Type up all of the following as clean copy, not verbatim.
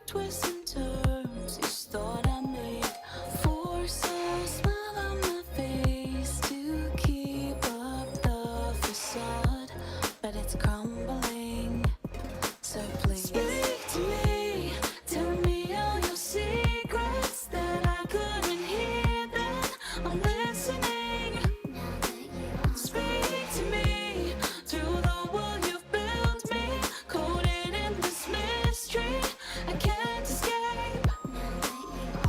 twists and turns each thought I make. Force a smile on my face to keep up the facade, but it's crumbling. So please speak to me, tell me all your secrets that I couldn't hear. Then I'm listening. Speak to me through the wall you've built me, coded in this mystery I can't escape.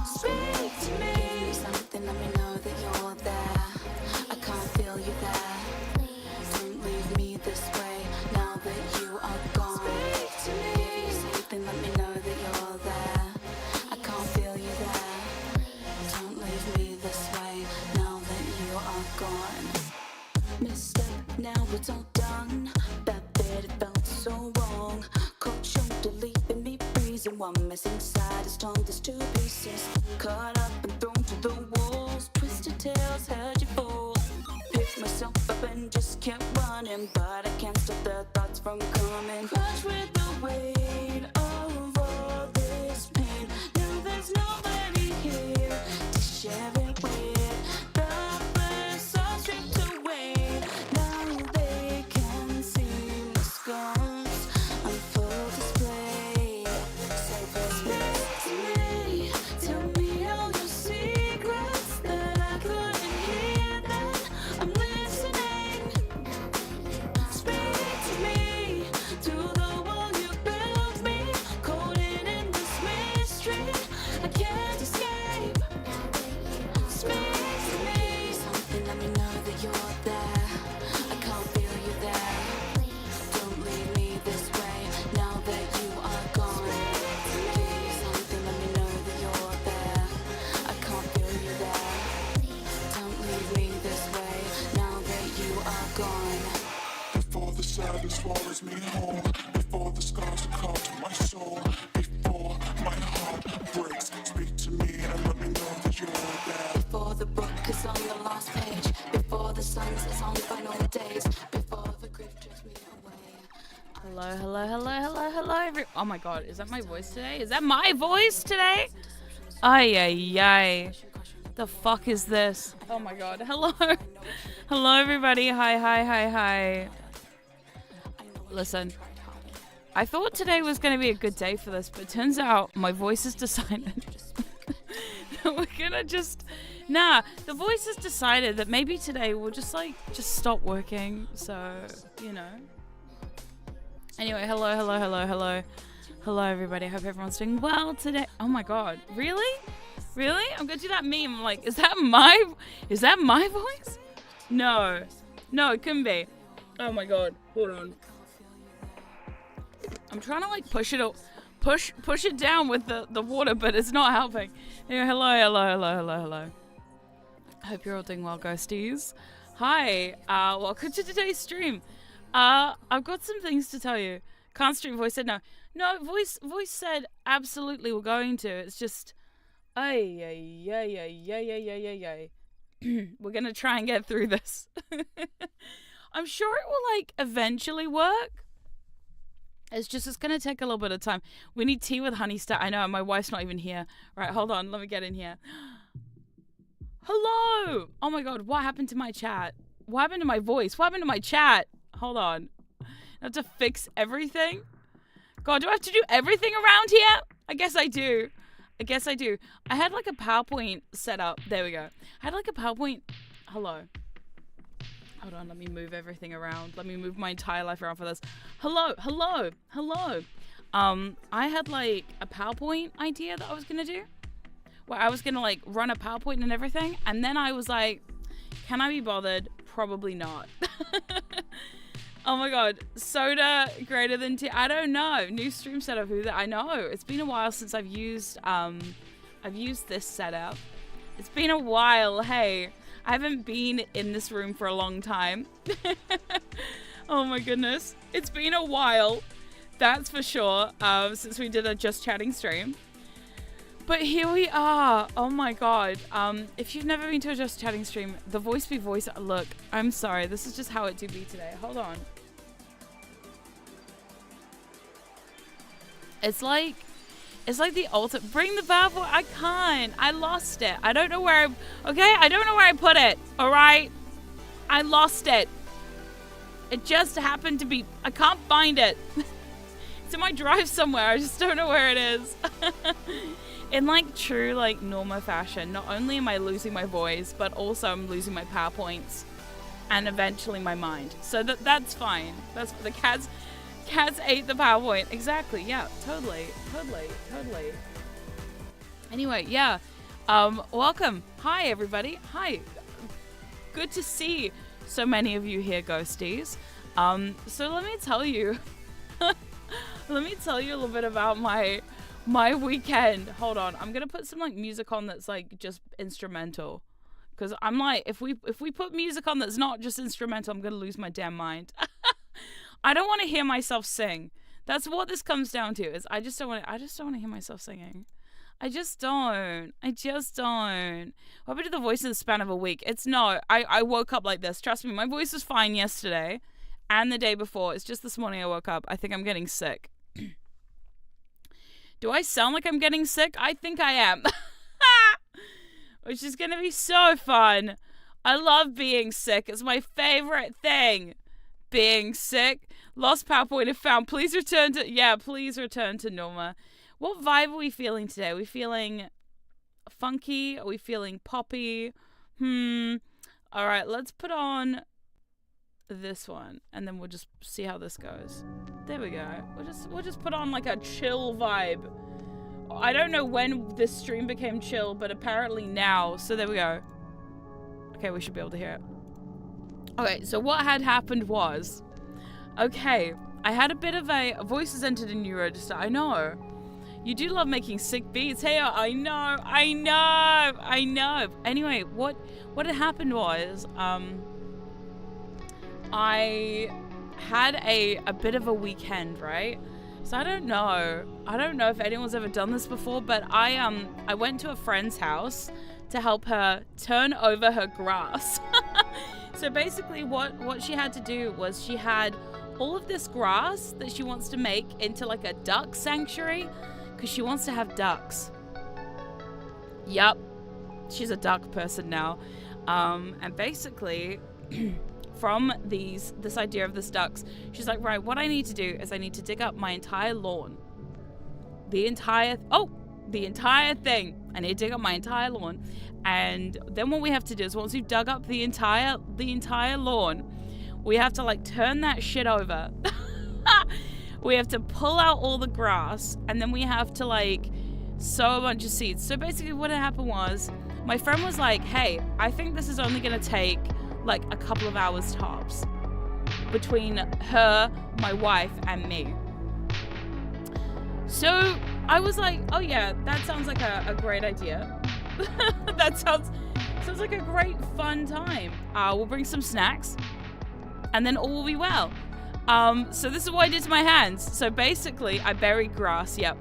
Speak to me, something let me know that you're there. I can't feel you there. Don't leave me this way now that you are gone. Speak to me, something let me know that you're there. I can't feel you there. Don't leave me this way now that you are gone. Misstep, now it's all done. That bit, it felt so wrong. Cold shoulder leaving me freezing. One missing side is torn this to pieces. Cut up and thrown to the walls. Twisted tails, heard you fall. Picked myself up and just kept running, but I can't stop the thoughts from coming. Crush with the weight of all this pain. Now there's nobody here to share it with. The first all stripped away. Now they can see my scars on full display. So please speak to me, tell me all your secrets that I couldn't hear. Then I'm listening. Speak to me through the wall you built me, coded in this mystery I can't escape. Speak to me, something let me know that you're there. I can't feel you there. Don't leave me this way now that you are gone. Please, something let me know that you're there. I can't feel you there. Don't leave me this way now that you are gone. Before the sadness swallows me whole, before the scars are carved to my soul, before my heart breaks, speak to me and let me know that you're there. Before the book is on the last page, before the sun sets on final days, before the grief drifts me away. Hello, hello, hello, hello, hello, oh my god, is that my voice today? Is that my voice today? Ay, ay, ay. The fuck is this? Oh my god, hello. Hello, everybody. Hi, hi, hi, hi. Listen, I thought today was going to be a good day for this, but it turns out my voice has decided that we're going to just... Nah, the voice has decided that maybe today we'll just stop working, so, you know. Anyway, hello, hello, hello, hello. Hello, everybody. I hope everyone's doing well today. Oh my god, really? Really? I'm going to do that meme. I'm like, is that my voice? No. No, it couldn't be. Oh my god. Hold on. I'm trying to like push it down with the water, but it's not helping. Anyway, hello, hello, hello, hello, hello. I hope you're all doing well, ghosties. Hi, welcome to today's stream. I've got some things to tell you. Can't stream, voice said no. No, voice said absolutely we're going to. It's just, ay. We're gonna try and get through this. I'm sure it will like eventually work. It's gonna take a little bit of time. We need tea with honey star. I know, my wife's not even here. Right, hold on, let me get in here. Hello! Oh my god, what happened to my chat? What happened to my voice? What happened to my chat? Hold on. I have to fix everything? God, do I have to do everything around here? I guess I do. I had like a PowerPoint set up. There we go. I had like a PowerPoint. Hello. Hold on, let me move everything around. Let me move my entire life around for this. Hello. I had like a PowerPoint idea that I was gonna do, where I was gonna like run a PowerPoint and everything, and then I was like, can I be bothered? Probably not. Oh my god, soda greater than tea. I don't know. New stream setup. Who that? I know. It's been a while since I've used this setup. It's been a while. Hey, I haven't been in this room for a long time. Oh my goodness, it's been a while. That's for sure. Since we did a Just Chatting stream. But here we are. Oh my god. If you've never been to a Just Chatting stream, the voice be voice. Look, I'm sorry. This is just how it do be today. Hold on. It's like the ultimate. Bring the PowerPoint. I can't. I lost it. I don't know where I don't know where I put it. All right. I lost it. It just happened to be. I can't find it. It's in my drive somewhere. I just don't know where it is. In like true like Norma fashion, not only am I losing my voice, but also I'm losing my PowerPoints and eventually my mind. So that's fine. That's the cats ate the PowerPoint. Exactly. Yeah, totally. Anyway, yeah. Welcome. Hi everybody. Hi. Good to see so many of you here, ghosties. So let me tell you a little bit about my weekend. Hold on, I'm gonna put some like music on that's like just instrumental, because I'm like, if we put music on that's not just instrumental, I'm gonna lose my damn mind. I don't want to hear myself sing. That's what this comes down to. Is I just don't want to hear myself singing. I just don't. What happened to the voice in the span of a week? It's no. I woke up like this. Trust me, my voice was fine yesterday and the day before. It's just this morning I woke up. I think I'm getting sick. Do I sound like I'm getting sick? I think I am. Which is going to be so fun. I love being sick. It's my favorite thing. Being sick. Lost PowerPoint if found. Please return to Norma. What vibe are we feeling today? Are we feeling funky? Are we feeling poppy? Alright, let's put on this one, and then we'll just see how this goes. There we go. We'll just put on like a chill vibe. I don't know when this stream became chill, but apparently now. So there we go. Okay, we should be able to hear it. Okay, so what had happened was, okay, I had a bit of a voices entered a new register. I know. You do love making sick beats. Hey, I know. Anyway, what had happened was, I had a bit of a weekend, right? So I don't know if anyone's ever done this before, but I went to a friend's house to help her turn over her grass. So basically what she had to do was she had all of this grass that she wants to make into like a duck sanctuary, because she wants to have ducks. Yup. She's a duck person now. And basically from this idea of the ducks, she's like, right, what I need to do is I need to dig up my entire lawn. The entire thing. I need to dig up my entire lawn. And then what we have to do is, once we've dug up the entire lawn, we have to like turn that shit over. We have to pull out all the grass, and then we have to like sow a bunch of seeds. So basically what had happened was, my friend was like, hey, I think this is only gonna take like a couple of hours tops between her, my wife, and me. So I was like, oh yeah, that sounds like a great idea. That sounds like a great fun time. We'll bring some snacks, and then all will be well. So this is what I did to my hands. So basically I buried grass. Yep.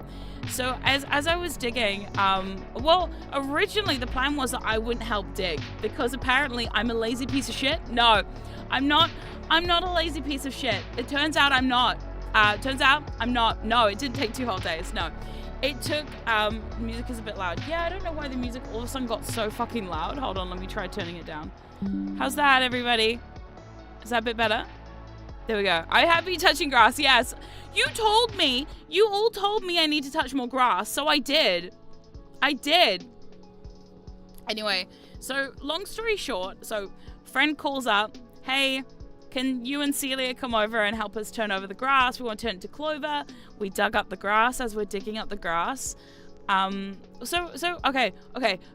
So as I was digging, well, originally the plan was that I wouldn't help dig, because apparently I'm a lazy piece of shit. No, I'm not a lazy piece of shit. It turns out I'm not. No, it didn't take 2 whole days. No, it took, music is a bit loud. Yeah, I don't know why the music all of a sudden got so fucking loud. Hold on, let me try turning it down. How's that, everybody? Is that a bit better? There we go. I have been touching grass, yes. You all told me I need to touch more grass, so I did. Anyway, so long story short, so friend calls up, hey, can you and Celia come over and help us turn over the grass? We want to turn it to clover. We dug up the grass as we're digging up the grass. Okay.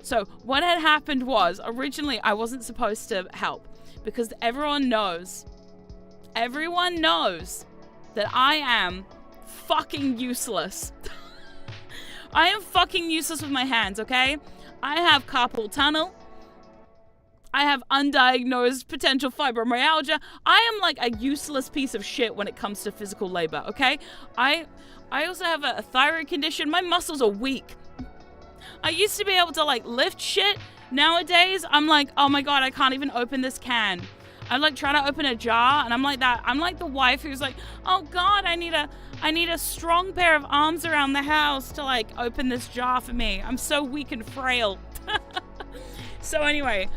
So what had happened was, originally I wasn't supposed to help, because everyone knows that I am fucking useless. I am fucking useless with my hands, okay? I have carpal tunnel. I have undiagnosed potential fibromyalgia. I am like a useless piece of shit when it comes to physical labor, okay? I also have a thyroid condition. My muscles are weak. I used to be able to like lift shit. Nowadays, I'm like, oh my god, I can't even open this can. I'm like trying to open a jar, and I'm like the wife who's like, oh God, I need a strong pair of arms around the house to like open this jar for me. I'm so weak and frail. So anyway,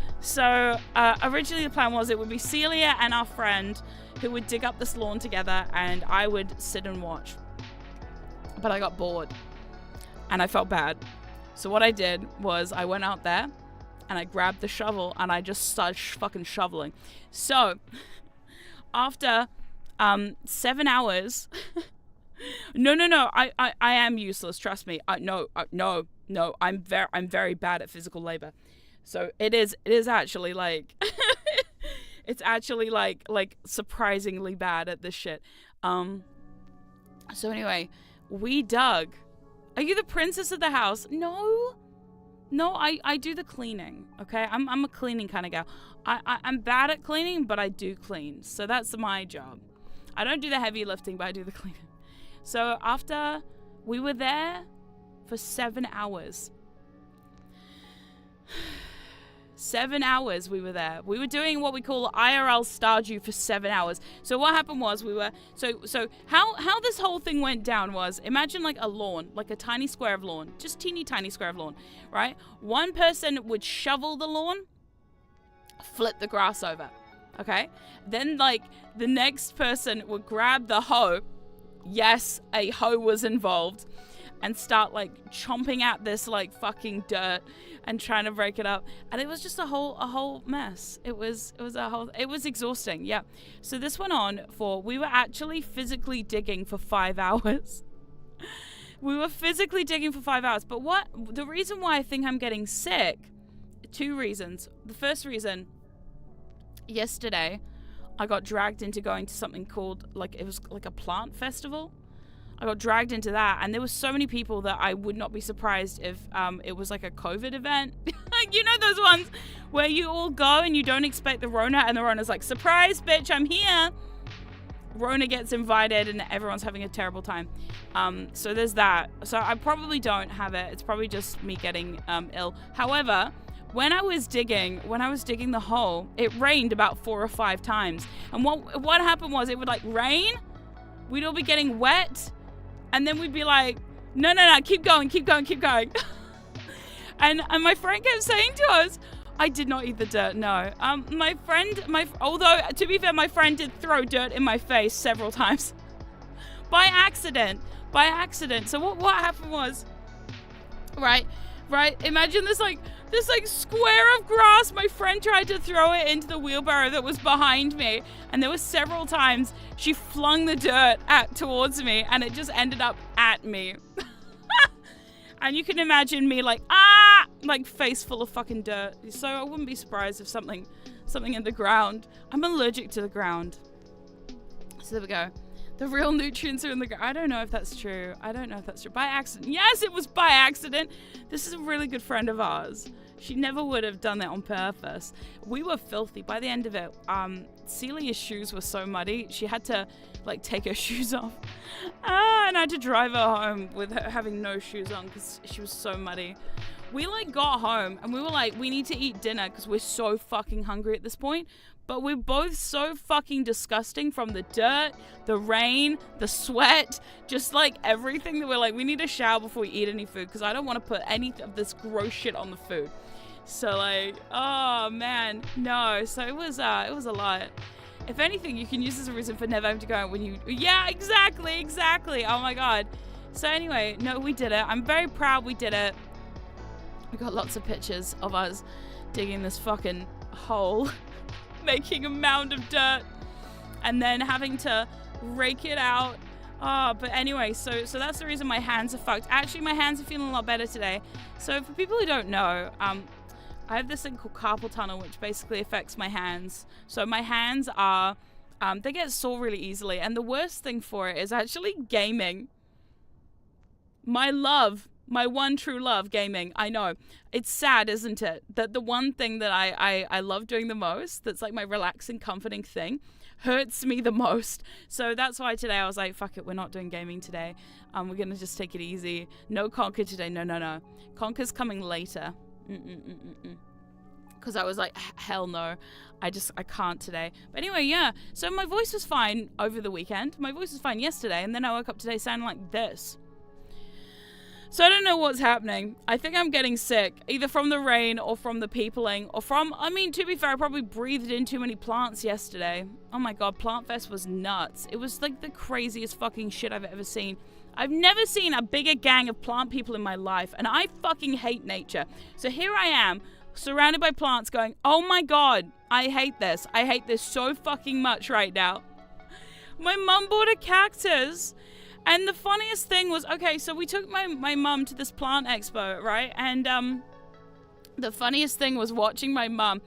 originally the plan was it would be Celia and our friend who would dig up this lawn together, and I would sit and watch. But I got bored, and I felt bad. So what I did was I went out there, and I grabbed the shovel, and I just started fucking shoveling. So, after 7 hours... No, I am useless, trust me. No, I'm very bad at physical labor. So, it is actually, like... it's actually, like, surprisingly bad at this shit. So, anyway, we dug. Are you the princess of the house? No, I do the cleaning, okay? I'm a cleaning kind of gal. I'm bad at cleaning, but I do clean. So that's my job. I don't do the heavy lifting, but I do the cleaning. So after we were there for 7 hours. 7 hours we were there. We were doing what we call IRL Stardew for 7 hours. So what happened was so how this whole thing went down was, imagine like a lawn, like a tiny square of lawn, just teeny tiny square of lawn, right? One person would shovel the lawn, flip the grass over, okay? Then like the next person would grab the hoe. Yes, a hoe was involved. And start like chomping at this like fucking dirt and trying to break it up, and it was just a whole mess. It was exhausting. Yeah. So this went on for, we were actually physically digging for 5 hours. We were physically digging for 5 hours. But the reason why I think I'm getting sick, 2 reasons. The first reason, yesterday I got dragged into going to something called, like, it was like a plant festival. I got dragged into that, and there were so many people that I would not be surprised if it was like a COVID event. You know those ones where you all go and you don't expect the Rona, and the Rona's like, surprise, bitch, I'm here. Rona gets invited, and everyone's having a terrible time. So there's that. So I probably don't have it. It's probably just me getting ill. However, when I was digging the hole, it rained about 4 or 5 times. And what happened was, it would like rain, we'd all be getting wet, and then we'd be like, no, keep going. and my friend kept saying to us, I did not eat the dirt, no. Although, to be fair, my friend did throw dirt in my face several times. By accident. So what happened was, right, imagine this square of grass. My friend tried to throw it into the wheelbarrow that was behind me, and there were several times she flung the dirt towards me, and it just ended up at me. And you can imagine me like face full of fucking dirt. So I wouldn't be surprised if something in the ground. I'm allergic to the ground. So there we go. The real nutrients are in the ground. I don't know if that's true. By accident. Yes, it was by accident. This is a really good friend of ours. She never would have done that on purpose. We were filthy. By the end of it, Celia's shoes were so muddy, she had to like take her shoes off. And I had to drive her home with her having no shoes on because she was so muddy. We like got home and we were like, we need to eat dinner because we're so fucking hungry at this point. But we're both so fucking disgusting from the dirt, the rain, the sweat, just like everything, that we're like, we need a shower before we eat any food because I don't want to put any of this gross shit on the food. So like, oh man, no. So it was a lot. If anything, you can use this as a reason for never having to go out when you, yeah, exactly. Oh my God. So anyway, no, we did it. I'm very proud we did it. We got lots of pictures of us digging this fucking hole. Making a mound of dirt and then having to rake it out. But anyway, so that's the reason my hands are fucked. Actually, my hands are feeling a lot better today. So for people who don't know, I have this thing called carpal tunnel, which basically affects my hands. So my hands are, they get sore really easily. And the worst thing for it is actually gaming. My one true love, gaming. I know. It's sad, isn't it? That the one thing that I love doing the most, that's like my relaxing, comforting thing, hurts me the most. So that's why today I was like, fuck it, we're not doing gaming today. We're going to just take it easy. No Conker today. No. Conker's coming later. because I was like, hell no, I can't today. But anyway, yeah, so my voice was fine over the weekend. My voice was fine yesterday, and then I woke up today sounding like this. So I don't know what's happening. I think I'm getting sick, either from the rain or from the peopling or from, I mean, to be fair, I probably breathed in too many plants yesterday. Oh my god, Plant Fest was nuts. It was like the craziest fucking shit I've ever seen. I've never seen a bigger gang of plant people in my life, and I fucking hate nature. So here I am, surrounded by plants going, oh my god, I hate this. I hate this so fucking much right now. My mum bought a cactus. And the funniest thing was, okay, so we took my mum to this plant expo, right? And the funniest thing was watching my mum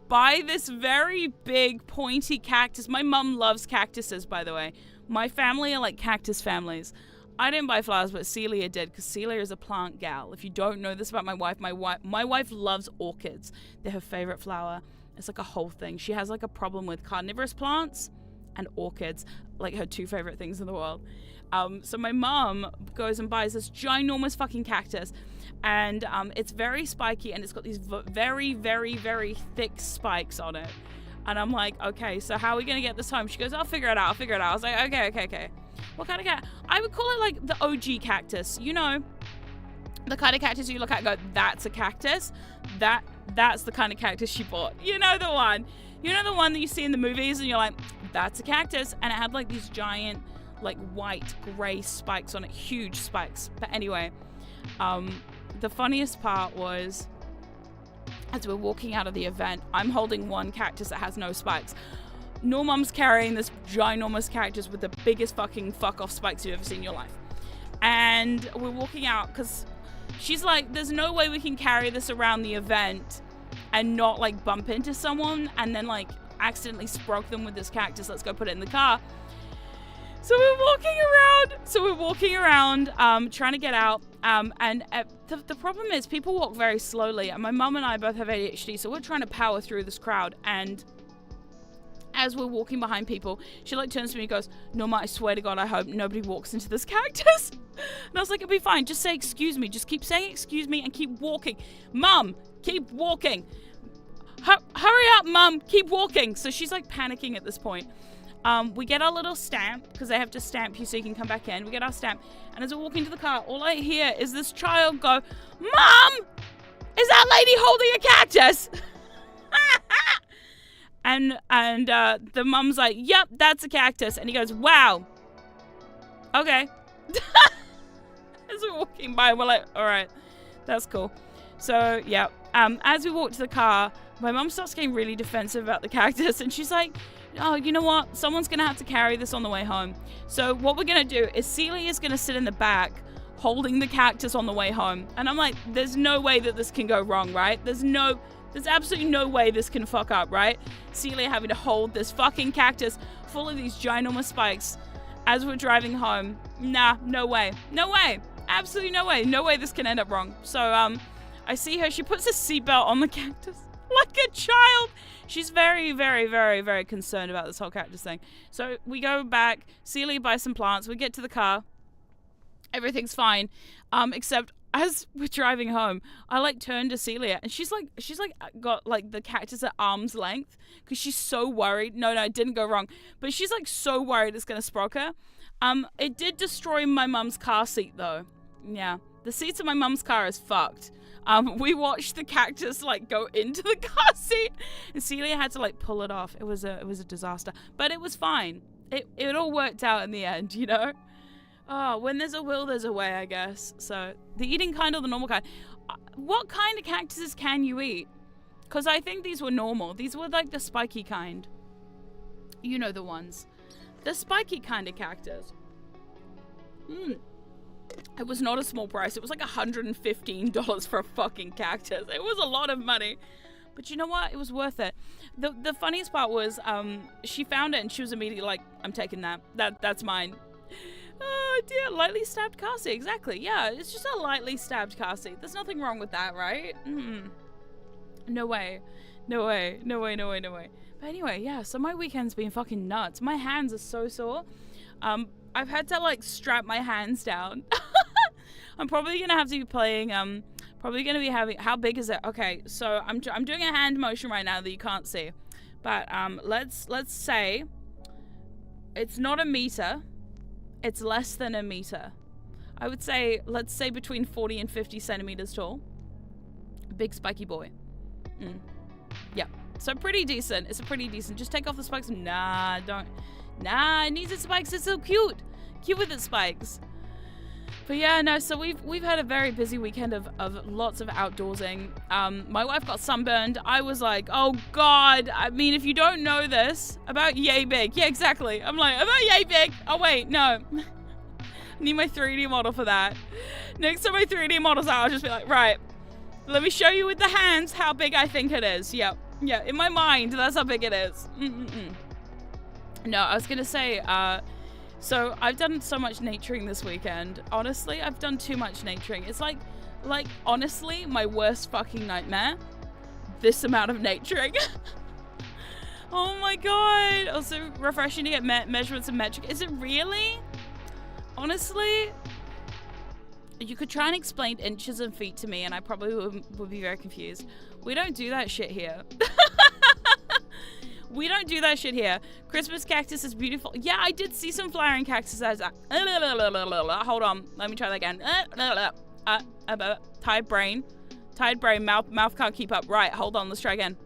buy this very big pointy cactus. My mum loves cactuses, by the way. My family are like cactus families. I didn't buy flowers, but Celia did, because Celia is a plant gal. If you don't know this about my wife loves orchids. They're her favorite flower. It's like a whole thing. She has like a problem with carnivorous plants and orchids, like her two favorite things in the world. So my mom goes and buys this ginormous fucking cactus, and it's very spiky, and it's got these very, very, very thick spikes on it. And I'm like, okay, so how are we gonna get this home? She goes, I'll figure it out. I was like, okay. What kind of cat? I would call it like the OG cactus. You know, the kind of cactus you look at and go, that's a cactus. That's the kind of cactus she bought. You know the one. You know the one that you see in the movies, and you're like, that's a cactus. And it had like these giant, like white gray spikes on it, huge spikes. But anyway, the funniest part was, as we're walking out of the event, I'm holding one cactus that has no spikes. Norm's carrying this ginormous cactus with the biggest fucking fuck off spikes you've ever seen in your life. And we're walking out because she's like, there's no way we can carry this around the event and not like bump into someone and then like accidentally sproke them with this cactus. Let's go put it in the car. So we're walking around, trying to get out, and the problem is people walk very slowly, and my mum and I both have ADHD, so we're trying to power through this crowd, and as we're walking behind people, she like turns to me and goes, Norma, I swear to God, I hope nobody walks into this cactus. And I was like, it'll be fine, just say excuse me, just keep saying excuse me and keep walking. Mum, keep walking. Hurry up, Mum, keep walking. So she's like panicking at this point. We get our little stamp, because they have to stamp you so you can come back in. We get our stamp, and as we're walking to the car, all I hear is this child go, Mom! Is that lady holding a cactus? and the mum's like, yep, that's a cactus. And he goes, wow. Okay. As we're walking by, we're like, all right, that's cool. So, yeah. As we walk to the car, my mum starts getting really defensive about the cactus, and she's like, oh, you know what? Someone's going to have to carry this on the way home. So what we're going to do is Celia's going to sit in the back holding the cactus on the way home. And I'm like, there's no way that this can go wrong, right? There's absolutely no way this can fuck up, right? Celia having to hold this fucking cactus full of these ginormous spikes as we're driving home. Nah, no way. No way. Absolutely no way. No way this can end up wrong. So, I see her. She puts a seatbelt on the cactus like a child. She's very, very, very, very concerned about this whole cactus thing. So we go back, Celia buys some plants, we get to the car, everything's fine, except as we're driving home, I like turn to Celia, and she's like got like the cactus at arm's length, because she's so worried. No, it didn't go wrong, but she's like so worried it's gonna sproke her. It did destroy my mum's car seat though. Yeah, the seats of my mum's car is fucked. We watched the cactus like go into the car seat, and Celia had to like pull it off. It was a disaster, but it was fine. It all worked out in the end, you know. Oh, when there's a will, there's a way, I guess. So the eating kind or the normal kind. What kind of cactuses can you eat? Because I think these were normal. These were like the spiky kind. You know the ones. The spiky kind of cactus. It was not a small price. It was like $115 for a fucking cactus. It was a lot of money. But you know what? It was worth it. The funniest part was she found it and she was immediately like, I'm taking that. That's mine. Oh dear, lightly stabbed car seat. Exactly. Yeah, it's just a lightly stabbed car seat. There's nothing wrong with that, right? No way. No way. No way, no way, no way. But anyway, yeah, so my weekend's been fucking nuts. My hands are so sore. I've had to like strap my hands down. I'm probably gonna have to be playing Probably going to be having, how big is it? Okay, so I'm doing a hand motion right now that you can't see. But let's say it's not a meter. It's less than a meter. I would say, let's say between 40 and 50 centimeters tall. Big spiky boy. Yeah. So pretty decent. It's a pretty decent. Just take off the spikes. Nah, don't. Nah, it needs its spikes. It's so cute. Cute with its spikes. But yeah, no, so we've had a very busy weekend of lots of outdoorsing. My wife got sunburned. I was like, oh God. I mean, if you don't know this, about yay big. Yeah, exactly. I'm like, about yay big. Oh wait, no. Need my 3D model for that. Next time my 3D model's out, I'll just be like, right, let me show you with the hands how big I think it is. Yep. Yeah, in my mind, that's how big it is. No, I was gonna say, so I've done so much naturing this weekend. Honestly, I've done too much naturing. It's like honestly, my worst fucking nightmare. This amount of naturing. Oh my God. Also refreshing to get measurements and metric. Is it really? Honestly, you could try and explain inches and feet to me and I probably would be very confused. We don't do that shit here. We don't do that shit here. Christmas cactus is beautiful. Yeah, I did see some flowering cactuses. Hold on. Let me try that again. Tired brain. Tired brain. Mouth can't keep up. Right, hold on. Let's try again.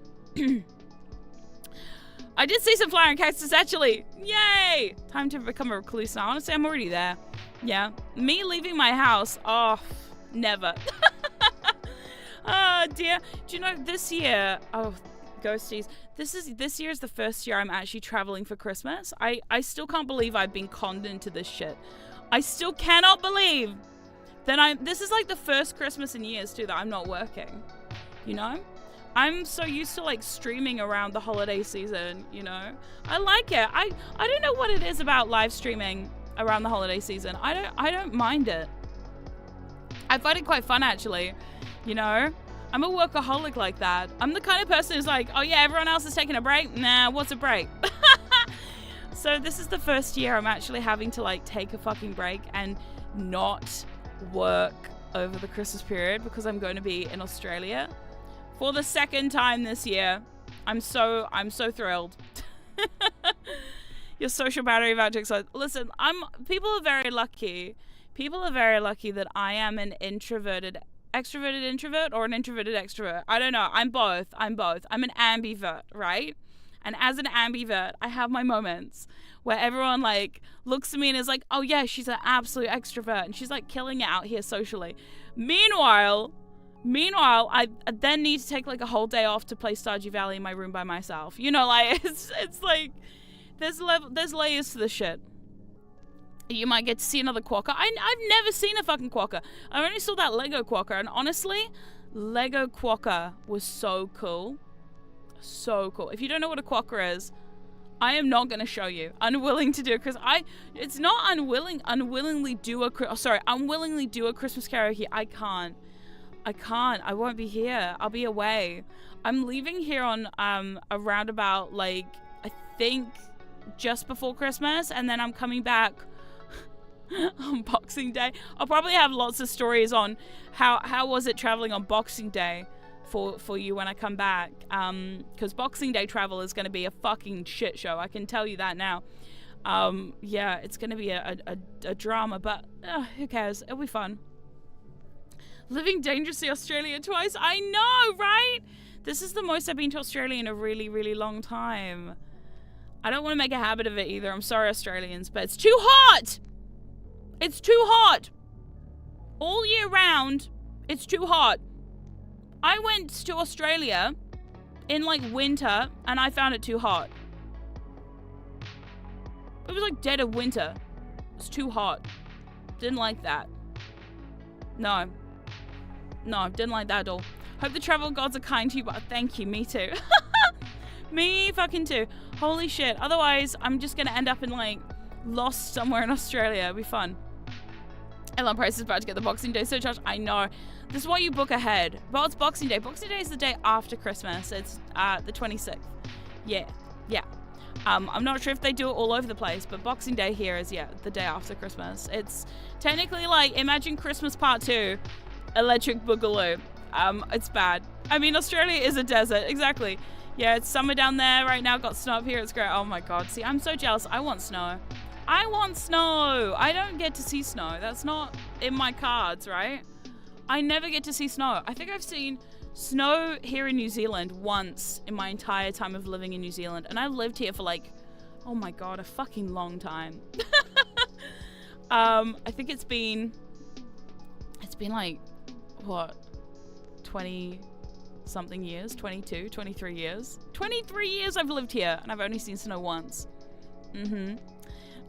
I did see some flowering cactuses, actually. Yay! Time to become a recluse now. Honestly, I'm already there. Yeah. Me leaving my house. Oh, never. Oh, dear. Do you know, this year... Oh, ghosties. This year is the first year I'm actually traveling for Christmas. I still can't believe I've been conned into this shit. I still cannot believe that this is like the first Christmas in years too that I'm not working. You know? I'm so used to like streaming around the holiday season, you know? I like it. I don't know what it is about live streaming around the holiday season. I don't mind it. I find it quite fun actually, you know? I'm a workaholic like that. I'm the kind of person who's like, oh yeah, everyone else is taking a break. Nah, what's a break? So this is the first year I'm actually having to like take a fucking break and not work over the Christmas period because I'm going to be in Australia for the second time this year. I'm so thrilled. Your social battery about to explode. Listen, people are very lucky. People are very lucky that I am an extroverted introvert or an introverted extrovert. I don't know. I'm both. I'm an ambivert, right? And as an ambivert, I have my moments where everyone like looks at me and is like, oh yeah, she's an absolute extrovert and she's like killing it out here socially. Meanwhile, I then need to take like a whole day off to play Stardew Valley in my room by myself. You know, like it's like there's layers to the shit. You might get to see another quokka. I've never seen a fucking quokka. I only saw that Lego quokka, and honestly, Lego quokka was so cool. So cool. If you don't know what a quokka is, I am not going to show you. Unwilling to do it, because it's not unwillingly do a Christmas karaoke. I can't. I won't be here. I'll be away. I'm leaving here on around about like I think just before Christmas, and then I'm coming back on Boxing Day. I'll probably have lots of stories on how was it traveling on Boxing Day for you when I come back, because Boxing Day travel is going to be a fucking shit show. I can tell you that now. Yeah, it's going to be a drama, but who cares? It'll be fun. Living dangerously Australia twice. I know, right? This is the most I've been to Australia in a really, really long time. I don't want to make a habit of it either. I'm sorry, Australians, but it's too hot. It's too hot. All year round, it's too hot. I went to Australia in like winter and I found it too hot. It was like dead of winter. It's too hot. Didn't like that. No, didn't like that at all. Hope the travel gods are kind to you, but thank you, me too. Me fucking too. Holy shit. Otherwise, I'm just gonna end up in like lost somewhere in Australia. It'll be fun. Airline Price is about to get the Boxing Day surcharge. I know. This is why you book ahead. Well, it's Boxing Day. Boxing Day is the day after Christmas. It's the 26th. Yeah. I'm not sure if they do it all over the place, but Boxing Day here is, the day after Christmas. It's technically like, imagine Christmas Part 2 Electric boogaloo. It's bad. I mean, Australia is a desert. Exactly. Yeah, it's summer down there right now. Got snow up here. It's great. Oh my god. See, I'm so jealous. I want snow. I want snow. I don't get to see snow. That's not in my cards, right? I never get to see snow. I think I've seen snow here in New Zealand once in my entire time of living in New Zealand. And I've lived here for like, oh my god, a fucking long time. I think it's been like, what, 20 something years, 22, 23 years. 23 years I've lived here and I've only seen snow once.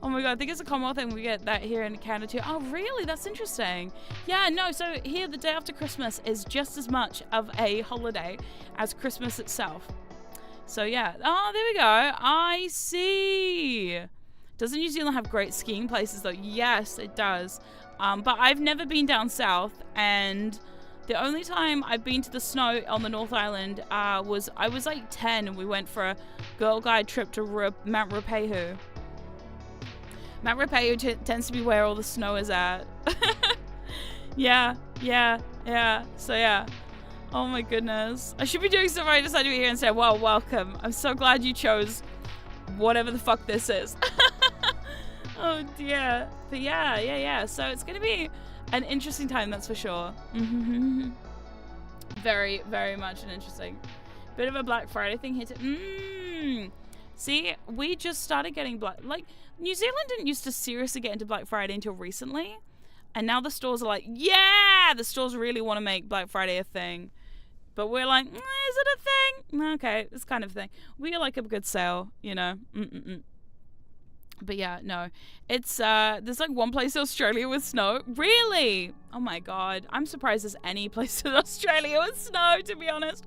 Oh my god, I think it's a Commonwealth thing. We get that here in Canada too. Oh really? That's interesting. Yeah, no, so here the day after Christmas is just as much of a holiday as Christmas itself. So yeah. Oh, there we go. I see. Doesn't New Zealand have great skiing places though? Yes, it does. But I've never been down south, and the only time I've been to the snow on the North Island I was like 10 and we went for a Girl Guide trip to Mount Ruapehu. Mount Ruapehu tends to be where all the snow is at. Yeah. So yeah. Oh my goodness. I should be doing stuff. I decided to be here and say, well, welcome. I'm so glad you chose whatever the fuck this is. Oh dear. But yeah. So it's going to be an interesting time, that's for sure. Very, very much an interesting. Bit of a Black Friday thing here. See, we just started getting New Zealand didn't used to seriously get into Black Friday until recently. And now the stores are like, yeah, the stores really want to make Black Friday a thing. But we're like, is it a thing? Okay, it's kind of a thing. We like a good sale, you know. But yeah, no. It's, there's like one place in Australia with snow. Really? Oh my god. I'm surprised there's any place in Australia with snow, to be honest.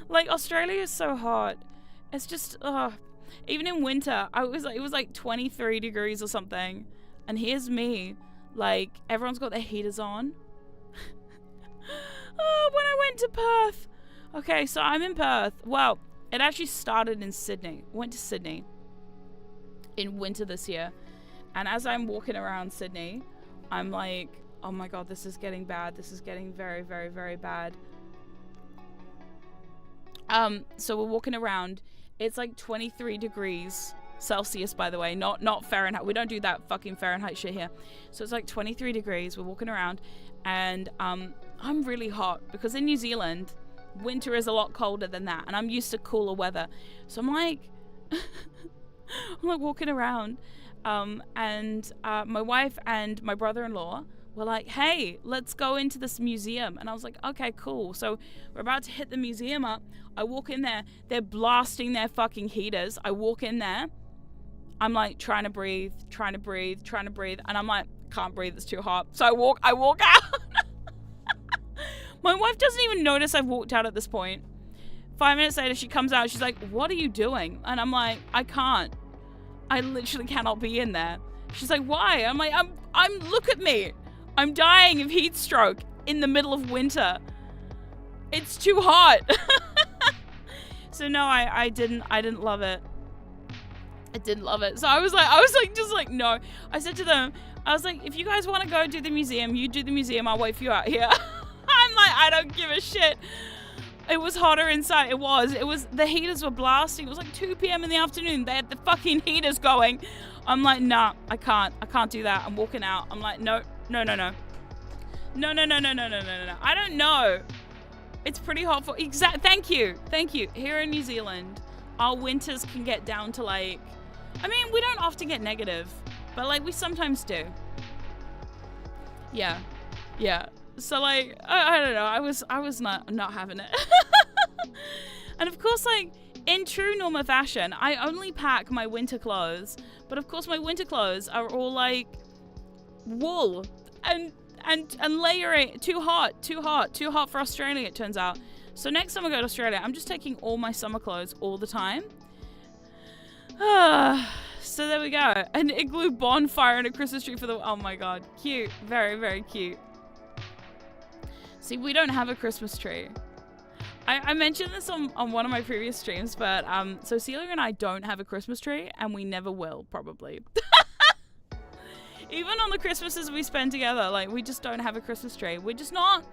Like, Australia is so hot. It's just, even in winter, it was like 23 degrees or something. And here's me. Like, everyone's got their heaters on. Oh, when I went to Perth. Okay, so I'm in Perth. Well, it actually started in Sydney. Went to Sydney in winter this year. And as I'm walking around Sydney, I'm like, oh my god, this is getting bad. This is getting very, very, very bad. So we're walking around. It's like 23 degrees Celsius, by the way, not Fahrenheit. We don't do that fucking Fahrenheit shit here. So it's like 23 degrees. We're walking around, and I'm really hot because in New Zealand, winter is a lot colder than that, and I'm used to cooler weather. So I'm like, I'm like walking around, and my wife and my brother-in-law were like, hey, let's go into this museum. And I was like, okay, cool. So we're about to hit the museum up. I walk in there. They're blasting their fucking heaters. I walk in there. I'm like trying to breathe. And I'm like, can't breathe. It's too hot. So I walk out. My wife doesn't even notice I've walked out at this point. 5 minutes later, she comes out. She's like, what are you doing? And I'm like, I can't. I literally cannot be in there. She's like, why? I'm like, look at me. I'm dying of heat stroke in the middle of winter. It's too hot. So no, I didn't love it. I didn't love it. So I was like, no. I said to them, I was like, if you guys want to go do the museum, you do the museum. I'll wait for you out here. I'm like, I don't give a shit. It was hotter inside. It was, the heaters were blasting. It was like 2 p.m. in the afternoon. They had the fucking heaters going. I'm like, nah, I can't do that. I'm walking out. I'm like, no. No. I don't know. It's pretty hot for, thank you. Here in New Zealand, our winters can get down to like, I mean, we don't often get negative, but like we sometimes do. Yeah. So like, I don't know. I was not having it. And of course, like in true Norma fashion, I only pack my winter clothes, but of course my winter clothes are all like wool and layering. Too hot for Australia, it turns out. So next time I go to Australia, I'm just taking all my summer clothes all the time. So there we go. An igloo bonfire and a Christmas tree for the, oh my god, cute, very, very cute. See, we don't have a Christmas tree. I mentioned this on one of my previous streams, but so Celia and I don't have a Christmas tree, and we never will, probably. Even on the Christmases we spend together, like, we just don't have a Christmas tree. We're just not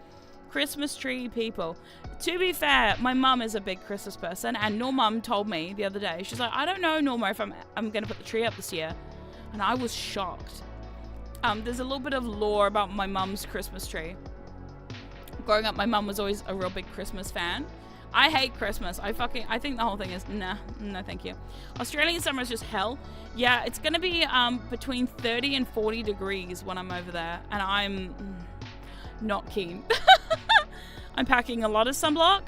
Christmas tree people. To be fair, my mum is a big Christmas person, and Norma told me the other day, she's like, I don't know, Norma, if I'm going to put the tree up this year. And I was shocked. There's a little bit of lore about my mum's Christmas tree. Growing up, my mum was always a real big Christmas fan. I hate Christmas. I think the whole thing is, no thank you. Australian summer is just hell. Yeah, it's going to be between 30 and 40 degrees when I'm over there, and I'm not keen. I'm packing a lot of sunblock,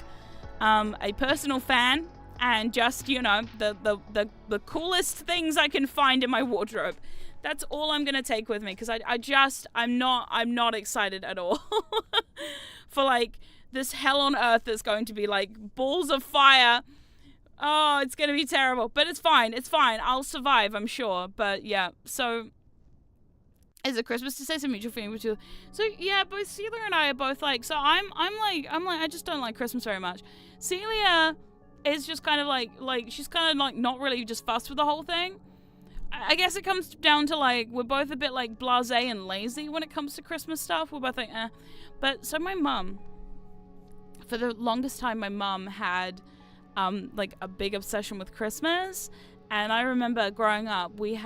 a personal fan, and just, you know, the coolest things I can find in my wardrobe. That's all I'm gonna take with me, because I'm not excited at all for like this hell on earth that's going to be like balls of fire. Oh, it's gonna be terrible, but it's fine. I'll survive, I'm sure. But yeah, so is it Christmas to say some mutual feeling with you? So yeah, both Celia and I are both like, so I'm like I just don't like Christmas very much. Celia is just kind of like she's kind of like not really just fussed with the whole thing. I guess it comes down to like we're both a bit like blasé and lazy when it comes to Christmas stuff. We're both like But so my mum, for the longest time, my mum had like a big obsession with Christmas. And I remember growing up, we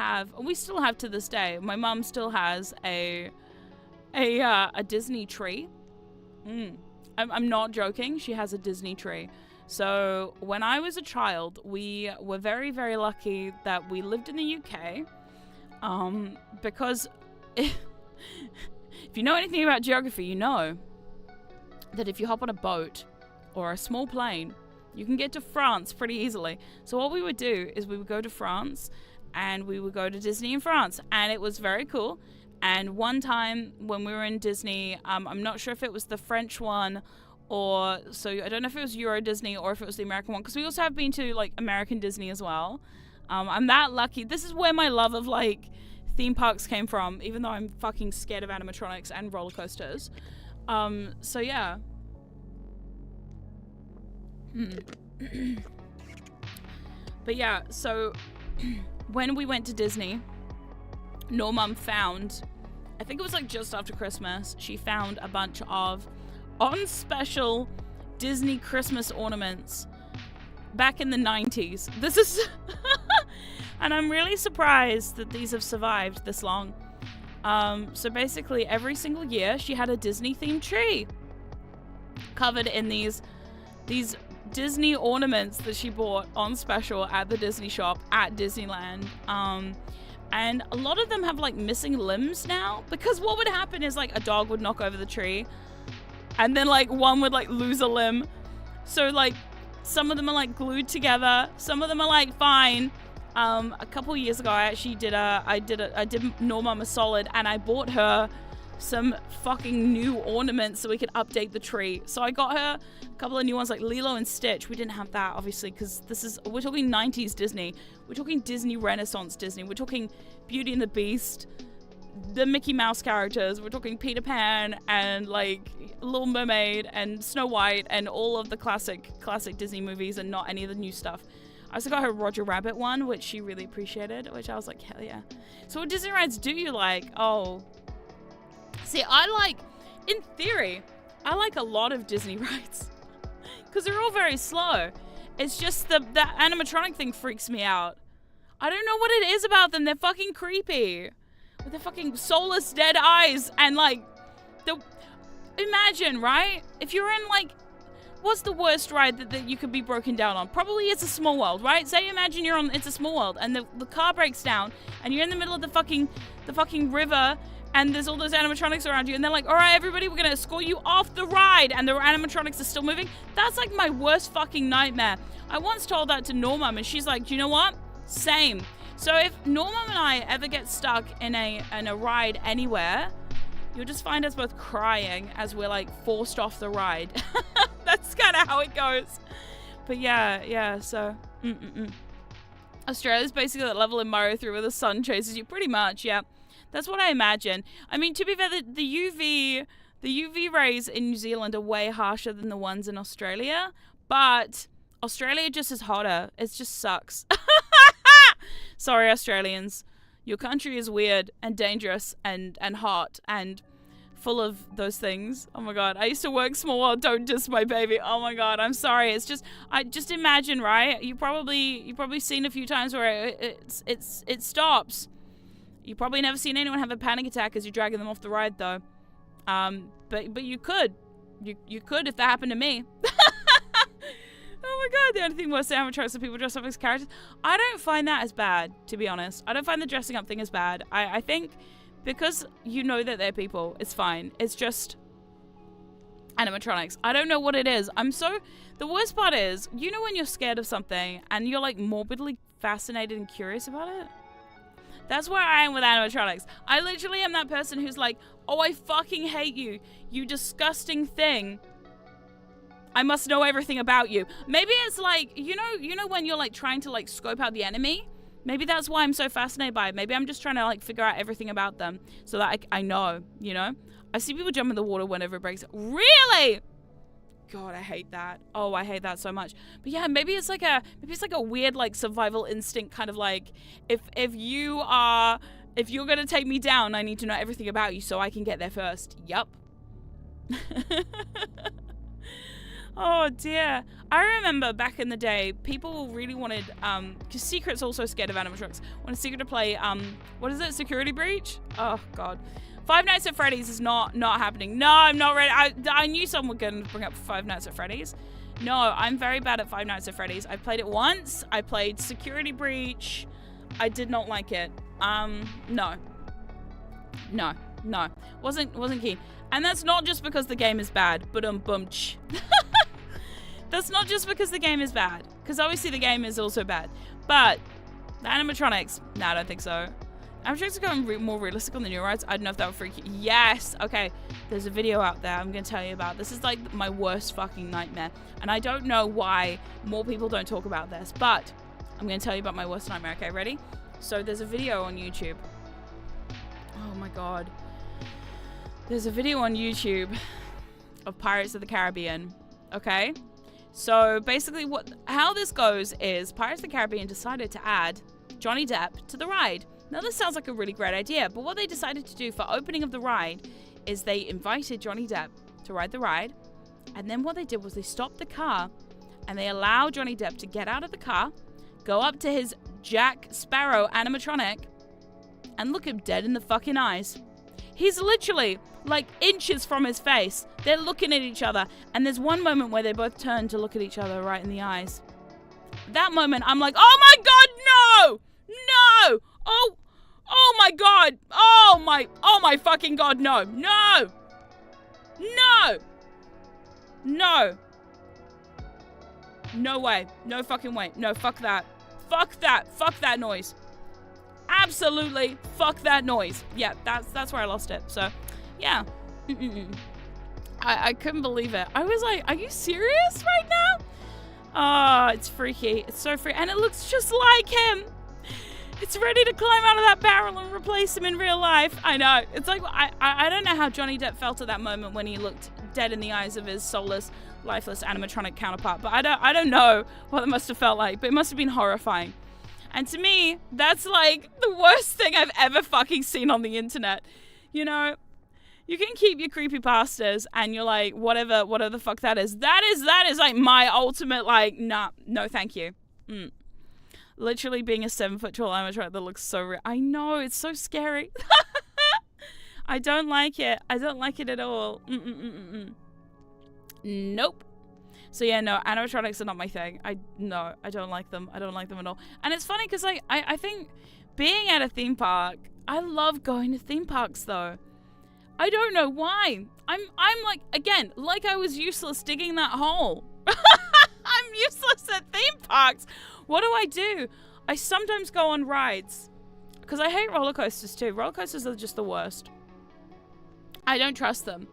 still have to this day, my mum still has a Disney tree. I'm not joking. She has a Disney tree. So when I was a child, we were very, very lucky that we lived in the UK. Because if you know anything about geography, you know that if you hop on a boat or a small plane, you can get to France pretty easily. So what we would do is we would go to France and we would go to Disney in France. And it was very cool. And one time when we were in Disney, I'm not sure if it was the French one or, so I don't know if it was Euro Disney or if it was the American one, because we also have been to like American Disney as well. I'm that lucky. This is where my love of like theme parks came from, even though I'm fucking scared of animatronics and roller coasters. So yeah. But yeah, so when we went to Disney, Norma found, I think it was like just after Christmas, she found a bunch of on special Disney Christmas ornaments back in the 90s. This is and I'm really surprised that these have survived this long. So basically every single year she had a Disney themed tree covered in these Disney ornaments that she bought on special at the Disney shop at Disneyland. And a lot of them have like missing limbs now, because what would happen is like a dog would knock over the tree and then like one would like lose a limb. So like some of them are like glued together, some of them are like fine. A couple years ago I did Norma a solid and I bought her some fucking new ornaments so we could update the tree. So I got her a couple of new ones like Lilo and Stitch. We didn't have that obviously because we're talking 90s Disney. We're talking Disney Renaissance Disney. We're talking Beauty and the Beast, the Mickey Mouse characters. We're talking Peter Pan and like Little Mermaid and Snow White and all of the classic Disney movies and not any of the new stuff. I also got her Roger Rabbit one, which she really appreciated, which I was like, hell yeah. So what Disney rides do you like? Oh, see, in theory, I like a lot of Disney rides because they're all very slow. It's just the animatronic thing freaks me out. I don't know what it is about them. They're fucking creepy with their fucking soulless dead eyes and like imagine, right? If you're in like, what's the worst ride that you could be broken down on? Probably It's a Small World, right? Say imagine you're on It's a Small World and the car breaks down and you're in the middle of the fucking river and there's all those animatronics around you and they're like, all right, everybody, we're gonna escort you off the ride and the animatronics are still moving. That's like my worst fucking nightmare. I once told that to Norma and she's like, you know what? Same. So if Norma and I ever get stuck in a ride anywhere, you'll just find us both crying as we're like forced off the ride. That's kind of how it goes. But yeah, so Australia's basically that level in Mario 3 where the sun chases you, pretty much. Yeah, that's what I imagine. I mean, to be fair, the UV rays in New Zealand are way harsher than the ones in Australia, but Australia just is hotter. It just sucks. Sorry, Australians. Your country is weird and dangerous and hot and full of those things. Oh my god, I used to work small world. Don't diss my baby. Oh my god, I'm sorry. It's just, I just imagine, right? You probably seen a few times where it stops. You probably never seen anyone have a panic attack as you're dragging them off the ride though. But you could. You could if that happened to me. Oh my god, the only thing worse than animatronics are people dress up as characters. I don't find that as bad, to be honest. I don't find the dressing up thing as bad. I think because you know that they're people, it's fine. It's just animatronics. I don't know what it is. The worst part is, you know when you're scared of something and you're like morbidly fascinated and curious about it? That's where I am with animatronics. I literally am that person who's like, oh, I fucking hate you, you disgusting thing. I must know everything about you. Maybe it's like, you know when you're like trying to like scope out the enemy? Maybe that's why I'm so fascinated by it. Maybe I'm just trying to like figure out everything about them so that I know, you know? I see people jump in the water whenever it breaks. Really? God, I hate that. Oh, I hate that so much. But yeah, maybe it's like a weird like survival instinct kind of like, if you're gonna take me down, I need to know everything about you so I can get there first. Yup. Oh dear. I remember back in the day, people really wanted, because Secret's also scared of animatronics, wanted Secret to play, what is it, Security Breach? Oh god. Five Nights at Freddy's is not happening. No, I'm not ready. I knew someone was going to bring up Five Nights at Freddy's. No, I'm very bad at Five Nights at Freddy's. I played it once. I played Security Breach. I did not like it. No. Wasn't keen. And that's not just because the game is bad, but bumch. That's not just because the game is bad, because obviously the game is also bad. But the animatronics, no, I don't think so. Animatronics are going more realistic on the new rides. I don't know if that would freak you. Yes, okay. There's a video out there I'm going to tell you about. This is like my worst fucking nightmare. And I don't know why more people don't talk about this, but I'm going to tell you about my worst nightmare. Okay, ready? So there's a video on YouTube. Oh my god. There's a video on YouTube of Pirates of the Caribbean. Okay? So basically how this goes is Pirates of the Caribbean decided to add Johnny Depp to the ride. Now this sounds like a really great idea, but what they decided to do for opening of the ride is they invited Johnny Depp to ride the ride, and then what they did was they stopped the car and they allowed Johnny Depp to get out of the car, go up to his Jack Sparrow animatronic, and look him dead in the fucking eyes. He's literally like inches from his face. They're looking at each other, and there's one moment where they both turn to look at each other right in the eyes. That moment, I'm like, oh my god, no! No! Oh my god! Oh my fucking god, no! No! No! No! No way. No fucking way. No, fuck that. Fuck that. Fuck that noise. Absolutely fuck that noise. Yeah, that's where I lost it. So, yeah. I couldn't believe it. I was like, are you serious right now? Oh, it's freaky. It's so freaky. And it looks just like him. It's ready to climb out of that barrel and replace him in real life. I know. It's like, I don't know how Johnny Depp felt at that moment when he looked dead in the eyes of his soulless, lifeless animatronic counterpart. But I don't know what it must have felt like. But it must have been horrifying. And to me, that's like the worst thing I've ever fucking seen on the internet. You know, you can keep your creepypastas and you're like, whatever the fuck that is. That is like my ultimate, like, nah, no thank you. Literally being a 7-foot tall animatronic that looks so real. I know, it's so scary. I don't like it. I don't like it at all. Nope. So yeah, no, animatronics are not my thing. I don't like them. I don't like them at all. And it's funny because I think being at a theme park, I love going to theme parks though. I don't know why. I'm like, again, like I was useless digging that hole. I'm useless at theme parks. What do? I sometimes go on rides because I hate roller coasters too. Roller coasters are just the worst. I don't trust them.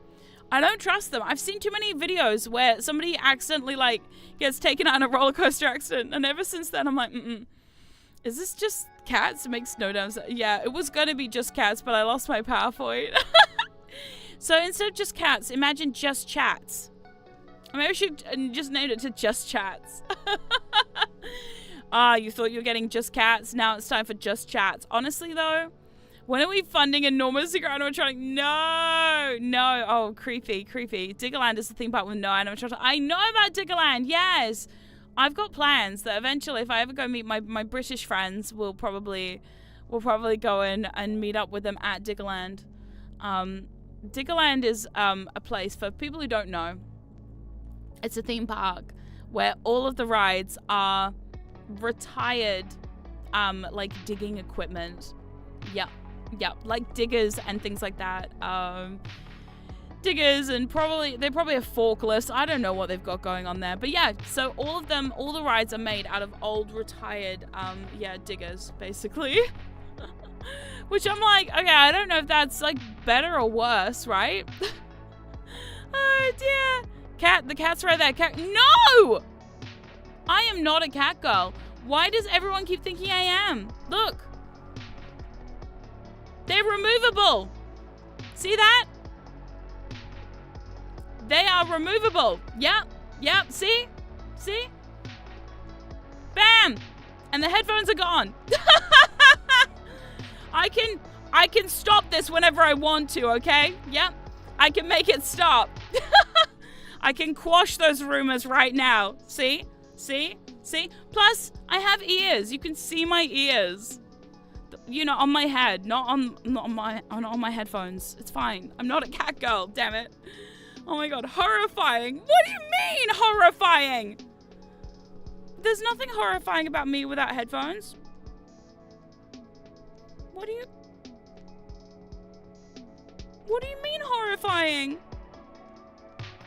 I've seen too many videos where somebody accidentally like gets taken out in a roller coaster accident, and ever since then I'm like, is this just cats? It makes no damn sense. Yeah, it was gonna be just cats, but I lost my PowerPoint. So instead of just cats, imagine just chats. Maybe I should just name it to just chats. You thought you were getting just cats. Now it's time for just chats. Honestly, though, when are we funding a Norma secret animatronic? No. Oh, creepy. Diggerland is the theme park with no animatronic. I know about Diggerland. Yes. I've got plans that eventually, if I ever go meet my British friends, we'll probably go in and meet up with them at Diggerland. Diggerland is a place, for people who don't know, it's a theme park where all of the rides are retired like digging equipment. Yep, like diggers and things like that. Diggers, and they probably have forklifts. I don't know what they've got going on there, but yeah, so all the rides are made out of old retired diggers, basically. Which I'm like, okay, I don't know if that's like better or worse, right? Oh dear. The cat's right there. Cat. No! I am not a cat girl. Why does everyone keep thinking I am? Look. They're removable. See that? They are removable. Yep. See? Bam! And the headphones are gone. I can stop this whenever I want to, okay? Yep. I can make it stop. I can quash those rumors right now. See? Plus, I have ears. You can see my ears. You know, on my head, not on my headphones. It's fine. I'm not a cat girl, damn it. Oh my god, horrifying. What do you mean horrifying? There's nothing horrifying about me without headphones. What do you mean horrifying?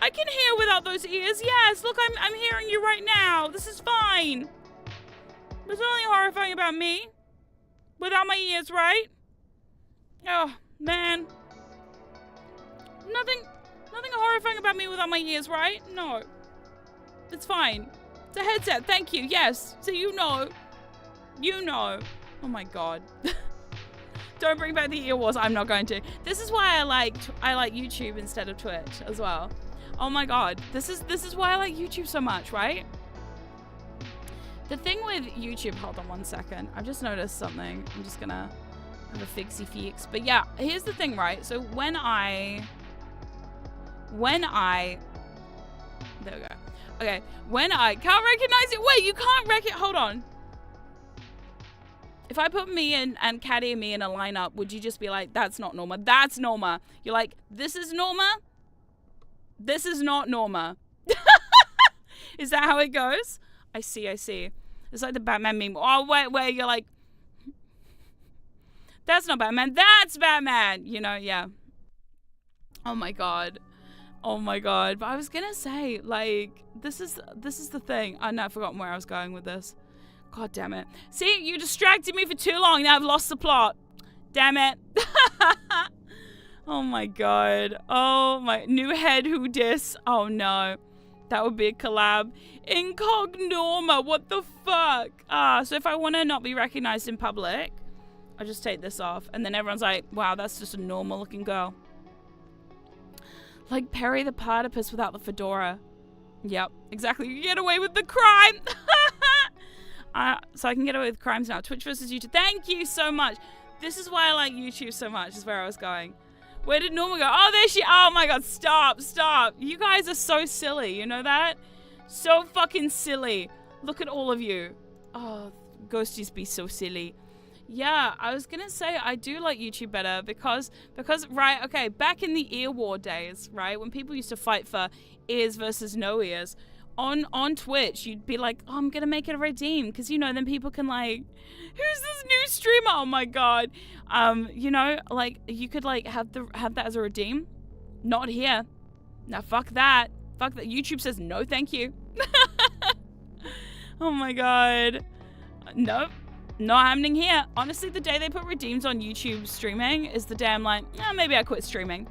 I can hear without those ears. Yes, look, I'm hearing you right now. This is fine. There's nothing horrifying about me without my ears, right? Oh, man. Nothing horrifying about me without my ears, right? No. It's fine. It's a headset. Thank you. Yes. So you know. Oh my god. Don't bring back the ear wars. I'm not going to. This is why I like YouTube instead of Twitch as well. Oh my god. This is why I like YouTube so much, right? The thing with YouTube, hold on one second. I've just noticed something. I'm just gonna have a fixie fix. But yeah, here's the thing, right? So when I there we go. Okay, when I can't recognize it. Wait, you can't hold on. If I put me and Caddy and me in a lineup, would you just be like, that's not Norma, that's Norma? You're like, this is Norma? This is not Norma. Is that how it goes? I see. It's like the Batman meme. Oh, wait, you're like, that's not Batman, that's Batman. You know, yeah. Oh my god. But I was gonna say, like, this is the thing. Oh no, I've forgotten where I was going with this. God damn it. See, you distracted me for too long. Now I've lost the plot. Damn it. Oh my god. Oh my new head who dis. Oh no. That would be a collab. Incognorma. What the fuck? So if I want to not be recognized in public, I'll just take this off. And then everyone's like, wow, that's just a normal looking girl. Like Perry the Platypus without the fedora. Yep, exactly. You get away with the crime. So I can get away with crimes now. Twitch versus YouTube. Thank you so much. This is why I like YouTube so much, is where I was going. Where did Norma go? Oh, there she. Oh my god, stop. You guys are so silly. You know that? So fucking silly. Look at all of you. Oh, ghosties be so silly. Yeah, I was gonna say I do like YouTube better because right, okay, back in the ear war days, right, when people used to fight for ears versus no ears, on Twitch, you'd be like, oh, I'm gonna make it a redeem, because you know, then people can like, who's this new streamer? Oh my god, you know, like you could like have that as a redeem. Not here. Now fuck that. YouTube says no, thank you. Oh my god, nope. Not happening here. Honestly, the day they put redeems on YouTube streaming is the day I'm like, maybe I quit streaming.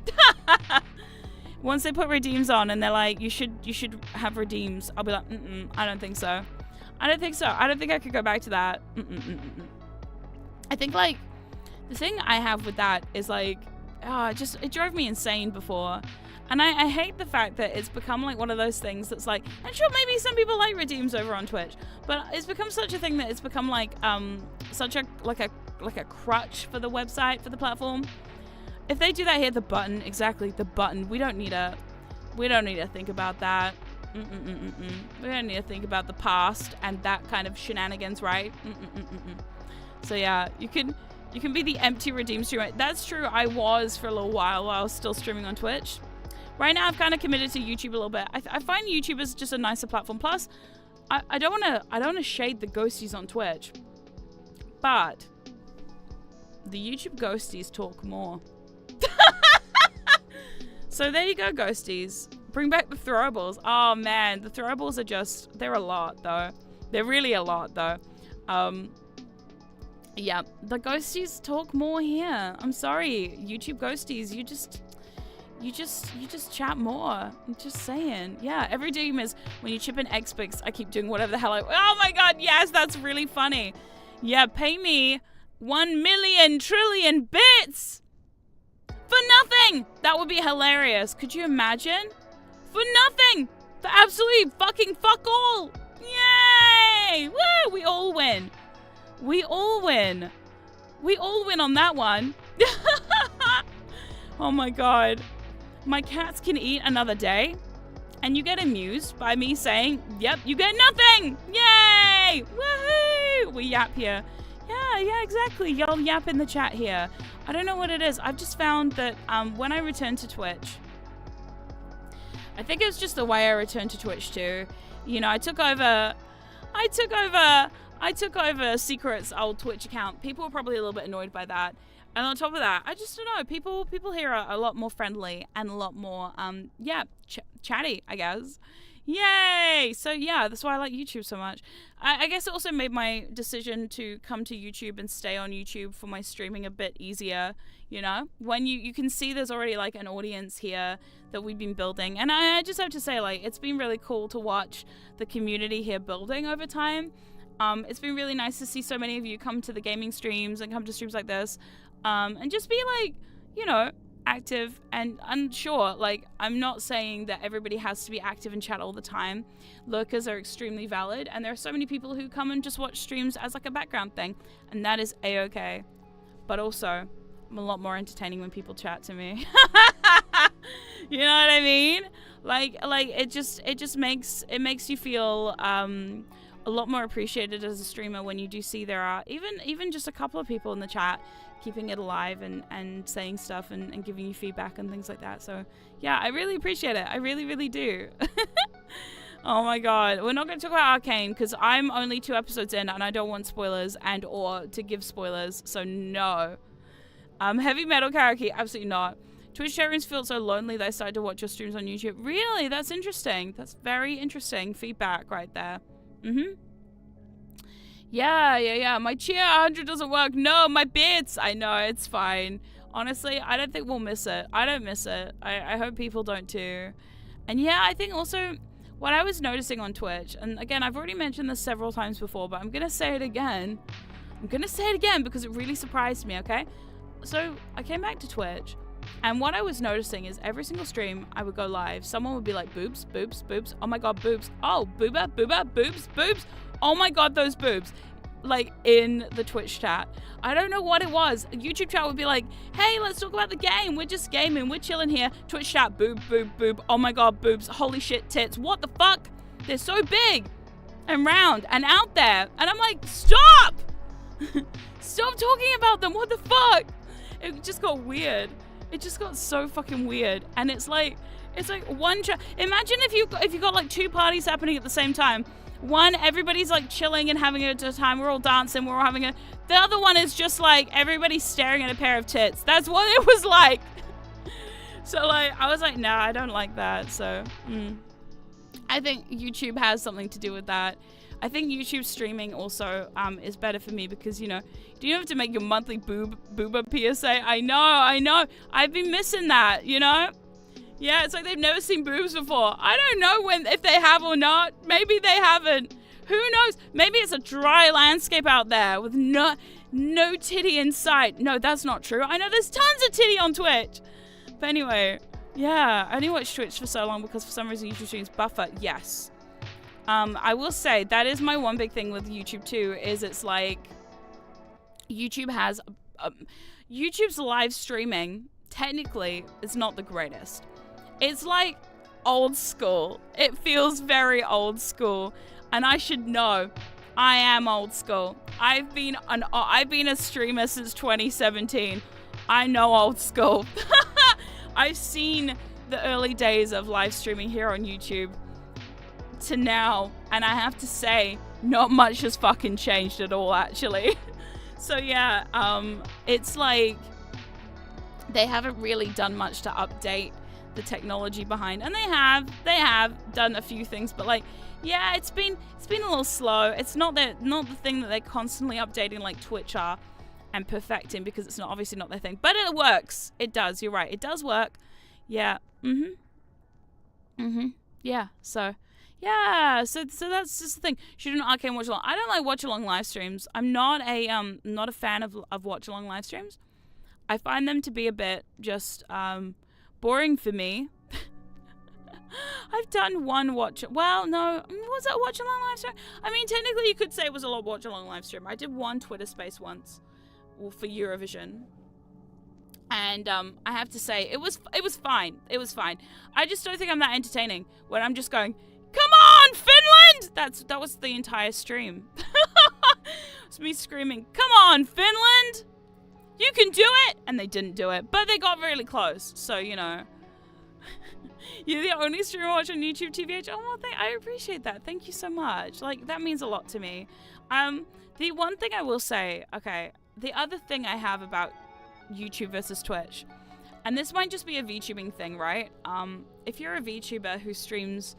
Once they put redeems on and they're like, you should have redeems, I'll be like, I don't think so. I don't think I could go back to that. I think like the thing I have with that is like, it drove me insane before. And I hate the fact that it's become like one of those things that's like, and sure, maybe some people like redeems over on Twitch, but it's become such a thing that it's become like such a like a crutch for the website, for the platform. If they do that here, the button, exactly, the button. We don't need to think about that. We don't need to think about the past and that kind of shenanigans, right? So yeah, you can be the empty redeem streamer. That's true. I was for a little while I was still streaming on Twitch. Right now, I've kind of committed to YouTube a little bit. I find YouTube is just a nicer platform. Plus, I don't want to shade the ghosties on Twitch, but the YouTube ghosties talk more. So there you go, ghosties. Bring back the throwables. Oh man, the throwables are they're a lot though. They're really a lot though. Yeah, the ghosties talk more here. I'm sorry, YouTube ghosties. You just chat more. I'm just saying. Yeah, every redeem is when you chip in Xpix, I keep doing whatever the hell oh my god, yes, that's really funny. Yeah, pay me 1 million trillion bits for nothing. That would be hilarious. Could you imagine? For nothing. For absolutely fucking fuck all. Yay! Woo! We all win. We all win. We all win on that one. Oh my god. My cats can eat another day, and you get amused by me saying, yep, you get nothing! Yay! Woohoo! We yap here. Yeah, exactly. Y'all yap in the chat here. I don't know what it is. I've just found that when I return to Twitch, I think it's just the way I returned to Twitch too. You know, I took over Secret's old Twitch account. People were probably a little bit annoyed by that. And on top of that, I just don't know. People here are a lot more friendly and a lot more, chatty, I guess. Yay! So yeah, that's why I like YouTube so much. I guess it also made my decision to come to YouTube and stay on YouTube for my streaming a bit easier, you know? When you can see there's already like an audience here that we've been building. And I just have to say, like, it's been really cool to watch the community here building over time. It's been really nice to see so many of you come to the gaming streams and come to streams like this. And just be like, you know, active and sure, like, I'm not saying that everybody has to be active and chat all the time. Lurkers are extremely valid, and there are so many people who come and just watch streams as like a background thing, and that is a-okay. But also, I'm a lot more entertaining when people chat to me. You know what I mean? Like it just makes you feel a lot more appreciated as a streamer when you do see there are even just a couple of people in the chat keeping it alive and saying stuff and giving you feedback and things like that. So yeah, I really appreciate it. I really, really do. Oh my god. We're not going to talk about Arcane because I'm only 2 episodes in and I don't want spoilers and or to give spoilers. So no. Heavy metal karaoke, absolutely not. Twitch chat rooms feel so lonely that I started to watch your streams on YouTube. Really? That's interesting. That's very interesting feedback right there. Yeah. My cheer 100 doesn't work. No, my bits. I know, it's fine. Honestly, I don't think we'll miss it. I don't miss it. I hope people don't too. And yeah, I think also what I was noticing on Twitch, and again, I've already mentioned this several times before, but I'm going to say it again. I'm going to say it again because it really surprised me, okay? So I came back to Twitch, and what I was noticing is every single stream I would go live, someone would be like, boobs, boobs, boobs. Oh my god, boobs. Oh, booba, booba, boobs, boobs. Oh my god, those boobs. Like, in the Twitch chat. I don't know what it was. YouTube chat would be like, hey, let's talk about the game. We're just gaming. We're chilling here. Twitch chat, boob, boob, boob. Oh my god, boobs. Holy shit, tits. What the fuck? They're so big and round and out there. And I'm like, stop! Stop talking about them. What the fuck? It just got weird. It just got so fucking weird. And it's like one chat. Imagine if you got like 2 parties happening at the same time. One, everybody's like chilling and having a good time. We're all dancing. We're all having a... The other one is just like everybody's staring at a pair of tits. That's what it was like. So like, I was like, nah, I don't like that. So, I think YouTube has something to do with that. I think YouTube streaming also is better for me because, you know, do you have to make your monthly booba PSA? I know. I've been missing that, you know? Yeah, it's like they've never seen boobs before. I don't know if they have or not. Maybe they haven't. Who knows? Maybe it's a dry landscape out there with no titty in sight. No, that's not true. I know there's tons of titty on Twitch. But anyway, Yeah, I only watched Twitch for so long because for some reason YouTube streams buffer. Yes. I will say that is my one big thing with YouTube too, is it's like YouTube has YouTube's live streaming technically is not the greatest. It's like old school. It feels very old school, and I should know. I am old school. I've been a streamer since 2017. I know old school. I've seen the early days of live streaming here on YouTube to now, and I have to say, not much has fucking changed at all, actually. So yeah, it's like they haven't really done much to update the technology behind, and they have done a few things, but like, yeah, it's been a little slow. It's not the thing that they're constantly updating like Twitch are and perfecting, because it's obviously not their thing, but it works. It does. You're right. It does work. Yeah. Yeah. So. Yeah, so that's just the thing. Should an arcane watch along? I don't like watch along live streams. I'm not a fan of watch along live streams. I find them to be a bit just boring for me. I've done one watch. Well, no, was it a watch along live stream? I mean, technically, you could say it was a watch along live stream. I did one Twitter space once, for Eurovision. And I have to say, it was fine. It was fine. I just don't think I'm that entertaining when I'm just going, "Come on, Finland!" That was the entire stream. It's me screaming, "Come on, Finland! You can do it!" And they didn't do it, but they got really close. So, you know. You're the only streamer watching on YouTube, TVH. Oh, well, I appreciate that. Thank you so much. Like, that means a lot to me. The one thing I will say, okay, the other thing I have about YouTube versus Twitch, and this might just be a VTubing thing, right? If you're a VTuber who streams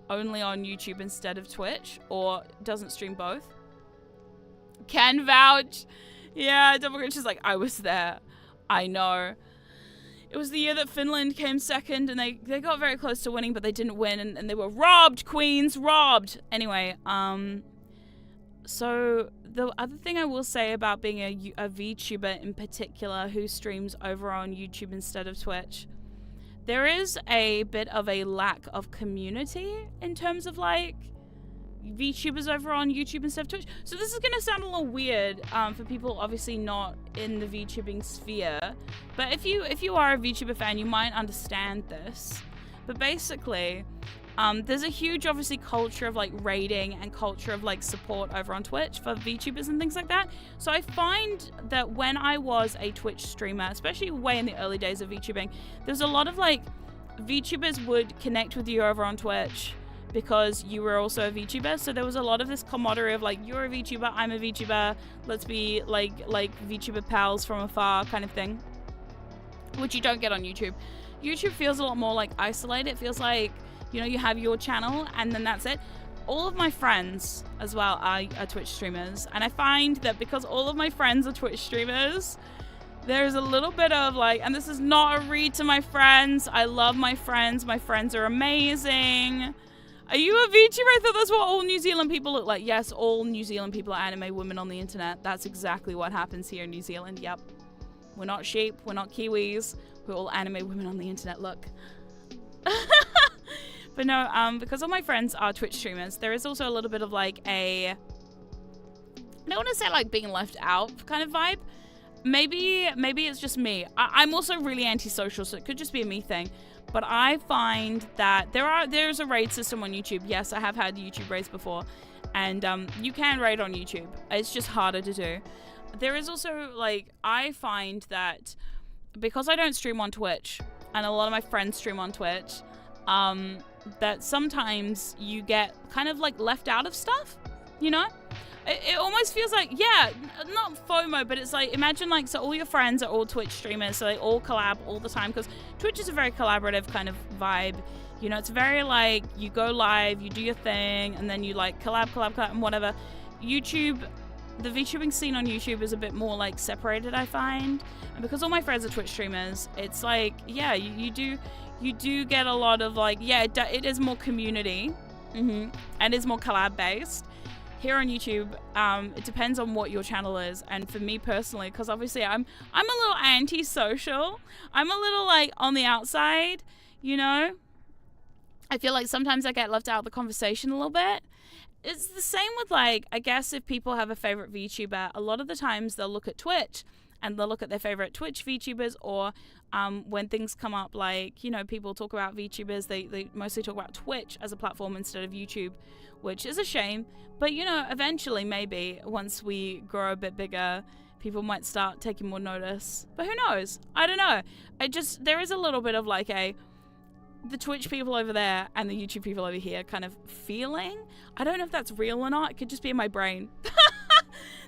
only on YouTube instead of Twitch, or doesn't stream both, can vouch. Yeah, Double Grinch is like, I was there. I know. It was the year that Finland came second, and they got very close to winning, but they didn't win, and they were robbed, queens, robbed. Anyway, so the other thing I will say about being a VTuber in particular who streams over on YouTube instead of Twitch, there is a bit of a lack of community in terms of like VTubers over on YouTube instead of Twitch. So this is going to sound a little weird for people obviously not in the VTubing sphere, but if you are a VTuber fan, you might understand this. But basically, there's a huge obviously culture of like raiding and culture of like support over on Twitch for VTubers and things like that. So I find that when I was a Twitch streamer, especially way in the early days of VTubing, there's a lot of like VTubers would connect with you over on Twitch because you were also a VTuber. So there was a lot of this camaraderie of like, you're a VTuber, I'm a VTuber, let's be like VTuber pals from afar kind of thing, which you don't get on YouTube. YouTube feels a lot more like isolated. It feels like, you know, you have your channel and then that's it. All of my friends as well are Twitch streamers, and I find that because all of my friends are Twitch streamers, there's a little bit of like, and this is not a read to my friends, I love my friends are amazing. Are you a VTuber? I thought that's what all New Zealand people look like. Yes, all New Zealand people are anime women on the internet. That's exactly what happens here in New Zealand. Yep. We're not sheep, we're not Kiwis, we're all anime women on the internet, look. But no, because all my friends are Twitch streamers, there is also a little bit of like I don't want to say like being left out kind of vibe. Maybe it's just me. I'm also really antisocial, so it could just be a me thing. But I find that there's a raid system on YouTube. Yes, I have had YouTube raids before, and you can raid on YouTube. It's just harder to do. There is also like, I find that because I don't stream on Twitch, and a lot of my friends stream on Twitch, that sometimes you get kind of like left out of stuff, you know? It almost feels like, yeah, not FOMO, but it's like, imagine like, so all your friends are all Twitch streamers, so they all collab all the time, because Twitch is a very collaborative kind of vibe, you know? It's very like, you go live, you do your thing, and then you like collab, and whatever. YouTube, the VTubing scene on YouTube is a bit more like separated, I find, and because all my friends are Twitch streamers, it's like, yeah, you do get a lot of like, yeah, it is more community, and is more collab based. Here on YouTube, it depends on what your channel is, and for me personally, because obviously I'm a little antisocial, I'm a little like on the outside, you know? I feel like sometimes I get left out of the conversation a little bit. It's the same with, like, I guess if people have a favorite VTuber, a lot of the times they'll look at Twitch and they'll look at their favorite Twitch VTubers, or when things come up, like, you know, people talk about VTubers, they mostly talk about Twitch as a platform instead of YouTube, which is a shame. But, you know, eventually, maybe once we grow a bit bigger, people might start taking more notice. But who knows? I don't know. There is a little bit of like the Twitch people over there and the YouTube people over here kind of feeling. I don't know if that's real or not. It could just be in my brain.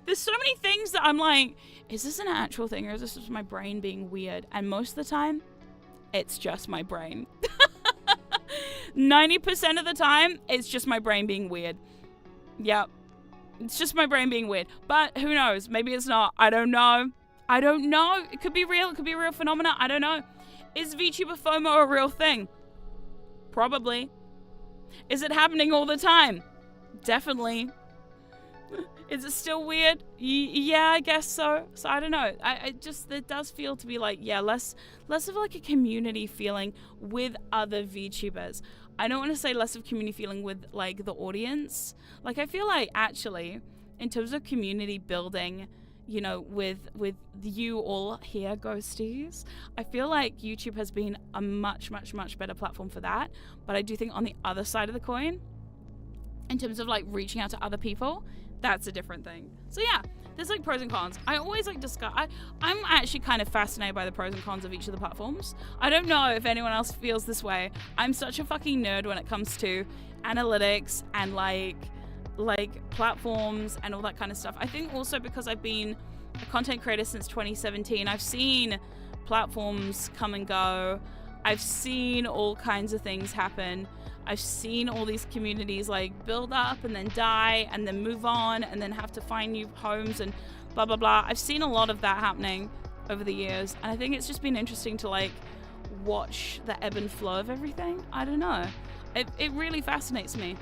There's so many things that I'm like, is this an actual thing or is this just my brain being weird? And most of the time, it's just my brain. 90% of the time, it's just my brain being weird. Yep. It's just my brain being weird. But who knows? Maybe it's not. I don't know. It could be real. It could be a real phenomena. I don't know. Is VTuber FOMO a real thing? Probably. Is it happening all the time? Definitely. Is it still weird? Yeah, I guess so. So I don't know. It does feel to be like, yeah, less of like a community feeling with other VTubers. I don't want to say less of community feeling with like the audience. Like I feel like actually, in terms of community building, you know, with you all here, ghosties, I feel like YouTube has been a much, much, much better platform for that. But I do think on the other side of the coin, in terms of like reaching out to other people, that's a different thing. So yeah, there's like pros and cons. I always like discuss. I'm actually kind of fascinated by the pros and cons of each of the platforms. I don't know if anyone else feels this way. I'm such a fucking nerd when it comes to analytics and like platforms and all that kind of stuff. I think also because I've been a content creator since 2017, I've seen platforms come and go. I've seen all kinds of things happen. I've seen all these communities like build up and then die and then move on and then have to find new homes and blah, blah, blah. I've seen a lot of that happening over the years. And I think it's just been interesting to like watch the ebb and flow of everything. I don't know. It really fascinates me.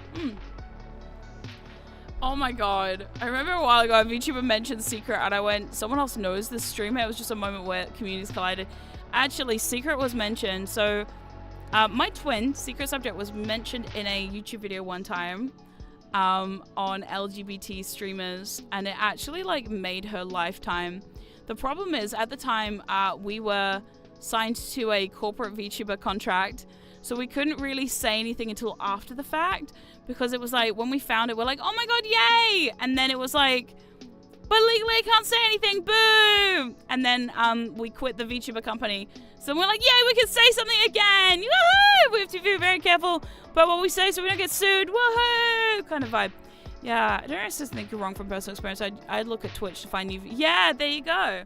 Oh my god. I remember a while ago a VTuber mentioned Secret and I went, someone else knows this streamer? It was just a moment where communities collided. Actually, Secret was mentioned. So my twin, Secret Subject, was mentioned in a YouTube video one time on LGBT streamers, and it actually like made her lifetime. The problem is at the time we were signed to a corporate VTuber contract, so we couldn't really say anything until after the fact, because it was like when we found it, we're like, oh my god, yay! And then it was like, but legally I can't say anything, boom! And then we quit the VTuber company. So we're like, yay, we can say something again! Woohoo! We have to be very careful about what we say so we don't get sued. Woohoo! Kind of vibe. Yeah, I don't know if there's anything wrong from personal experience. I'd look at Twitch to find new... Yeah, there you go.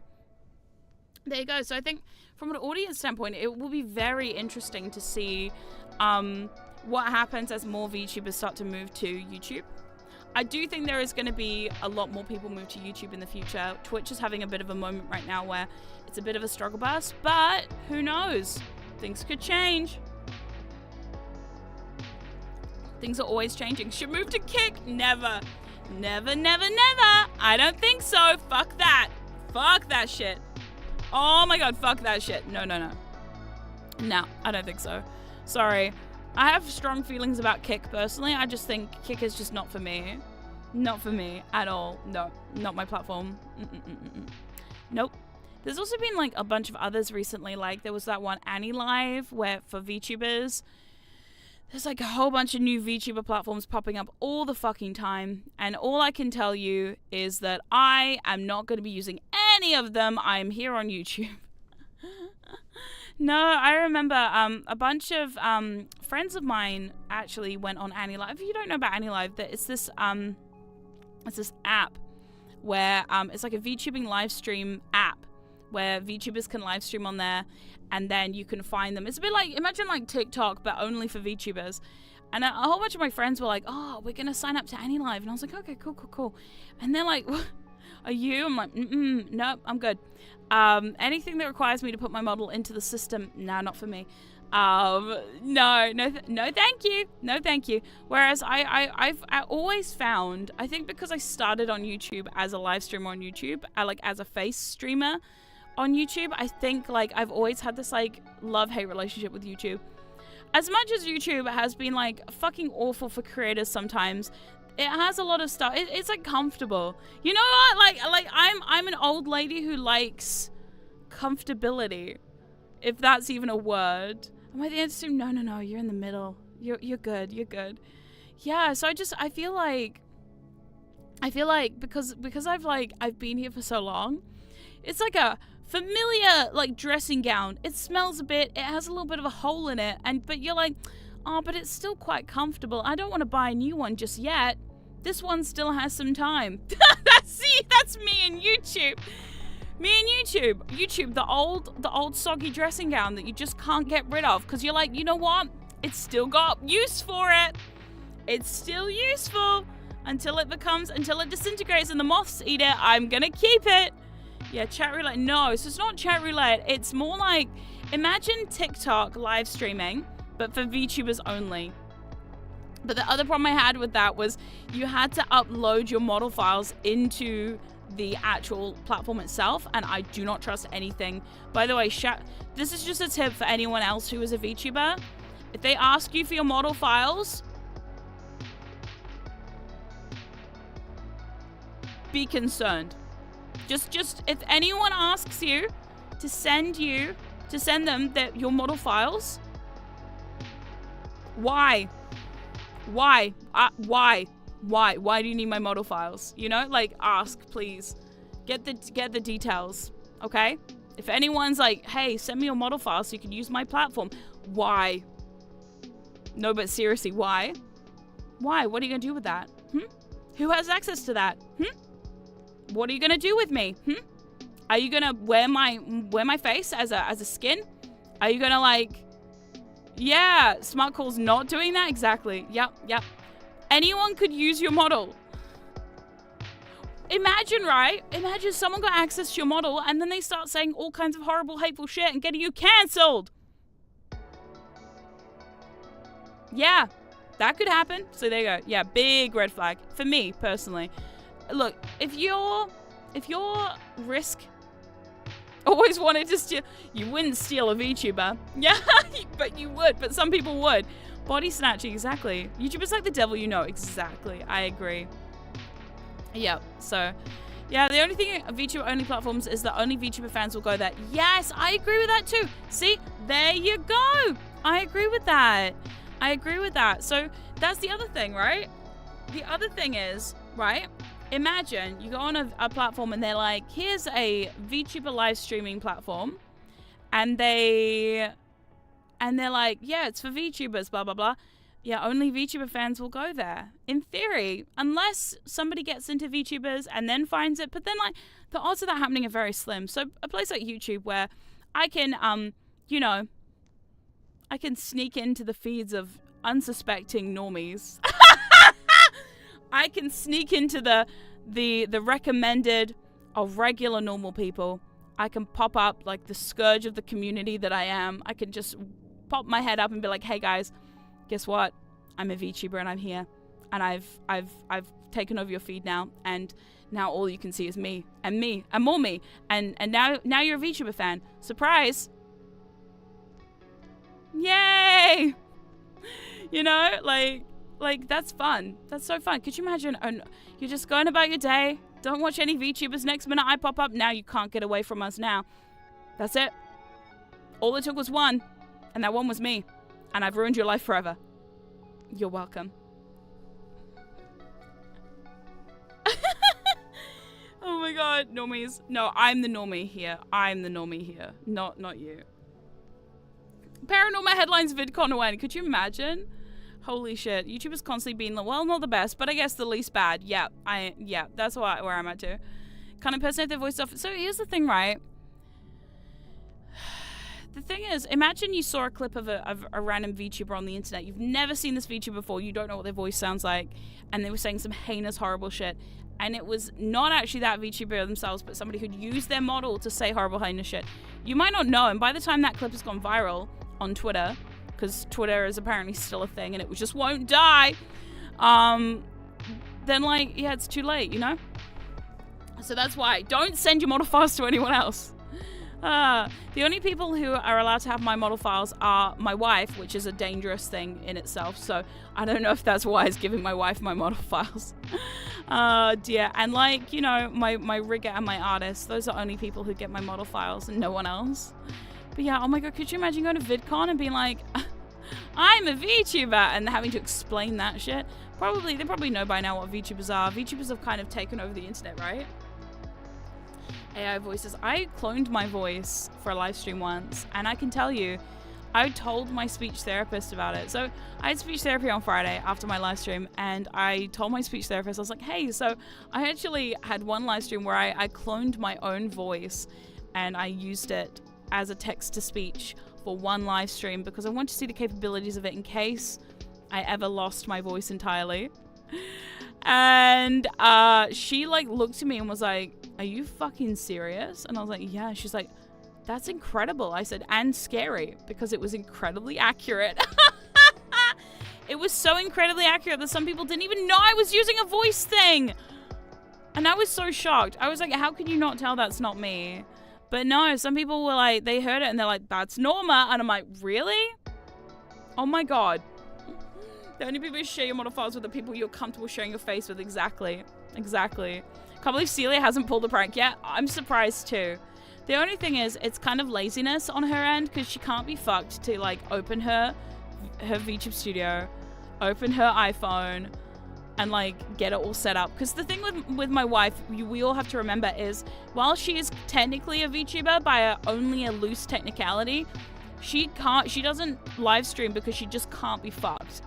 There you go. So I think from an audience standpoint, it will be very interesting to see what happens as more VTubers start to move to YouTube. I do think there is going to be a lot more people move to YouTube in the future. Twitch is having a bit of a moment right now where it's a bit of a struggle bus, but who knows? Things could change. Things are always changing. Should move to Kick? Never. Never, never, never. I don't think so. Fuck that. Fuck that shit. Oh my god, fuck that shit. No, no, no. No, I don't think so. Sorry. I have strong feelings about Kick personally. I just think Kick is just not for me. Not for me at all. No, not my platform. Nope. There's also been like a bunch of others recently. Like there was that one Annie Live where for VTubers, there's like a whole bunch of new VTuber platforms popping up all the fucking time. And all I can tell you is that I am not going to be using any of them. I am here on YouTube. No, I remember a bunch of friends of mine actually went on Annie Live. If you don't know about Annie Live, it's this app where it's like a VTubing live stream app where VTubers can live stream on there, and then you can find them. It's a bit like, imagine like TikTok, but only for VTubers. And a whole bunch of my friends were like, oh, we're going to sign up to Annie Live. And I was like, okay, cool, cool, cool. And they're like, are you? I'm like, nope, I'm good. Anything that requires me to put my model into the system, no, not for me. No, thank you. No, thank you. Whereas I've always found, I think because I started on YouTube as a live streamer on YouTube, like as a face streamer on YouTube, I think like I've always had this like love-hate relationship with YouTube. as much as YouTube has been like fucking awful for creators sometimes, it has a lot of stuff. It's like comfortable. You know what? Like I'm an old lady who likes comfortability, if that's even a word. Am I the answer? No. You're in the middle. You're good. You're good. Yeah. So I feel like because I've been here for so long, it's like a familiar like dressing gown. It smells a bit. It has a little bit of a hole in it, but you're like, oh, but it's still quite comfortable. I don't want to buy a new one just yet. This one still has some time. That's me and YouTube. YouTube, the old soggy dressing gown that you just can't get rid of because you're like, you know what? It's still got use for it. It's still useful until it disintegrates and the moths eat it. I'm gonna keep it. Yeah, chat roulette. No, so it's not chat roulette. It's more like, imagine TikTok live streaming, but for VTubers only. But the other problem I had with that was you had to upload your model files into the actual platform itself, and I do not trust anything. By the way, this is just a tip for anyone else who is a VTuber. If they ask you for your model files, be concerned. Just if anyone asks you to send them your model files, why? Why do you need my model files? You know, like, ask, please. Get the details, okay? If anyone's like, hey, send me your model files so you can use my platform, why? No, but seriously, why? Why? What are you gonna do with that? Who has access to that? What are you gonna do with me? Are you gonna wear my face as a skin? Are you gonna like? Yeah, SmartCall's not doing that exactly. Yep. Anyone could use your model. Imagine, right? Imagine someone got access to your model and then they start saying all kinds of horrible, hateful shit and getting you cancelled. Yeah, that could happen. So there you go. Yeah, big red flag for me personally. Look, if your risk always wanted to steal, you wouldn't steal a VTuber. Yeah, but you would. But some people would. Body snatching, exactly. YouTubers like the devil, you know. Exactly. I agree. Yeah. So, yeah, the only thing VTuber only platforms is that only VTuber fans will go there. Yes, I agree with that too. See, there you go. I agree with that. So that's the other thing, right? The other thing is, right? Imagine you go on a platform and they're like, here's a VTuber live streaming platform, and they're like, yeah, it's for VTubers, blah blah blah. Yeah, only VTuber fans will go there. In theory, unless somebody gets into VTubers and then finds it, but then like the odds of that happening are very slim. So a place like YouTube where I can I can sneak into the feeds of unsuspecting normies. I can sneak into the recommended of regular normal people. I can pop up like the scourge of the community that I am. I can just pop my head up and be like, hey guys, guess what? I'm a VTuber and I'm here. And I've taken over your feed now, and now all you can see is me and more me. And now you're a VTuber fan. Surprise! Yay! You know, like that's fun. That's so fun. Could you imagine? You're just going about your day. Don't watch any VTubers. Next minute I pop up. Now you can't get away from us now. That's it. All it took was one. And that one was me. And I've ruined your life forever. You're welcome. Oh my god, normies. No, I'm the normie here. Not you. ParaNorma headlines VidCon when. Could you imagine? Holy shit. YouTubers constantly being, well, not the best, but I guess the least bad. Yeah, that's where I'm at too. Can't impersonate their voice off. So here's the thing, right? The thing is, imagine you saw a clip of a random VTuber on the internet. You've never seen this VTuber before. You don't know what their voice sounds like. And they were saying some heinous, horrible shit. And it was not actually that VTuber themselves, but somebody who'd used their model to say horrible, heinous shit. You might not know. And by the time that clip has gone viral on Twitter, because Twitter is apparently still a thing and it just won't die, then like, yeah, it's too late, you know? So that's why. Don't send your model files to anyone else. The only people who are allowed to have my model files are my wife, which is a dangerous thing in itself. So I don't know if that's wise giving my wife my model files. Dear. And like, you know, my rigger and my artist, those are only people who get my model files and no one else. But yeah, oh my God, could you imagine going to VidCon and being like, I'm a VTuber, and having to explain that shit? They probably know by now what VTubers are. VTubers have kind of taken over the internet, right? AI voices. I cloned my voice for a live stream once, and I can tell you, I told my speech therapist about it. So I had speech therapy on Friday after my live stream, and I told my speech therapist, I was like, hey, so I actually had one live stream where I cloned my own voice, and I used it as a text-to-speech for one live stream because I want to see the capabilities of it in case I ever lost my voice entirely. And she like looked at me and was like, are you fucking serious? And I was like, yeah. She's like, that's incredible. I said, and scary, because it was incredibly accurate. It was so incredibly accurate that some people didn't even know I was using a voice thing. And I was so shocked. I was like, how can you not tell that's not me? But no, some people were like, they heard it and they're like, that's Norma. And I'm like, really? Oh my God. The only people you share your model files with are people you're comfortable sharing your face with. Exactly. Exactly. Can't believe Celia hasn't pulled a prank yet. I'm surprised too. The only thing is, it's kind of laziness on her end because she can't be fucked to like open her VTube studio, open her iPhone, and like get it all set up. Because the thing with my wife, we all have to remember is, while she is technically a VTuber by only a loose technicality, she doesn't live stream because she just can't be fucked.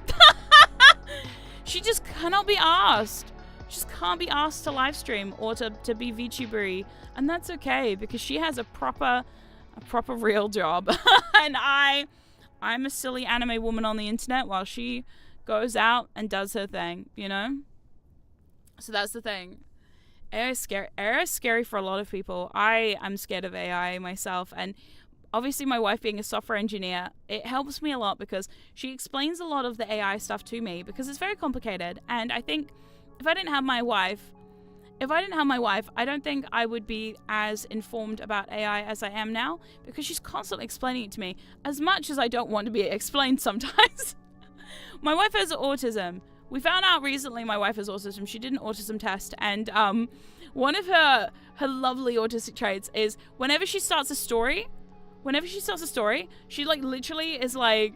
She just cannot be asked. She just can't be asked to live stream or to be VTubery, and that's okay because she has a proper real job. And I'm a silly anime woman on the internet while she goes out and does her thing, you know? So that's the thing. AI is scary. AI is scary for a lot of people. I am scared of AI myself, and obviously my wife being a software engineer, it helps me a lot because she explains a lot of the AI stuff to me because it's very complicated. And I think if I didn't have my wife, I don't think I would be as informed about AI as I am now because she's constantly explaining it to me, as much as I don't want to be explained sometimes. My wife has autism. We found out recently my wife has autism. She did an autism test, and one of her lovely autistic traits is whenever she starts a story, she like literally is like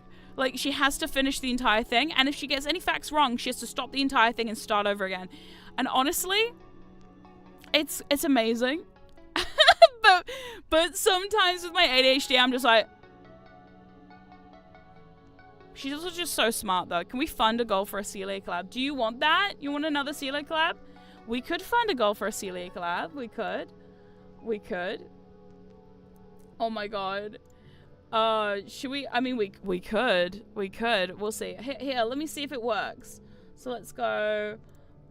she has to finish the entire thing, and if she gets any facts wrong, she has to stop the entire thing and start over again. And honestly, it's amazing. but sometimes with my ADHD, I'm just like, she's also just so smart though. Can we fund a goal for a Celia collab? Do you want that? You want another Celia collab? We could fund a goal for a Celia collab. We could. Oh my God. Should we? I mean, we could. We'll see. Here, let me see if it works. So let's go.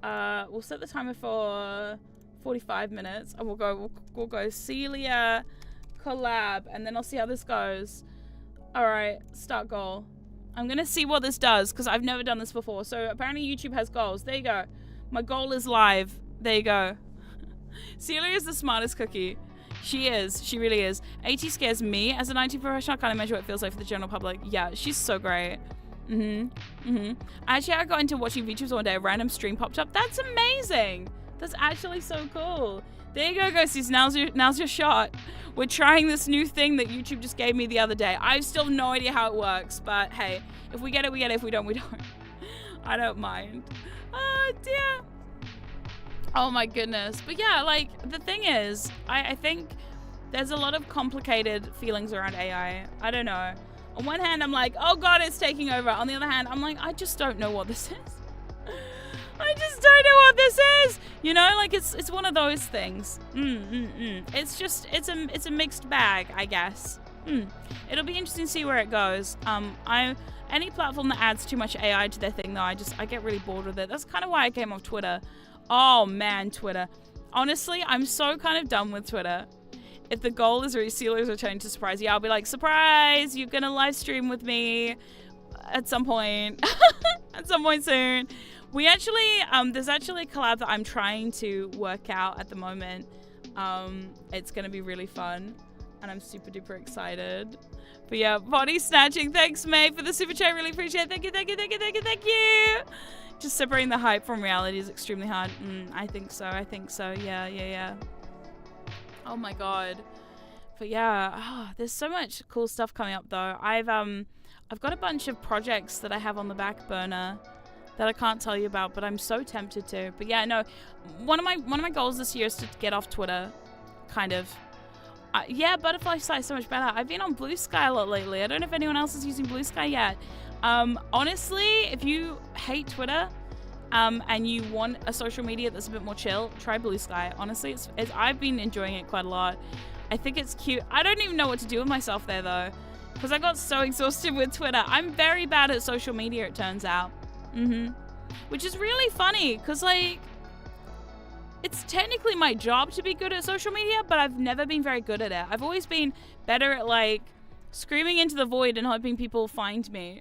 We'll set the timer for 45 minutes, and we'll go Celia collab, and then I'll see how this goes. All right, start goal. I'm gonna see what this does because I've never done this before. So apparently YouTube has goals. There you go. My goal is live. There you go. Celia is the smartest cookie. She is. She really is. AT scares me as an IT professional. I can't imagine what it feels like for the general public. Yeah, she's so great. Actually, I got into watching VTubers one day. A random stream popped up. That's amazing. That's actually so cool. There you go, ghosties. Now's your shot. We're trying this new thing that YouTube just gave me the other day. I still have no idea how it works, but hey, if we get it, we get it. If we don't, we don't. I don't mind. Oh, dear. Oh, my goodness. But yeah, like, the thing is, I think there's a lot of complicated feelings around AI. I don't know. On one hand, I'm like, oh, God, it's taking over. On the other hand, I'm like, I just don't know what this is. I just don't know what this is. You know, like it's one of those things. It's just it's a mixed bag, I guess. It'll be interesting to see where it goes. Any platform that adds too much AI to their thing though, I get really bored with it. That's kind of why I came off Twitter. Oh man, Twitter. Honestly, I'm so kind of done with Twitter. If the goal is Celia's returning to surprise, yeah, I'll be like, surprise, you're gonna live stream with me at some point. At some point soon. We actually, there's actually a collab that I'm trying to work out at the moment. It's going to be really fun. and I'm super duper excited. But yeah, body snatching. Thanks, May, for the super chat. Really appreciate it. Thank you, thank you, thank you, thank you, thank you. Just separating the hype from reality is extremely hard. I think so. I think so. Yeah. Oh my god. But yeah, there's so much cool stuff coming up though. I've got a bunch of projects that I have on the back burner that I can't tell you about, but I'm so tempted to. But yeah, no, one of my goals this year is to get off Twitter, kind of. Yeah, Butterfly Site is so much better. I've been on Blue Sky a lot lately. I don't know if anyone else is using Blue Sky yet. Honestly, if you hate Twitter, and you want a social media that's a bit more chill, try Blue Sky. Honestly, I've been enjoying it quite a lot. I think it's cute. I don't even know what to do with myself there though, because I got so exhausted with Twitter. I'm very bad at social media, it turns out. Which is really funny, because like, it's technically my job to be good at social media, but I've never been very good at it. I've always been better at like screaming into the void and hoping people find me.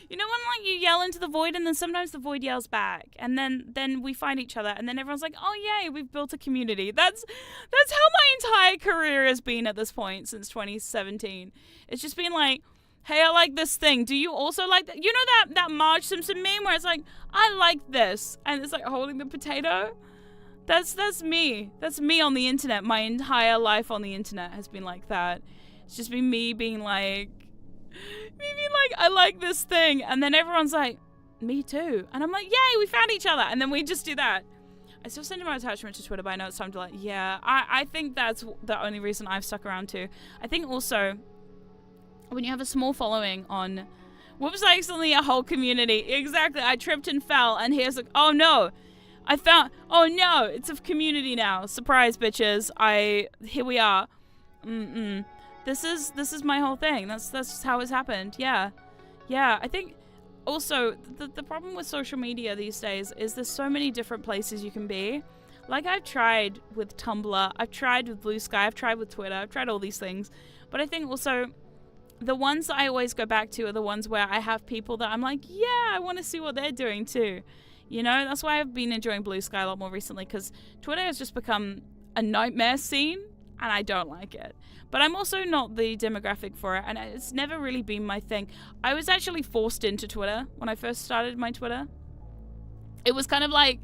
You know when like you yell into the void and then sometimes the void yells back, and then we find each other, and then everyone's like, oh yay, we've built a community. That's how my entire career has been at this point since 2017. It's just been like, hey, I like this thing. Do you also like that? You know that Marge Simpson meme where it's like, I like this, and it's like holding the potato? That's me. That's me on the internet. My entire life on the internet has been like that. It's just been me being like, I like this thing, and then everyone's like, me too, and I'm like, yay, we found each other, and then we just do that. I still send my attachment to Twitter, but I know it's time to like, yeah, I think that's the only reason I've stuck around too. I think also when you have a small following on, whoops, I accidentally a whole community. Exactly, I tripped and fell, and here's like, oh no, oh no, it's a community now. Surprise, bitches. Here we are. This is my whole thing. That's how it's happened. Yeah. I think also the problem with social media these days is there's so many different places you can be. Like I've tried with Tumblr, I've tried with Blue Sky, I've tried with Twitter, I've tried all these things. But I think also the ones that I always go back to are the ones where I have people that I'm like, yeah, I want to see what they're doing too. You know, that's why I've been enjoying Blue Sky a lot more recently, because Twitter has just become a nightmare scene and I don't like it. But I'm also not the demographic for it, and it's never really been my thing. I was actually forced into Twitter when I first started my Twitter. It was kind of like,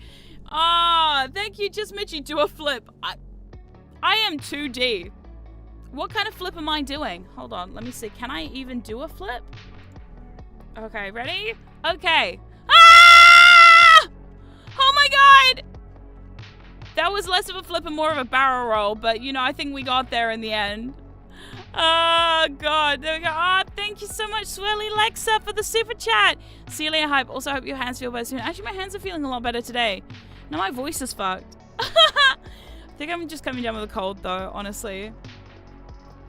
thank you, just Mitchie, do a flip. I am 2D. What kind of flip am I doing? Hold on, let me see. Can I even do a flip? Okay, ready? Okay. Ah! Oh my god! That was less of a flip and more of a barrel roll, but you know, I think we got there in the end. Oh god, there we go. Oh, thank you so much, Swirly Lexa, for the super chat. Celia Hype, also hope your hands feel better soon. Actually, my hands are feeling a lot better today. Now my voice is fucked. I think I'm just coming down with a cold though, honestly.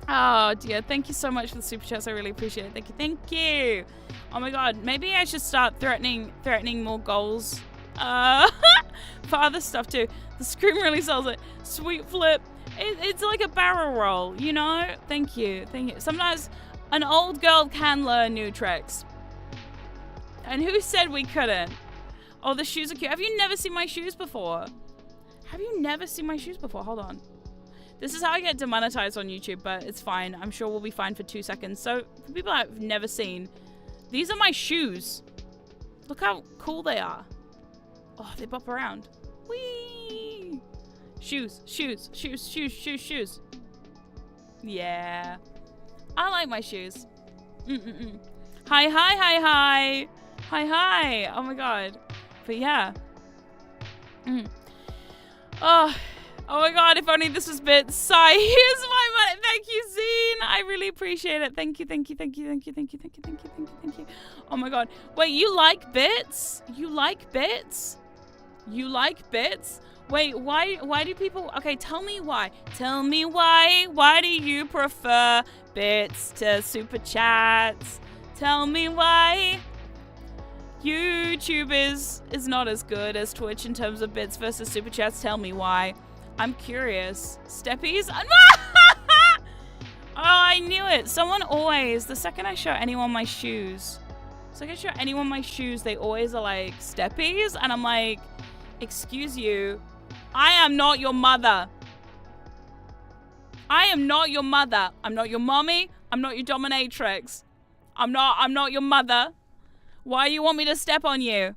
Oh dear, thank you so much for the super chats. I really appreciate it. Thank you. Oh my god, maybe I should start threatening more goals. For other stuff too. The scream really sells it. Sweet flip. It's like a barrel roll, you know? Thank you. Sometimes an old girl can learn new tricks. And who said we couldn't? Oh, the shoes are cute. Have you never seen my shoes before? Hold on. This is how I get demonetized on YouTube, but it's fine. I'm sure we'll be fine for 2 seconds. So, for people I've never seen, these are my shoes. Look how cool they are. Oh, they bop around. Whee! Shoes. Yeah. I like my shoes. Hi. Oh my god. But yeah. Oh my god, if only this was bits. Sigh, here's my money. Thank you, Zine. I really appreciate it. Thank you. Oh my god. Wait, you like bits? Wait, why do people... Okay, tell me why. Why do you prefer bits to super chats? Tell me why. YouTube is not as good as Twitch in terms of bits versus super chats. Tell me why. I'm curious. Steppies? Oh, I knew it. Someone always, the second I show anyone my shoes, they always are like, steppies? And I'm like, excuse you, I am not your mother. I am not your mother. I'm not your mommy. I'm not your dominatrix. I'm not your mother. Why you want me to step on you?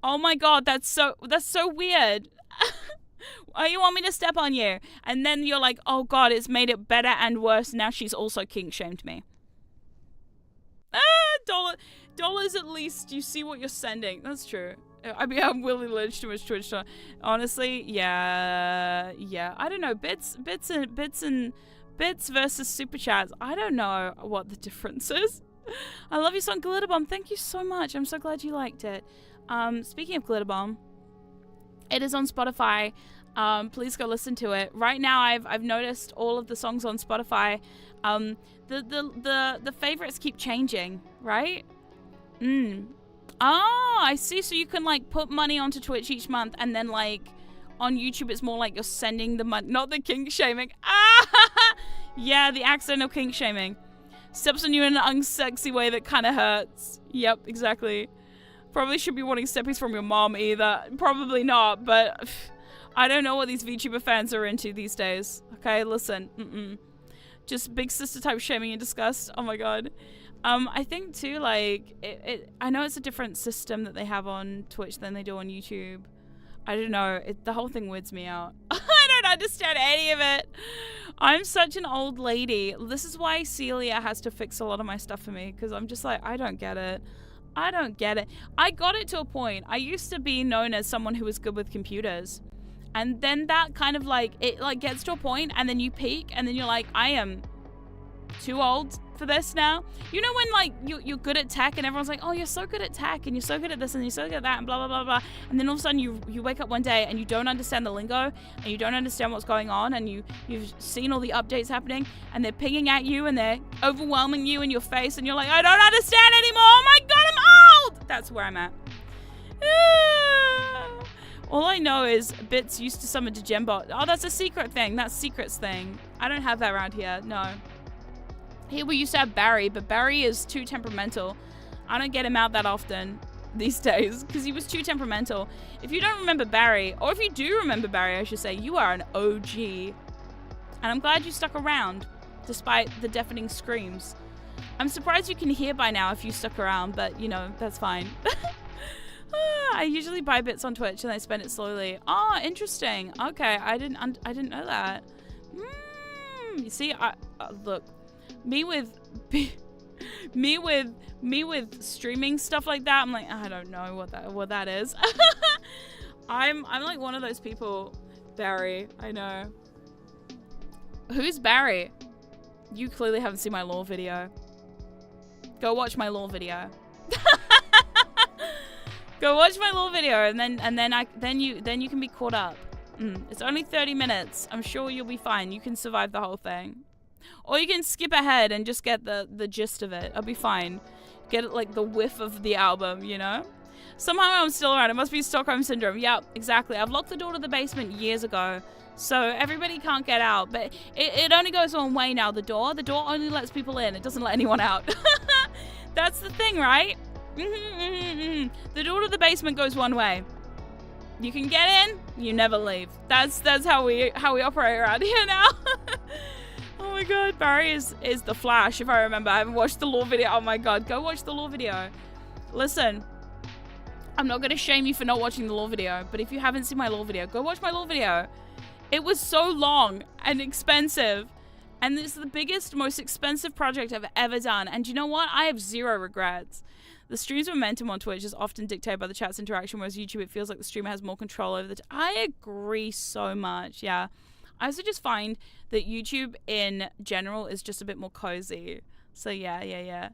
Oh my god, that's so weird. Why you want me to step on you? And then you're like, oh god, it's made it better and worse. Now she's also kink shamed me. Dollars at least you see what you're sending. That's true. I mean, I'm Willie Lynch to much Twitch. Honestly, yeah. I don't know. Bits versus super chats. I don't know what the difference is. I love your song Glitter Bomb. Thank you so much. I'm so glad you liked it. Speaking of Glitter Bomb, it is on Spotify. Please go listen to it. Right now, I've noticed all of the songs on Spotify. The favorites keep changing, right? Oh, I see. So you can like put money onto Twitch each month, and then like on YouTube, it's more like you're sending the money, not the kink shaming. Yeah, the accidental kink shaming. Steps on you in an unsexy way that kind of hurts. Yep, exactly. Probably should be wanting steppies from your mom either. Probably not, but I don't know what these VTuber fans are into these days. Okay, listen. Just big sister type shaming and disgust. Oh my god. I think too, like, I know it's a different system that they have on Twitch than they do on YouTube. I don't know. The whole thing weirds me out. I don't understand any of it. I'm such an old lady. This is why Celia has to fix a lot of my stuff for me, because I'm just like, I don't get it. I don't get it. I got it to a point. I used to be known as someone who was good with computers. And then that kind of like, it like gets to a point and then you peak and then you're like, I am too old for this now. You know when like you're good at tech and everyone's like, oh, you're so good at tech and you're so good at this and you're so good at that and blah, blah, blah, blah. And then all of a sudden you wake up one day and you don't understand the lingo and you don't understand what's going on and you've seen all the updates happening and they're pinging at you and they're overwhelming you in your face and you're like, I don't understand anymore. Oh my God, I'm old. That's where I'm at. All I know is Bits used to summon to Gembot. Oh, that's a secret thing. That's Secrets thing. I don't have that around here. No. Here we used to have Barry, but Barry is too temperamental. I don't get him out that often these days because he was too temperamental. If you don't remember Barry, or if you do remember Barry, I should say, you are an OG. And I'm glad you stuck around despite the deafening screams. I'm surprised you can hear by now if you stuck around, but you know, that's fine. I usually buy Bits on Twitch and I spend it slowly. Oh, interesting. Okay, I didn't know that. You see, look, me with streaming stuff like that, I'm like, I don't know what that is. I'm like one of those people. Barry, I know. Who's Barry? You clearly haven't seen my lore video. Go watch my lore video. Go watch my little video, and then you can be caught up. It's only 30 minutes. I'm sure you'll be fine. You can survive the whole thing, or you can skip ahead and just get the gist of it. I'll be fine. Get like the whiff of the album, you know. Somehow I'm still around. It must be Stockholm syndrome. Yeah, exactly. I've locked the door to the basement years ago, so everybody can't get out. But it only goes one way now. The door only lets people in. It doesn't let anyone out. That's the thing, right? The door to the basement goes one way. You can get in, you never leave. That's how we operate around here now. Oh my god, Barry is the Flash, if I remember. I haven't watched the lore video. Oh my god, go watch the lore video. Listen, I'm not gonna shame you for not watching the lore video, but if you haven't seen my lore video, go watch my lore video. It was so long and expensive. And it's the biggest, most expensive project I've ever done. And you know what? I have zero regrets. The stream's momentum on Twitch is often dictated by the chat's interaction, whereas YouTube, it feels like the streamer has more control over the I agree so much, yeah. I also just find that YouTube in general is just a bit more cozy. So yeah.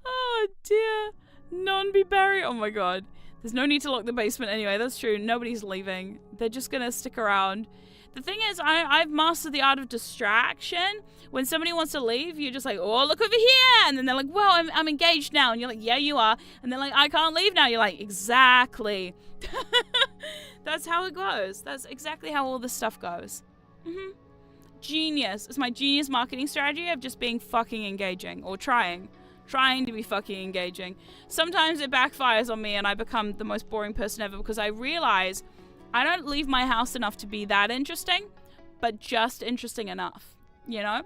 Oh dear. Non-be Barry. Oh my god. There's no need to lock the basement anyway. That's true. Nobody's leaving. They're just gonna stick around. The thing is, I've mastered the art of distraction. When somebody wants to leave, you're just like, oh, look over here. And then they're like, well, I'm engaged now. And you're like, yeah, you are. And they're like, I can't leave now. You're like, exactly. That's how it goes. That's exactly how all this stuff goes. Genius. It's my genius marketing strategy of just being fucking engaging, or trying to be fucking engaging. Sometimes it backfires on me and I become the most boring person ever because I realize I don't leave my house enough to be that interesting, but just interesting enough, you know?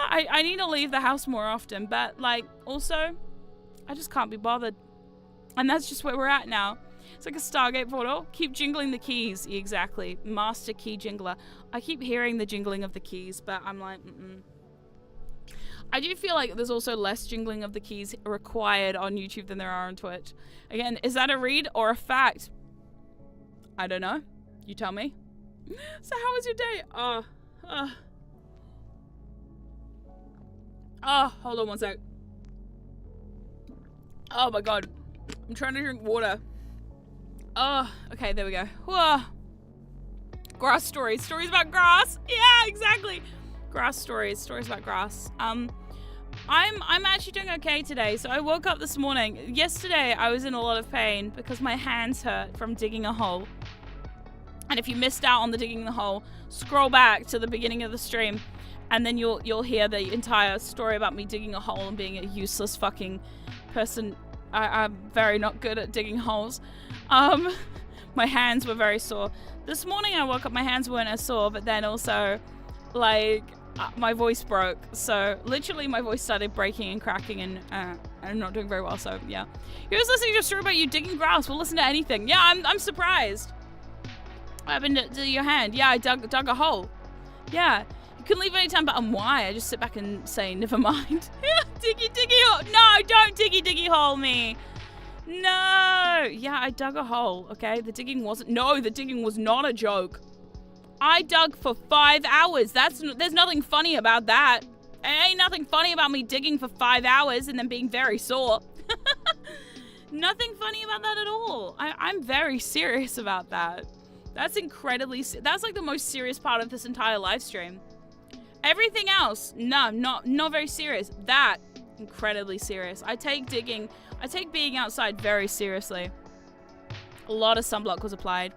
I need to leave the house more often, but like also I just can't be bothered. And that's just where we're at now. It's like a Stargate portal. Keep jingling the keys. Exactly. Master key jingler. I keep hearing the jingling of the keys, but I'm like, I do feel like there's also less jingling of the keys required on YouTube than there are on Twitch. Again, is that a read or a fact? I don't know. You tell me. So how was your day? Hold on one sec. Oh my god. I'm trying to drink water. Oh, okay, there we go. Whoa. Grass stories. Stories about grass. Yeah, exactly. Grass stories. Stories about grass. I'm actually doing okay today. So I woke up this morning. Yesterday I was in a lot of pain because my hands hurt from digging a hole. And if you missed out on the digging the hole, scroll back to the beginning of the stream, and then you'll hear the entire story about me digging a hole and being a useless fucking person. I'm very not good at digging holes. My hands were very sore. This morning I woke up, my hands weren't as sore, but then also, like, my voice broke. So literally my voice started breaking and cracking, and I'm not doing very well, so yeah. You was listening to a story about you digging grass. We'll listen to anything. Yeah, I'm surprised. What happened to your hand? Yeah, I dug a hole. Yeah. You couldn't leave any time, but why? I just sit back and say, never mind. Diggy hole. No, don't diggy hole me. No. Yeah, I dug a hole, okay? The digging was not a joke. I dug for 5 hours. There's nothing funny about that. Ain't nothing funny about me digging for 5 hours and then being very sore. Nothing funny about that at all. I'm very serious about that. That's that's like the most serious part of this entire live stream. Everything else, no, not very serious. That, incredibly serious. I take being outside very seriously. A lot of sunblock was applied.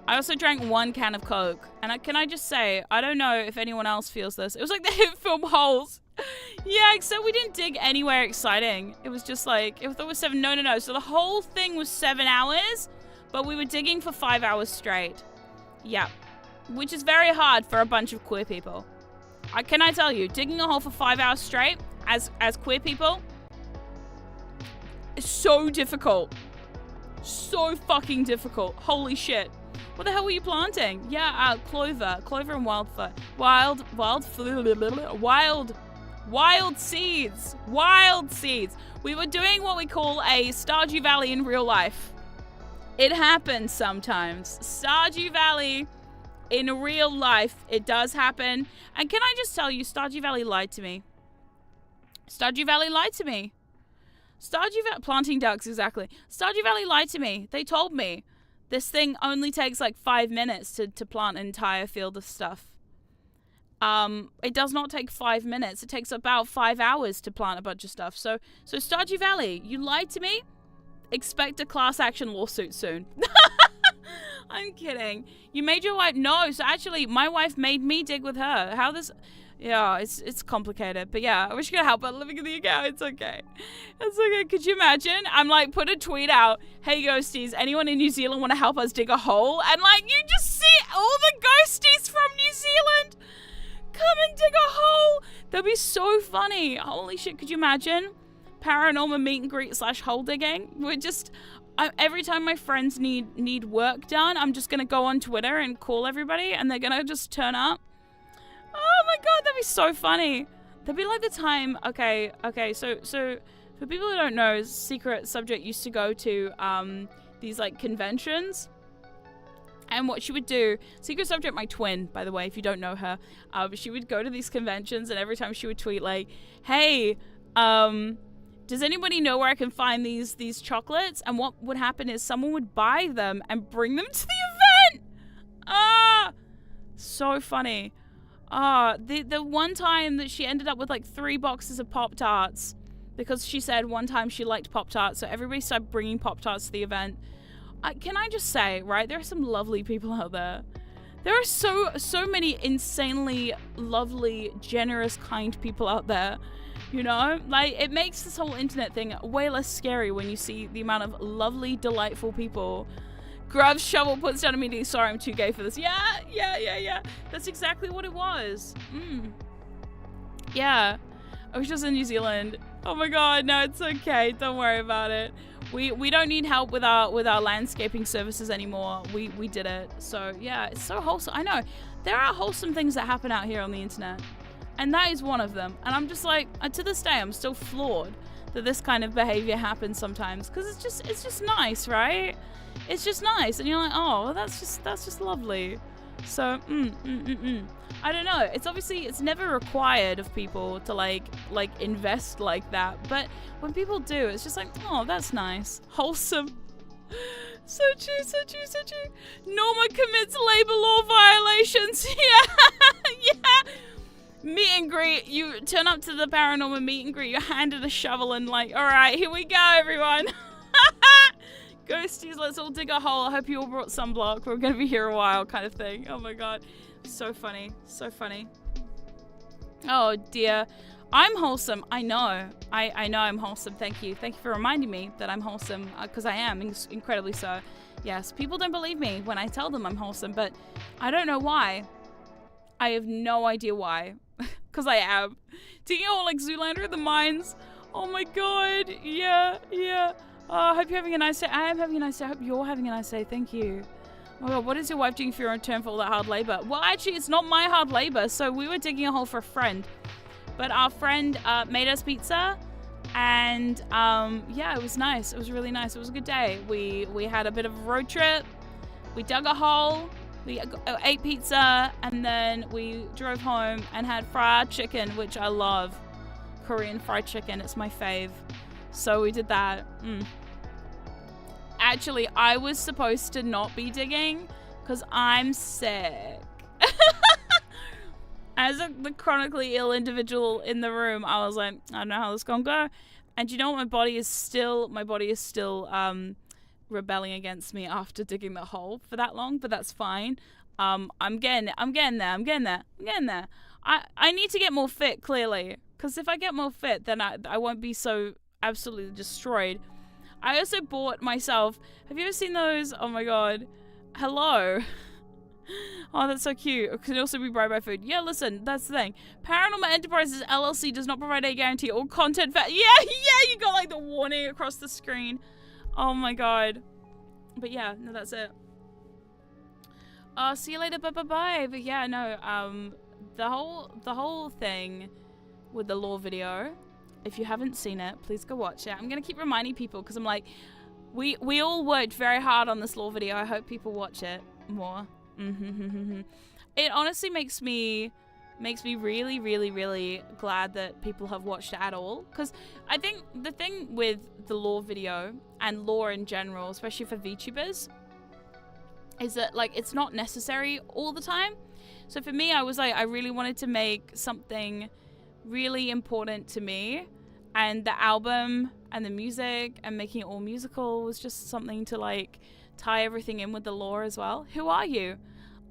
I also drank 1 can of Coke. And can I just say, I don't know if anyone else feels this. It was like the hit film holes. Yeah, except we didn't dig anywhere exciting. It was just like, if it was 7, no. So the whole thing was 7 hours. But we were digging for 5 hours straight. Yeah. Which is very hard for a bunch of queer people. Can I tell you, digging a hole for 5 hours straight, as queer people, is so difficult. So fucking difficult. Holy shit. What the hell were you planting? Yeah, clover and wild seeds. Wild seeds. We were doing what we call a Stardew Valley in real life. It happens sometimes. Stardew Valley in real life, it does happen. And can I just tell you, Stardew Valley lied to me. Stardew Valley lied to me. Planting ducks, exactly. Stardew Valley lied to me. They told me this thing only takes like 5 minutes to plant an entire field of stuff. It does not take 5 minutes. It takes about 5 hours to plant a bunch of stuff. So Stardew Valley, you lied to me. Expect a class action lawsuit soon. I'm kidding. You made your wife... No, so actually, my wife made me dig with her. How this... Yeah, it's complicated. But yeah, I wish you could help her living in the UK. It's okay. It's okay. Could you imagine? I'm like, put a tweet out. Hey, ghosties, anyone in New Zealand want to help us dig a hole? And like, you just see all the ghosties from New Zealand come and dig a hole. That'd be so funny. Holy shit, could you imagine? ParaNorma meet and greet / hole digging. We're just... every time my friends need work done, I'm just gonna go on Twitter and call everybody, and they're gonna just turn up. Oh my god, that'd be so funny. That'd be like the time. Okay. So for people who don't know, Secret Subject used to go to these like conventions, and what she would do. Secret Subject, my twin, by the way, if you don't know her, she would go to these conventions, and every time she would tweet like, "Hey, does anybody know where I can find these chocolates?" And what would happen is someone would buy them and bring them to the event. So funny. The one time that she ended up with like 3 boxes of Pop-Tarts because she said one time she liked Pop-Tarts, so everybody started bringing Pop-Tarts to the event. Can I just say, right, there are some lovely people out there. There are so many insanely lovely, generous, kind people out there. You know, like, it makes this whole internet thing way less scary when you see the amount of lovely, delightful people Grabs shovel, puts down immediately. Sorry, I'm too gay for this. Yeah. That's exactly what it was. Yeah. I was just in New Zealand. Oh my god, no, it's okay. Don't worry about it. We don't need help with our landscaping services anymore. We did it. So yeah, it's so wholesome. I know. There are wholesome things that happen out here on the internet. And that is one of them. And I'm just like, to this day, I'm still floored that this kind of behavior happens sometimes. Because it's just nice, right? It's just nice. And you're like, oh, well, that's just lovely. So, I don't know. It's never required of people to like invest like that. But when people do, it's just like, oh, that's nice. Wholesome. So true. Norma commits labor law violations. Yeah. Meet and greet. You turn up to the ParaNorma meet and greet. You're handed a shovel and like, all right, here we go, everyone. Ghosties, let's all dig a hole. I hope you all brought sunblock. We're going to be here a while kind of thing. Oh my god. So funny. Oh dear. I'm wholesome. I know. I know I'm wholesome. Thank you. Thank you for reminding me that I'm wholesome. Because I am. Incredibly so. Yes. People don't believe me when I tell them I'm wholesome. But I don't know why. I have no idea why. Because I am. Digging a hole like Zoolander in the mines. Oh my god. Yeah. I hope you're having a nice day. I am having a nice day. I hope you're having a nice day. Thank you. Oh my god, what is your wife doing for your return for all that hard labor? Well, actually, it's not my hard labor. So we were digging a hole for a friend. But our friend made us pizza. And yeah, it was nice. It was really nice. It was a good day. We had a bit of a road trip. We dug a hole. We ate pizza. And then we drove home and had fried chicken, which I love. Korean fried chicken. It's my fave. So we did that. Actually, I was supposed to not be digging because I'm sick. As the chronically ill individual in the room, I was like, I don't know how this is gonna go. And you know what? My body is still rebelling against me after digging the hole for that long, but that's fine. I'm getting there. I need to get more fit, clearly, because if I get more fit, then I won't be so absolutely destroyed. I also bought myself, have you ever seen those? Oh my god. Hello. Oh, that's so cute. It could also be brought by food. Yeah, listen, that's the thing. Paranormal Enterprises LLC does not provide a guarantee or content yeah, you got like the warning across the screen. Oh my god. But yeah, no, that's it. See you later, bye. But yeah, no, the whole thing with the lore video, if you haven't seen it, please go watch it. I'm gonna keep reminding people because I'm like, we all worked very hard on this lore video. I hope people watch it more. It honestly makes me really, really, really glad that people have watched it at all. Because I think the thing with the lore video and lore in general, especially for VTubers, is that like it's not necessary all the time. So for me, I was like, I really wanted to make something really important to me, and the album and the music and making it all musical was just something to like tie everything in with the lore as well. Who are you?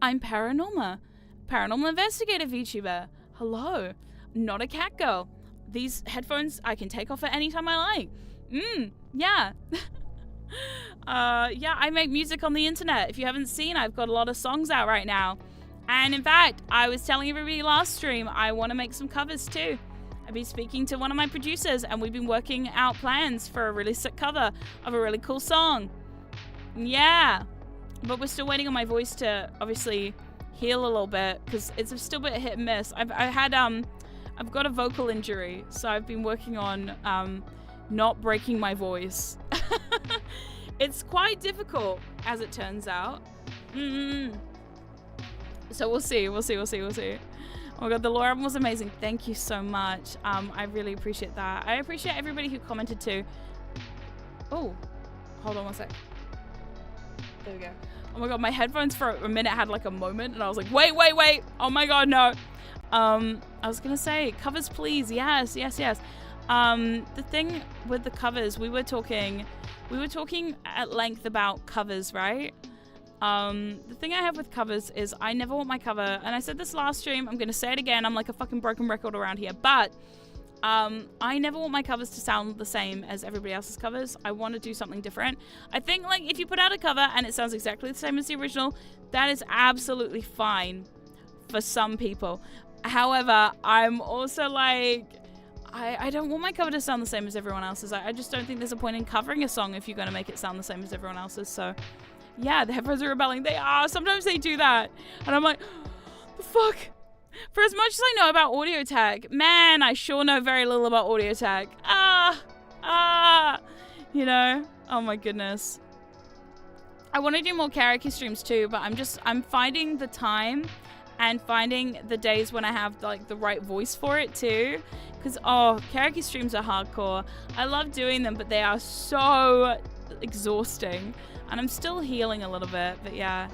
I'm ParaNorma, paranormal investigator VTuber. Hello, not a cat girl. These headphones I can take off at any time I like. Yeah. Yeah, I make music on the internet. If you haven't seen, I've got a lot of songs out right now. And in fact, I was telling everybody last stream, I want to make some covers too. I've been speaking to one of my producers and we've been working out plans for a really sick cover of a really cool song. Yeah. But we're still waiting on my voice to obviously heal a little bit because it's still a bit hit and miss. I've got a vocal injury, so I've been working on not breaking my voice. It's quite difficult, as it turns out. So we'll see. Oh my god, the lore album was amazing. Thank you so much. I really appreciate that. I appreciate everybody who commented too. Oh, hold on one sec. There we go. Oh my god, my headphones for a minute had like a moment and I was like, wait. Oh my god, no. I was gonna say, covers please. Yes. The thing with the covers, we were talking at length about covers, right? The thing I have with covers is I never want my cover, and I said this last stream, I'm gonna say it again, I'm like a fucking broken record around here, but I never want my covers to sound the same as everybody else's covers. I want to do something different. I think like if you put out a cover and it sounds exactly the same as the original, that is absolutely fine for some people. However, I'm also like, I don't want my cover to sound the same as everyone else's. I just don't think there's a point in covering a song if you're going to make it sound the same as everyone else's. So yeah, the headphones are rebelling. They are. Sometimes they do that. And I'm like, the fuck? For as much as I know about audio tech, man, I sure know very little about audio tech. You know? Oh my goodness. I want to do more karaoke streams too, but I'm finding the time and finding the days when I have like the right voice for it too. Because, karaoke streams are hardcore. I love doing them, but they are so exhausting. And I'm still healing a little bit, but yeah.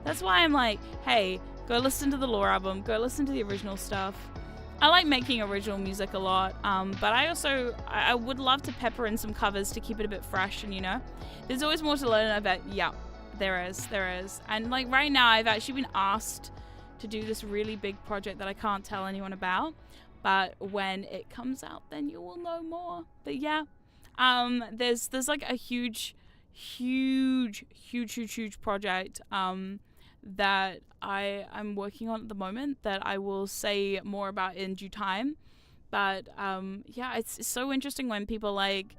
That's why I'm like, hey, go listen to the Lore album. Go listen to the original stuff. I like making original music a lot, but I would love to pepper in some covers to keep it a bit fresh, and you know, there's always more to learn. I bet, yeah, there is. And like right now, I've actually been asked to do this really big project that I can't tell anyone about, but when it comes out, then you will know more. But yeah, there's like a huge project that I'm working on at the moment that I will say more about in due time. But yeah, it's so interesting when people like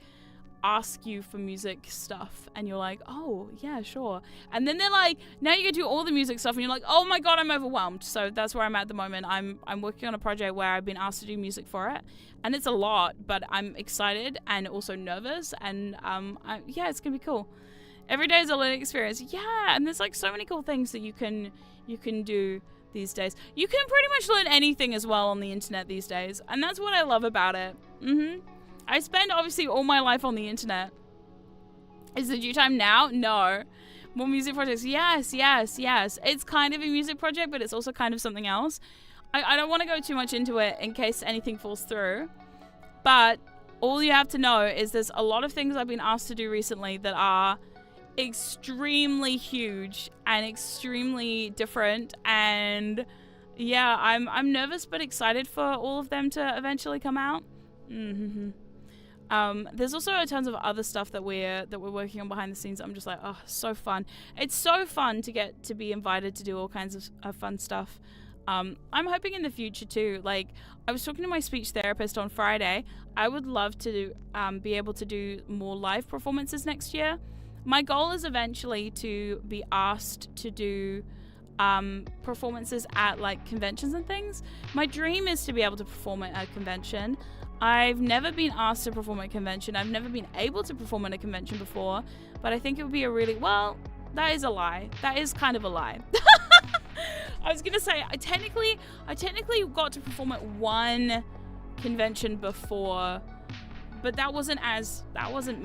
ask you for music stuff and you're like, oh yeah, sure, and then they're like, now you can do all the music stuff, and you're like, oh my god, I'm overwhelmed. So that's where I'm at the moment. I'm working on a project where I've been asked to do music for it, and it's a lot, but I'm excited and also nervous, and yeah, it's gonna be cool. Every day is a learning experience. Yeah, and there's like so many cool things that you can do these days. You can pretty much learn anything as well on the internet these days, and that's what I love about it. I spend obviously all my life on the internet. Is the due time now? No. More music projects. Yes. It's kind of a music project, but it's also kind of something else. I don't want to go too much into it in case anything falls through, but all you have to know is there's a lot of things I've been asked to do recently that are extremely huge and extremely different, and yeah, I'm nervous but excited for all of them to eventually come out. There's also tons of other stuff that we're working on behind the scenes. I'm just like, oh, so fun. It's so fun to get to be invited to do all kinds of fun stuff. I'm hoping in the future too, like I was talking to my speech therapist on Friday, I would love to be able to do more live performances next year. My goal is eventually to be asked to do performances at like conventions and things. My dream is to be able to perform at a convention. I've never been asked to perform at a convention. I've never been able to perform at a convention before, but I think it would be a really, well, that is a lie. That is kind of a lie. I was gonna say I technically got to perform at one convention before, but that wasn't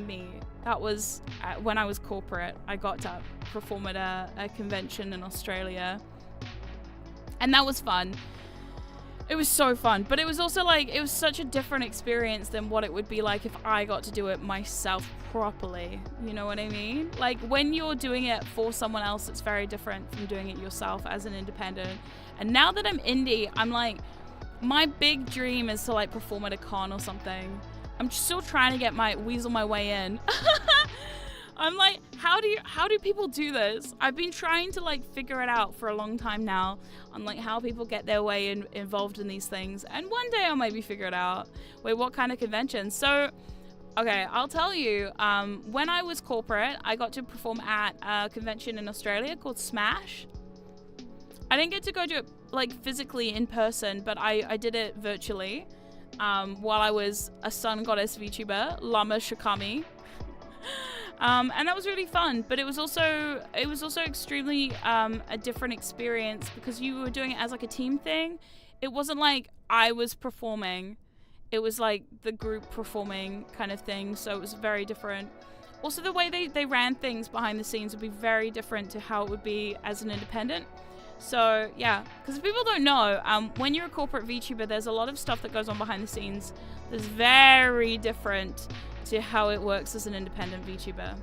me. That was when I was corporate. I got to perform at a convention in Australia, and that was fun. It was so fun, but it was also like, it was such a different experience than what it would be like if I got to do it myself properly. You know what I mean? Like when you're doing it for someone else, it's very different from doing it yourself as an independent. And now that I'm indie, I'm like, my big dream is to like perform at a con or something. I'm still trying to weasel my way in. I'm like, how do people do this? I've been trying to like figure it out for a long time now on like how people get their way involved in these things. And one day I'll maybe figure it out. Wait, what kind of convention? So, okay, I'll tell you. When I was corporate, I got to perform at a convention in Australia called Smash. I didn't get to go to it like physically in person, but I did it virtually while I was a sun goddess VTuber, Lama Shikami. And that was really fun, but it was also extremely a different experience because you were doing it as like a team thing. It wasn't like I was performing, it was like the group performing kind of thing, so it was very different. Also, the way they ran things behind the scenes would be very different to how it would be as an independent. So yeah, because if people don't know, when you're a corporate VTuber, there's a lot of stuff that goes on behind the scenes that's very different to how it works as an independent VTuber.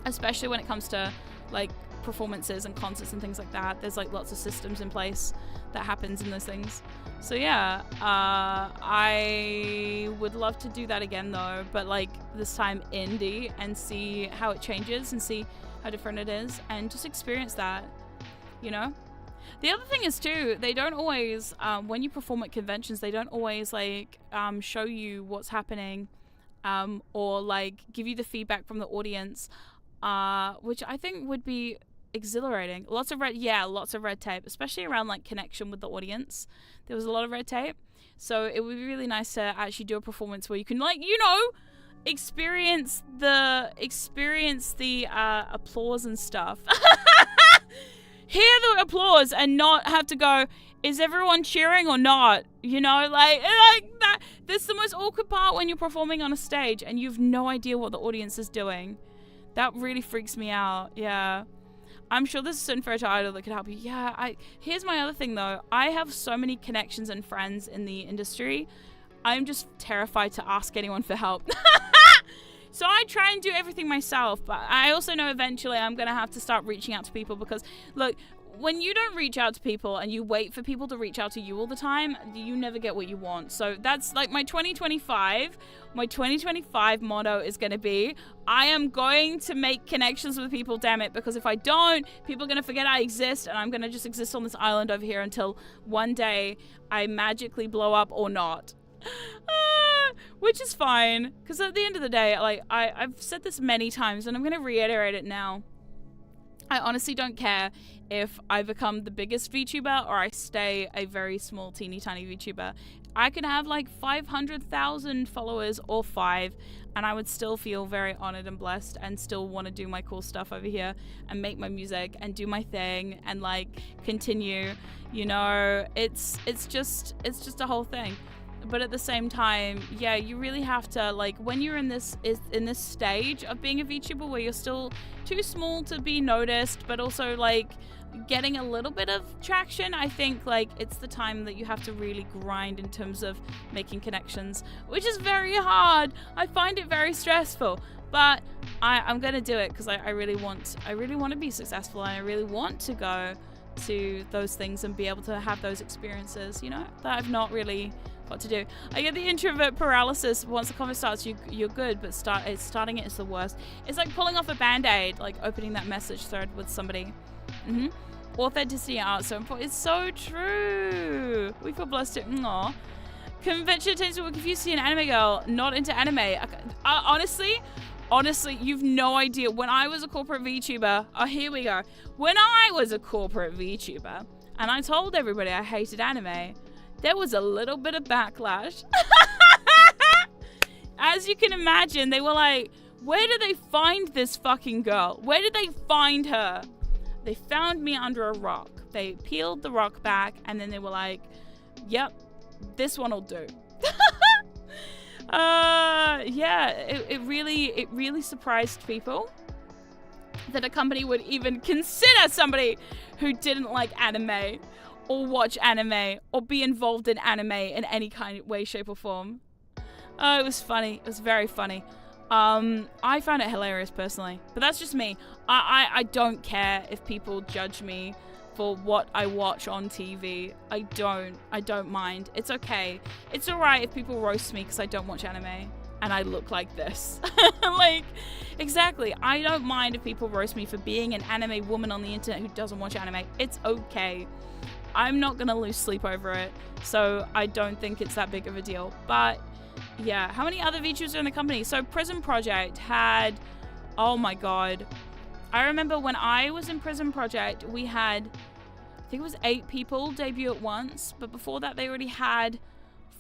Especially when it comes to like performances and concerts and things like that. There's like lots of systems in place that happens in those things. So yeah, I would love to do that again though, but like this time indie, and see how it changes and see how different it is, and just experience that, you know? The other thing is too, they don't always, when you perform at conventions, they don't always like show you what's happening, or like give you the feedback from the audience, which I think would be exhilarating. Lots of red tape, especially around like connection with the audience. There was a lot of red tape, so it would be really nice to actually do a performance where you can, like, you know, experience the applause and stuff. Hear the applause and not have to go, is everyone cheering or not? You know, like that. That's the most awkward part when you're performing on a stage and you've no idea what the audience is doing. That really freaks me out. Yeah. I'm sure there's a certain idol that could help you. Yeah, here's my other thing though. I have so many connections and friends in the industry. I'm just terrified to ask anyone for help. So I try and do everything myself, but I also know eventually I'm going to have to start reaching out to people, because look, when you don't reach out to people and you wait for people to reach out to you all the time, you never get what you want. So that's like my 2025 motto is going to be, I am going to make connections with people, damn it, because if I don't, people are going to forget I exist, and I'm going to just exist on this island over here until one day I magically blow up or not. Which is fine, because at the end of the day, like I've said this many times and I'm going to reiterate it now. I honestly don't care if I become the biggest VTuber or I stay a very small teeny tiny VTuber. I could have like 500,000 followers or 5, and I would still feel very honored and blessed, and still want to do my cool stuff over here and make my music and do my thing and like continue, you know, it's just a whole thing. But at the same time, yeah, you really have to, like, when you're in this stage of being a VTuber where you're still too small to be noticed, but also like getting a little bit of traction, I think like it's the time that you have to really grind in terms of making connections, which is very hard. I find it very stressful, but I'm gonna do it because I really want to be successful, and I really want to go to those things and be able to have those experiences, you know, that I've not really got to do. I get the introvert paralysis. Once the convo starts, you're good, but starting it is the worst. It's like pulling off a band-aid, like opening that message thread with somebody. Authenticity and art so important. It's so true. We feel blessed to. Aww. Convention attention. If you see an anime girl not into anime, honestly, you've no idea. When I was a corporate VTuber, here we go. When I was a corporate VTuber and I told everybody I hated anime, there was a little bit of backlash. As you can imagine, they were like, where did they find this fucking girl? Where did they find her? They found me under a rock. They peeled the rock back, and then they were like, yep, this one will do. Yeah, it really surprised people that a company would even consider somebody who didn't like anime or watch anime or be involved in anime in any kind of way, shape, or form. It was funny. It was very funny. I found it hilarious personally, but that's just me. I don't care if people judge me for what I watch on TV. I don't mind. It's okay. It's alright if people roast me because I don't watch anime and I look like this. Like, exactly. I don't mind if people roast me for being an anime woman on the internet who doesn't watch anime. It's okay. I'm not gonna lose sleep over it, so I don't think it's that big of a deal. But yeah, how many other VTubers are in the company? So Prison Project had, oh my god, I remember when I was in Prison Project, we had, I think it was 8 people debut at once, but before that they already had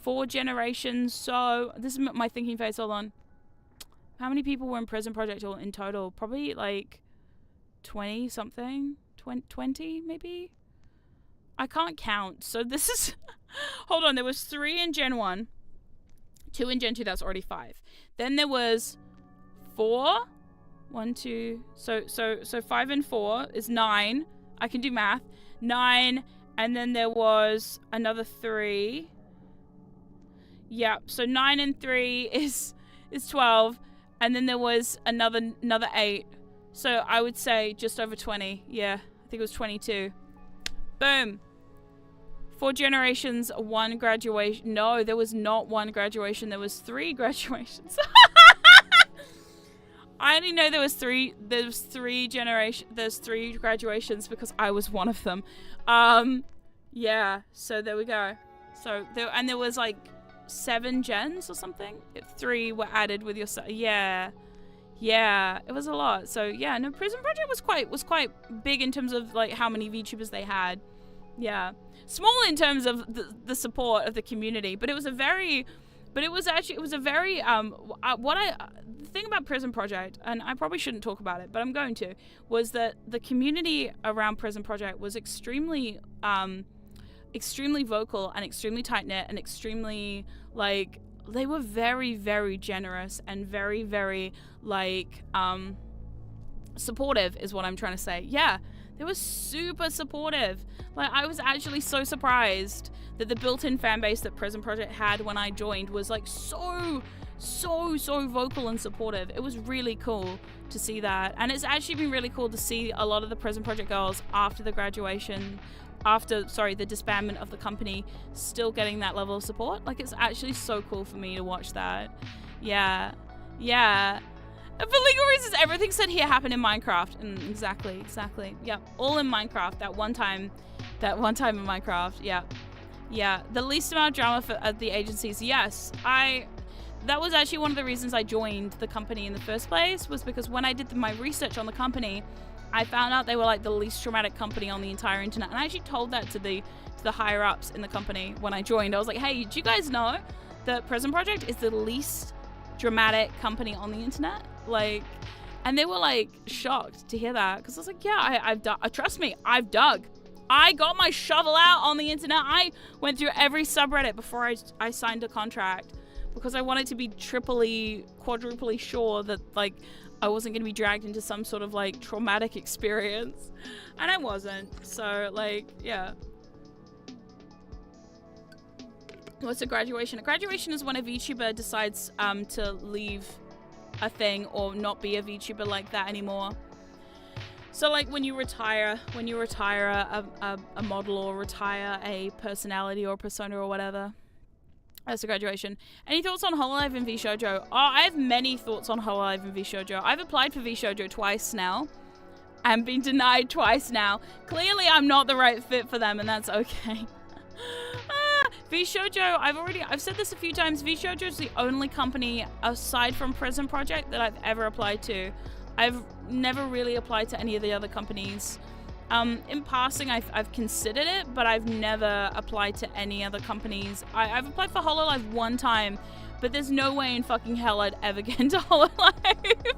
4 generations. So this is my thinking phase. Hold on, how many people were in Prison Project in total? Probably like 20 something, 20 maybe. I can't count. So this is, hold on, there was 3 in Gen 1, 2 in Gen 2, that's already 5. Then there was 4, 1, 2, so 5 and 4 is 9. I can do math. 9, and then there was another 3. Yep, so 9 and 3 is 12, and then there was another 8. So I would say just over 20. Yeah, I think it was 22. Boom. 4 generations, 1 graduation. No, there was not 1 graduation. There was 3 graduations. I only know there was 3. There's 3 graduations because I was one of them. Yeah. So there we go. So there was like 7 gens or something. 3 were added with your. Yeah. Yeah, it was a lot. So yeah, no, Prison Project was quite big in terms of like how many VTubers they had. Yeah, small in terms of the support of the community, but it was a very the thing about Prison Project, and I probably shouldn't talk about it, but I'm going to, was that the community around Prison Project was extremely vocal and extremely tight knit and extremely like. They were very, very generous and very, very, like, supportive is what I'm trying to say. Yeah, they were super supportive. Like, I was actually so surprised that the built-in fan base that Prison Project had when I joined was, like, so vocal and supportive. It was really cool to see that. And it's actually been really cool to see a lot of the Prison Project girls after the graduation... the disbandment of the company, still getting that level of support. Like, it's actually so cool for me to watch that. Yeah. And for legal reasons, everything said here happened in Minecraft. And exactly. Yeah, all in Minecraft. That one time in Minecraft. Yeah. The least amount of drama at the agencies. Yes, that was actually one of the reasons I joined the company in the first place, was because when I did my research on the company, I found out they were like the least traumatic company on the entire internet. And I actually told that to the higher ups in the company when I joined. I was like, hey, do you guys know that Prison Project is the least dramatic company on the internet? Like, and they were like shocked to hear that, because I was like, yeah, I've dug. Trust me, I've dug. I got my shovel out on the internet. I went through every subreddit before I signed a contract, because I wanted to be triply, quadruply sure that like I wasn't going to be dragged into some sort of like traumatic experience, and I wasn't. So like, yeah. What's a graduation? A graduation is when a VTuber decides to leave a thing or not be a VTuber like that anymore. So like when you retire a model, or retire a personality or persona or whatever. That's a graduation. Any thoughts on Hololive and VShojo? Oh, I have many thoughts on Hololive and VShojo. I've applied for VShojo twice now and been denied twice now. Clearly, I'm not the right fit for them, and that's okay. VShojo, I've said this a few times. VShojo is the only company aside from Prison Project that I've ever applied to. I've never really applied to any of the other companies. In passing, I've considered it, but I've never applied to any other companies. I've applied for Hololive one time, but there's no way in fucking hell I'd ever get into Hololive.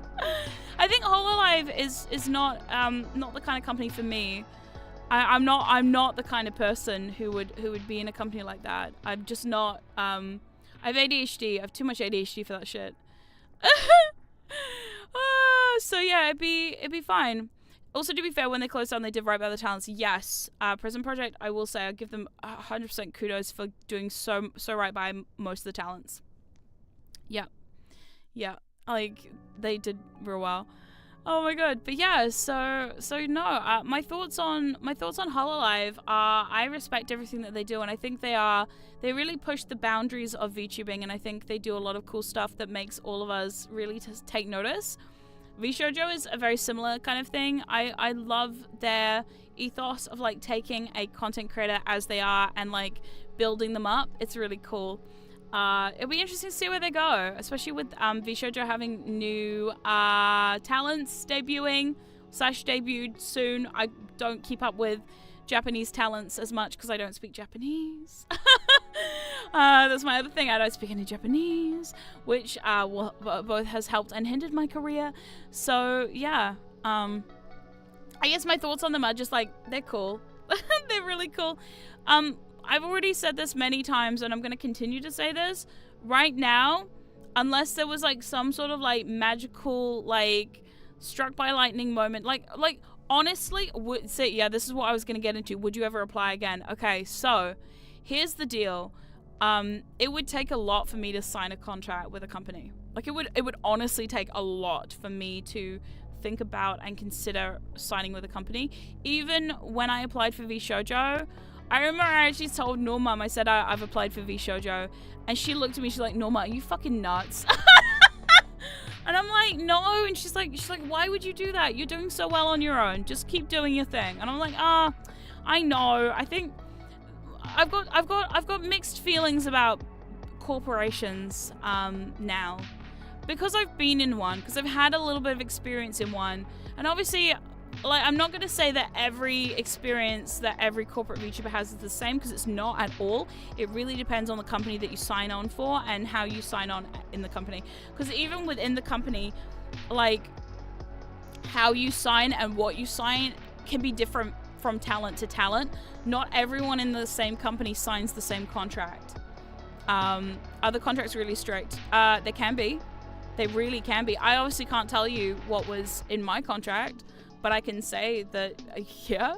I think Hololive is not the kind of company for me. I'm not the kind of person who would be in a company like that. I'm just not. I have ADHD. I have too much ADHD for that shit. So yeah, it'd be fine. Also, to be fair, when they closed down, they did right by the talents. Yes, Prison Project, I will say, I give them 100% kudos for doing so right by most of the talents. Yeah, like they did real well. Oh my god, but yeah, so no, my thoughts on Hololive are, I respect everything that they do, and I think they really push the boundaries of VTubing, and I think they do a lot of cool stuff that makes all of us really take notice. VShojo is a very similar kind of thing. I love their ethos of like taking a content creator as they are and like building them up. It's really cool. It'll be interesting to see where they go, especially with VShojo having new talents debuted soon. I don't keep up with Japanese talents as much because I don't speak Japanese. That's my other thing. I don't speak any Japanese, which both has helped and hindered my career. So yeah, I guess my thoughts on them are just like, they're cool. They're really cool. I've already said this many times, and I'm going to continue to say this. Right now, unless there was like some sort of like magical like struck by lightning moment, like honestly, this is what I was going to get into. Would you ever apply again? Okay, so here's the deal. It would take a lot for me to sign a contract with a company. Like it would honestly take a lot for me to think about and consider signing with a company. Even when I applied for VShojo, I remember I actually told Norma, I said I've applied for VShojo, and she looked at me, she's like, Norma, are you fucking nuts? And I'm like, no. And she's like, why would you do that? You're doing so well on your own. Just keep doing your thing. And I'm like, I know. I think I've got mixed feelings about corporations now, because I've been in one, because I've had a little bit of experience in one, and obviously, like, I'm not going to say that every experience that every corporate VTuber has is the same, because it's not at all. It really depends on the company that you sign on for and how you sign on in the company. Because even within the company, like, how you sign and what you sign can be different from talent to talent. Not everyone in the same company signs the same contract. Other contracts are really strict. They can be. They really can be. I obviously can't tell you what was in my contract, but I can say that, yeah.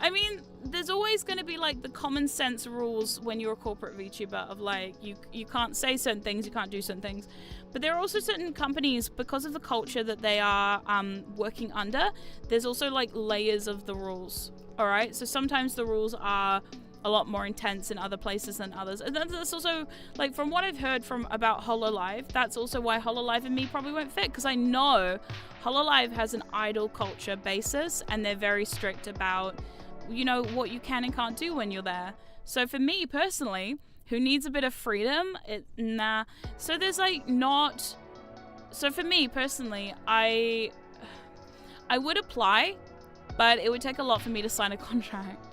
I mean, there's always going to be, like, the common sense rules when you're a corporate VTuber of, like, you can't say certain things, you can't do certain things. But there are also certain companies, because of the culture that they are working under, there's also, like, layers of the rules, all right? So sometimes the rules are a lot more intense in other places than others. And that's also, like, from what I've heard from about HoloLive, that's also why HoloLive and me probably won't fit, because I know HoloLive has an idol culture basis, and they're very strict about, you know, what you can and can't do when you're there. So for me personally, who needs a bit of freedom, nah. So there's, like, not... So for me personally, I would apply, but it would take a lot for me to sign a contract.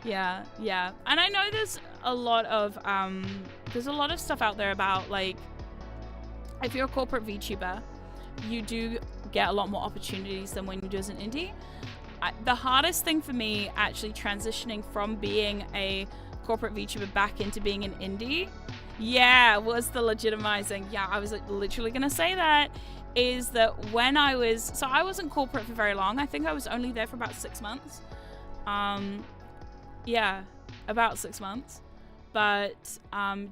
Yeah. And I know there's a lot of stuff out there about, like, if you're a corporate VTuber, you do get a lot more opportunities than when you do as an indie. The hardest thing for me actually transitioning from being a corporate VTuber back into being an indie, was the legitimizing. Yeah, I was, like, literally gonna say that, is that when I wasn't corporate for very long. I think I was only there for about 6 months. Yeah, about 6 months. But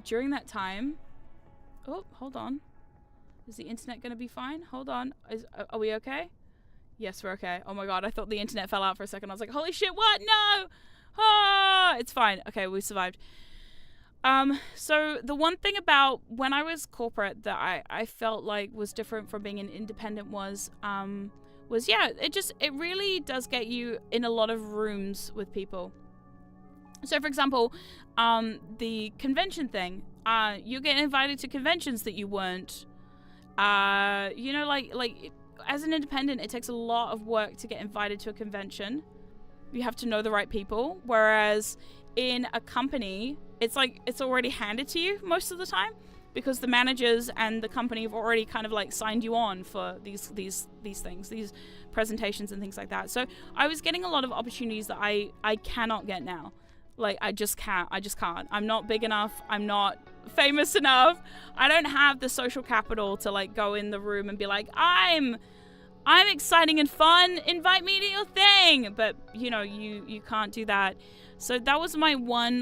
during that time... Oh, hold on. Is the internet going to be fine? Hold on. Are we okay? Yes, we're okay. Oh my god, I thought the internet fell out for a second. I was like, holy shit, what? No! Ah, it's fine. Okay, we survived. So the one thing about when I was corporate that I felt like was different from being an independent was it really does get you in a lot of rooms with people. So, for example, the convention thing, you get invited to conventions that you weren't, like as an independent, it takes a lot of work to get invited to a convention. You have to know the right people. Whereas in a company, it's like, it's already handed to you most of the time, because the managers and the company have already kind of, like, signed you on for these things, these presentations and things like that. So I was getting a lot of opportunities that I cannot get now. Like, I just can't. I'm not big enough. I'm not famous enough. I don't have the social capital to, like, go in the room and be like, I'm exciting and fun. Invite me to your thing. But, you know, you can't do that. So that was my one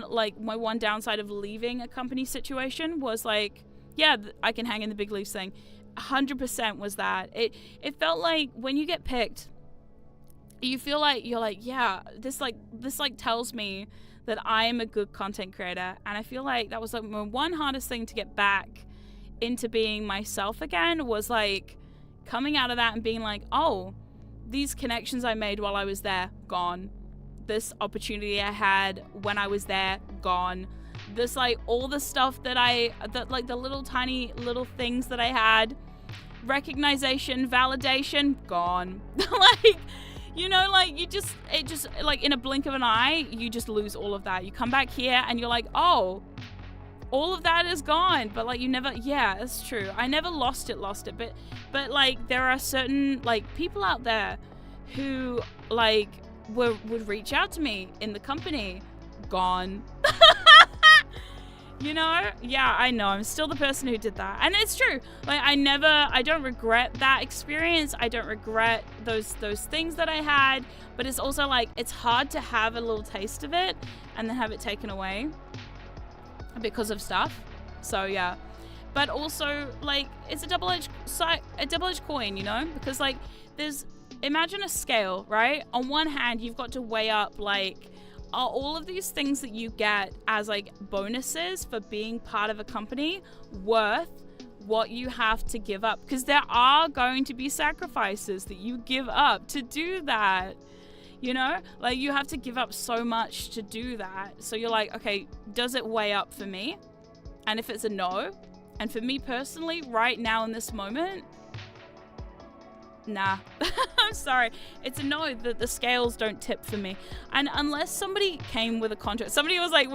downside of leaving a company situation was, like, yeah, I can hang in the big leaves thing. 100% was that. It felt like when you get picked, you feel like you're like, yeah, this tells me that I am a good content creator. And I feel like that was, like, my one hardest thing to get back into being myself again, was, like, coming out of that and being like, oh, these connections I made while I was there, gone. This opportunity I had when I was there, gone. This, like, all the stuff that like, the little tiny little things that I had, recognition, validation, gone. Like, you know, like, it just, like, in a blink of an eye, you just lose all of that. You come back here and you're like, oh, all of that is gone. But, like, you never, yeah, that's true. I never lost it. But like, there are certain, like, people out there who, like, would reach out to me in the company, gone. You know? Yeah, I know. I'm still the person who did that. And it's true. Like, I don't regret that experience. I don't regret those things that I had. But it's also, like, it's hard to have a little taste of it and then have it taken away because of stuff. So, yeah. but also like it's a double-edged coin, you know, because like imagine a scale, right? On one hand, you've got to weigh up like, are all of these things that you get as like bonuses for being part of a company worth what you have to give up? Because there are going to be sacrifices that you give up to do that, you know, like you have to give up so much to do that. So you're like, okay, does it weigh up for me? And if it's a no, and for me personally right now in this moment, nah. I'm sorry, it's a no. The scales don't tip for me. And unless somebody came with a contract, somebody was like,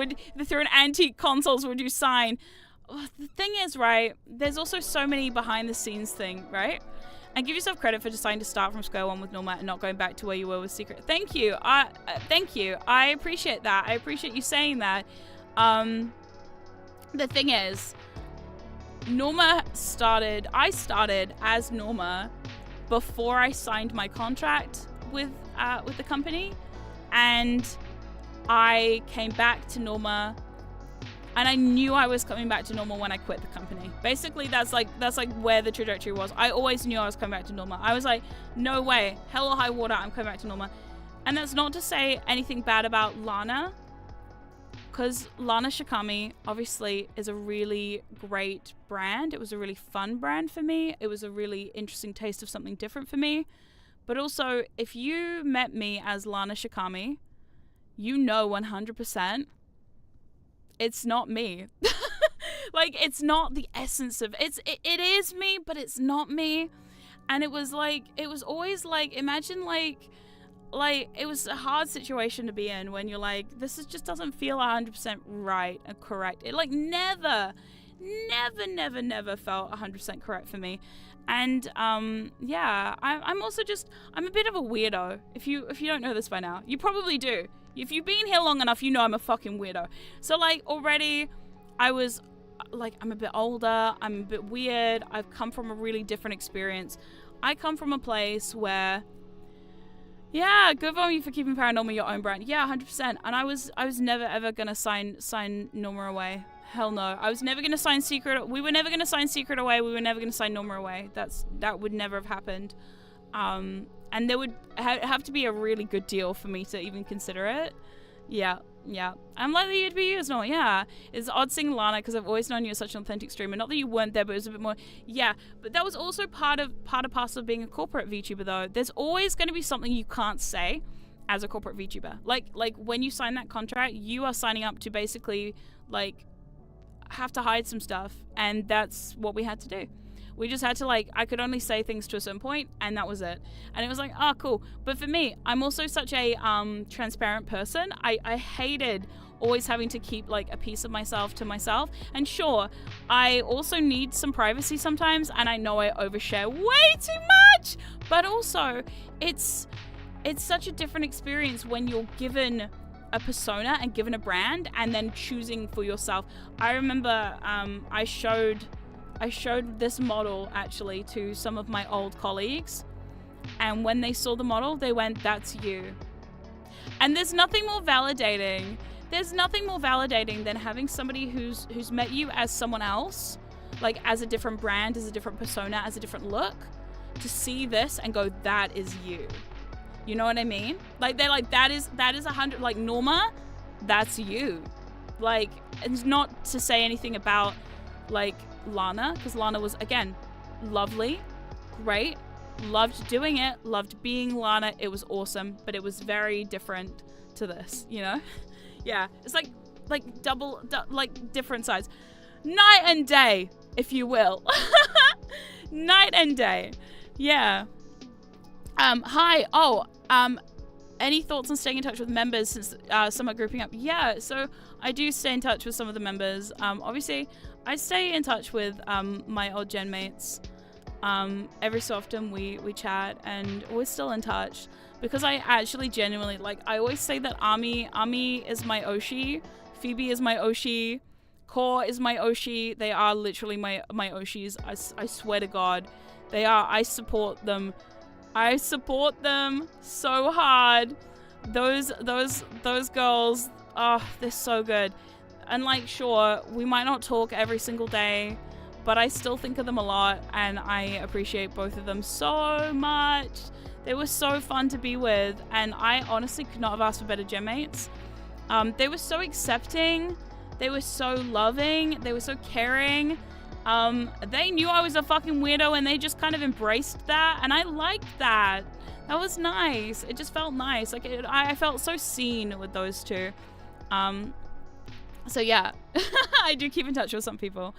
through an antique consoles, would you sign? The thing is, right, there's also so many behind the scenes thing, right? And give yourself credit for deciding to start from square one with Norma and not going back to where you were with Secret. Thank you. Thank you. I appreciate that. I appreciate you saying that. The thing is, I started as Norma before I signed my contract with the company, and I came back to Norma, and I knew I was coming back to Norma when I quit the company. Basically, that's like where the trajectory was. I always knew I was coming back to Norma. I was like, no way, hell or high water, I'm coming back to Norma. And that's not to say anything bad about Lana, because Lana Shikami obviously is a really great brand. It was a really fun brand for me. It was a really interesting taste of something different for me. But also, if you met me as Lana Shikami, you know 100% it's not me. Like, it's not the essence of it is me, but it's not me. And it was always like, imagine like it was a hard situation to be in when you're like, this just doesn't feel 100% right and correct. It like never felt 100% correct for me. And yeah, I'm also I'm a bit of a weirdo. If you don't know this by now, you probably do. If you've been here long enough, you know I'm a fucking weirdo. So like already I was like, I'm a bit older, I'm a bit weird, I've come from a really different experience. I come from a place where, yeah, good on you for keeping ParaNorma your own brand. Yeah, 100%. And I was never ever gonna sign Norma away. Hell no. I was never gonna sign Secret. We were never gonna sign Secret away. We were never gonna sign Norma away. That would never have happened. And there would have to be a really good deal for me to even consider it. Yeah. I'm likely you'd be you as Norma. Yeah. It's odd seeing Lana because I've always known you as such an authentic streamer. Not that you weren't there, but it was a bit more. Yeah. But that was also part and parcel of being a corporate VTuber, though. There's always going to be something you can't say as a corporate VTuber. Like when you sign that contract, you are signing up to basically like have to hide some stuff, and that's what we had to do. We just had to I could only say things to a certain point, and that was it. And it was like, oh, cool. But for me, I'm also such a transparent person. I hated always having to keep like a piece of myself to myself. And sure, I also need some privacy sometimes, and I know I overshare way too much. But also, it's such a different experience when you're given a persona and given a brand and then choosing for yourself. I remember I showed this model actually to some of my old colleagues, and when they saw the model, they went, that's you. And there's nothing more validating than having somebody who's met you as someone else, like as a different brand, as a different persona, as a different look, to see this and go, that is you. You know what I mean? Like, they're like, that is 100, like, Norma, that's you. Like, it's not to say anything about like Lana, because Lana was, again, lovely, great, loved doing it, loved being Lana, it was awesome, but it was very different to this, you know? Yeah, it's like double like different sides, night and day, if you will. Night and day. Yeah. Hi. Any thoughts on staying in touch with members since some are grouping up? Yeah, so I do stay in touch with some of the members. Obviously, I stay in touch with my old gen mates. Every so often we chat, and we're still in touch because I actually genuinely, like, I always say that Ami is my Oshi, Phoebe is my Oshi, Core is my Oshi. They are literally my Oshis. I swear to God, they are. I support them so hard. Those girls, oh, they're so good. And like, sure, we might not talk every single day, but I still think of them a lot, and I appreciate both of them so much. They were so fun to be with, and I honestly could not have asked for better gym mates. They were so accepting, they were so loving, they were so caring. They knew I was a fucking weirdo, and they just kind of embraced that, and I liked that. That was nice. It just felt nice. Like, I felt so seen with those two. So yeah, I do keep in touch with some people.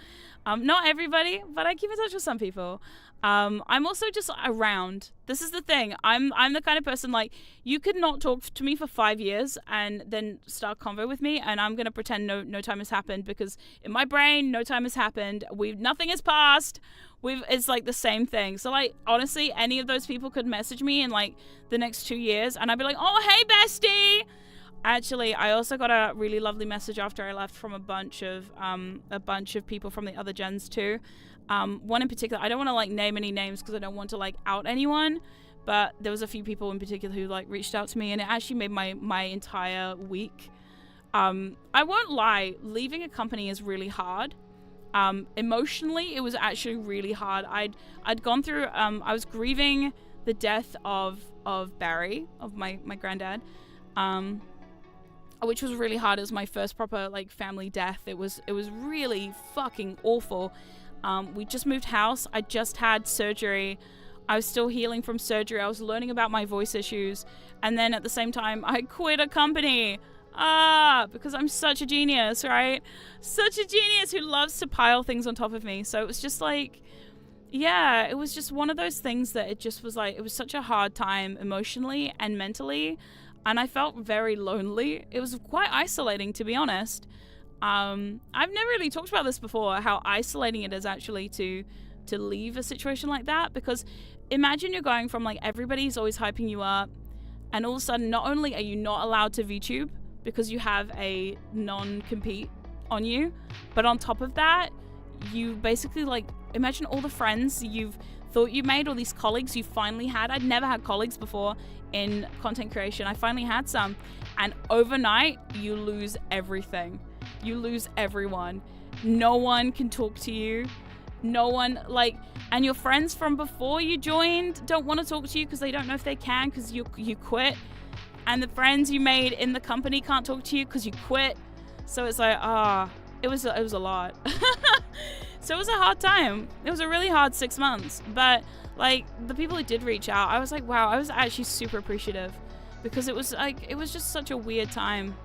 Not everybody, but I keep in touch with some people. I'm also just around. This is the thing. I'm the kind of person, like, you could not talk to me for 5 years and then start convo with me, and I'm gonna pretend no time has happened, because in my brain, no time has happened. Nothing has passed. It's like the same thing. So, like, honestly, any of those people could message me in like the next 2 years, and I'd be like, oh, hey, bestie. Actually, I also got a really lovely message after I left from a bunch of people from the other gens too. One in particular, I don't want to like name any names because I don't want to like out anyone, but there was a few people in particular who like reached out to me, and it actually made my entire week. I won't lie, leaving a company is really hard. Emotionally, it was actually really hard. I'd gone through, I was grieving the death of Barry, of my granddad, which was really hard. It was my first proper like family death. It was really fucking awful. We just moved house. I just had surgery. I was still healing from surgery. I was learning about my voice issues, and then at the same time I quit a company. Because I'm such a genius, right? Such a genius who loves to pile things on top of me. So it was just like, yeah, it was just one of those things that it just was like, it was such a hard time emotionally and mentally. And I felt very lonely. It was quite isolating, to be honest. I've never really talked about this before, how isolating it is actually to leave a situation like that. Because imagine you're going from like, everybody's always hyping you up, and all of a sudden, not only are you not allowed to VTube because you have a non-compete on you, but on top of that, you basically like, imagine all the friends you've thought you made, all these colleagues you finally had. I'd never had colleagues before in content creation. I finally had some, and overnight you lose everything. You lose everyone. No one can talk to you. No one, like, and your friends from before you joined don't want to talk to you because they don't know if they can, because you quit. And the friends you made in the company can't talk to you because you quit. So it's like, it was a lot. So it was a hard time. It was a really hard 6 months. But like, the people who did reach out, I was like, wow, I was actually super appreciative, because it was like, it was just such a weird time.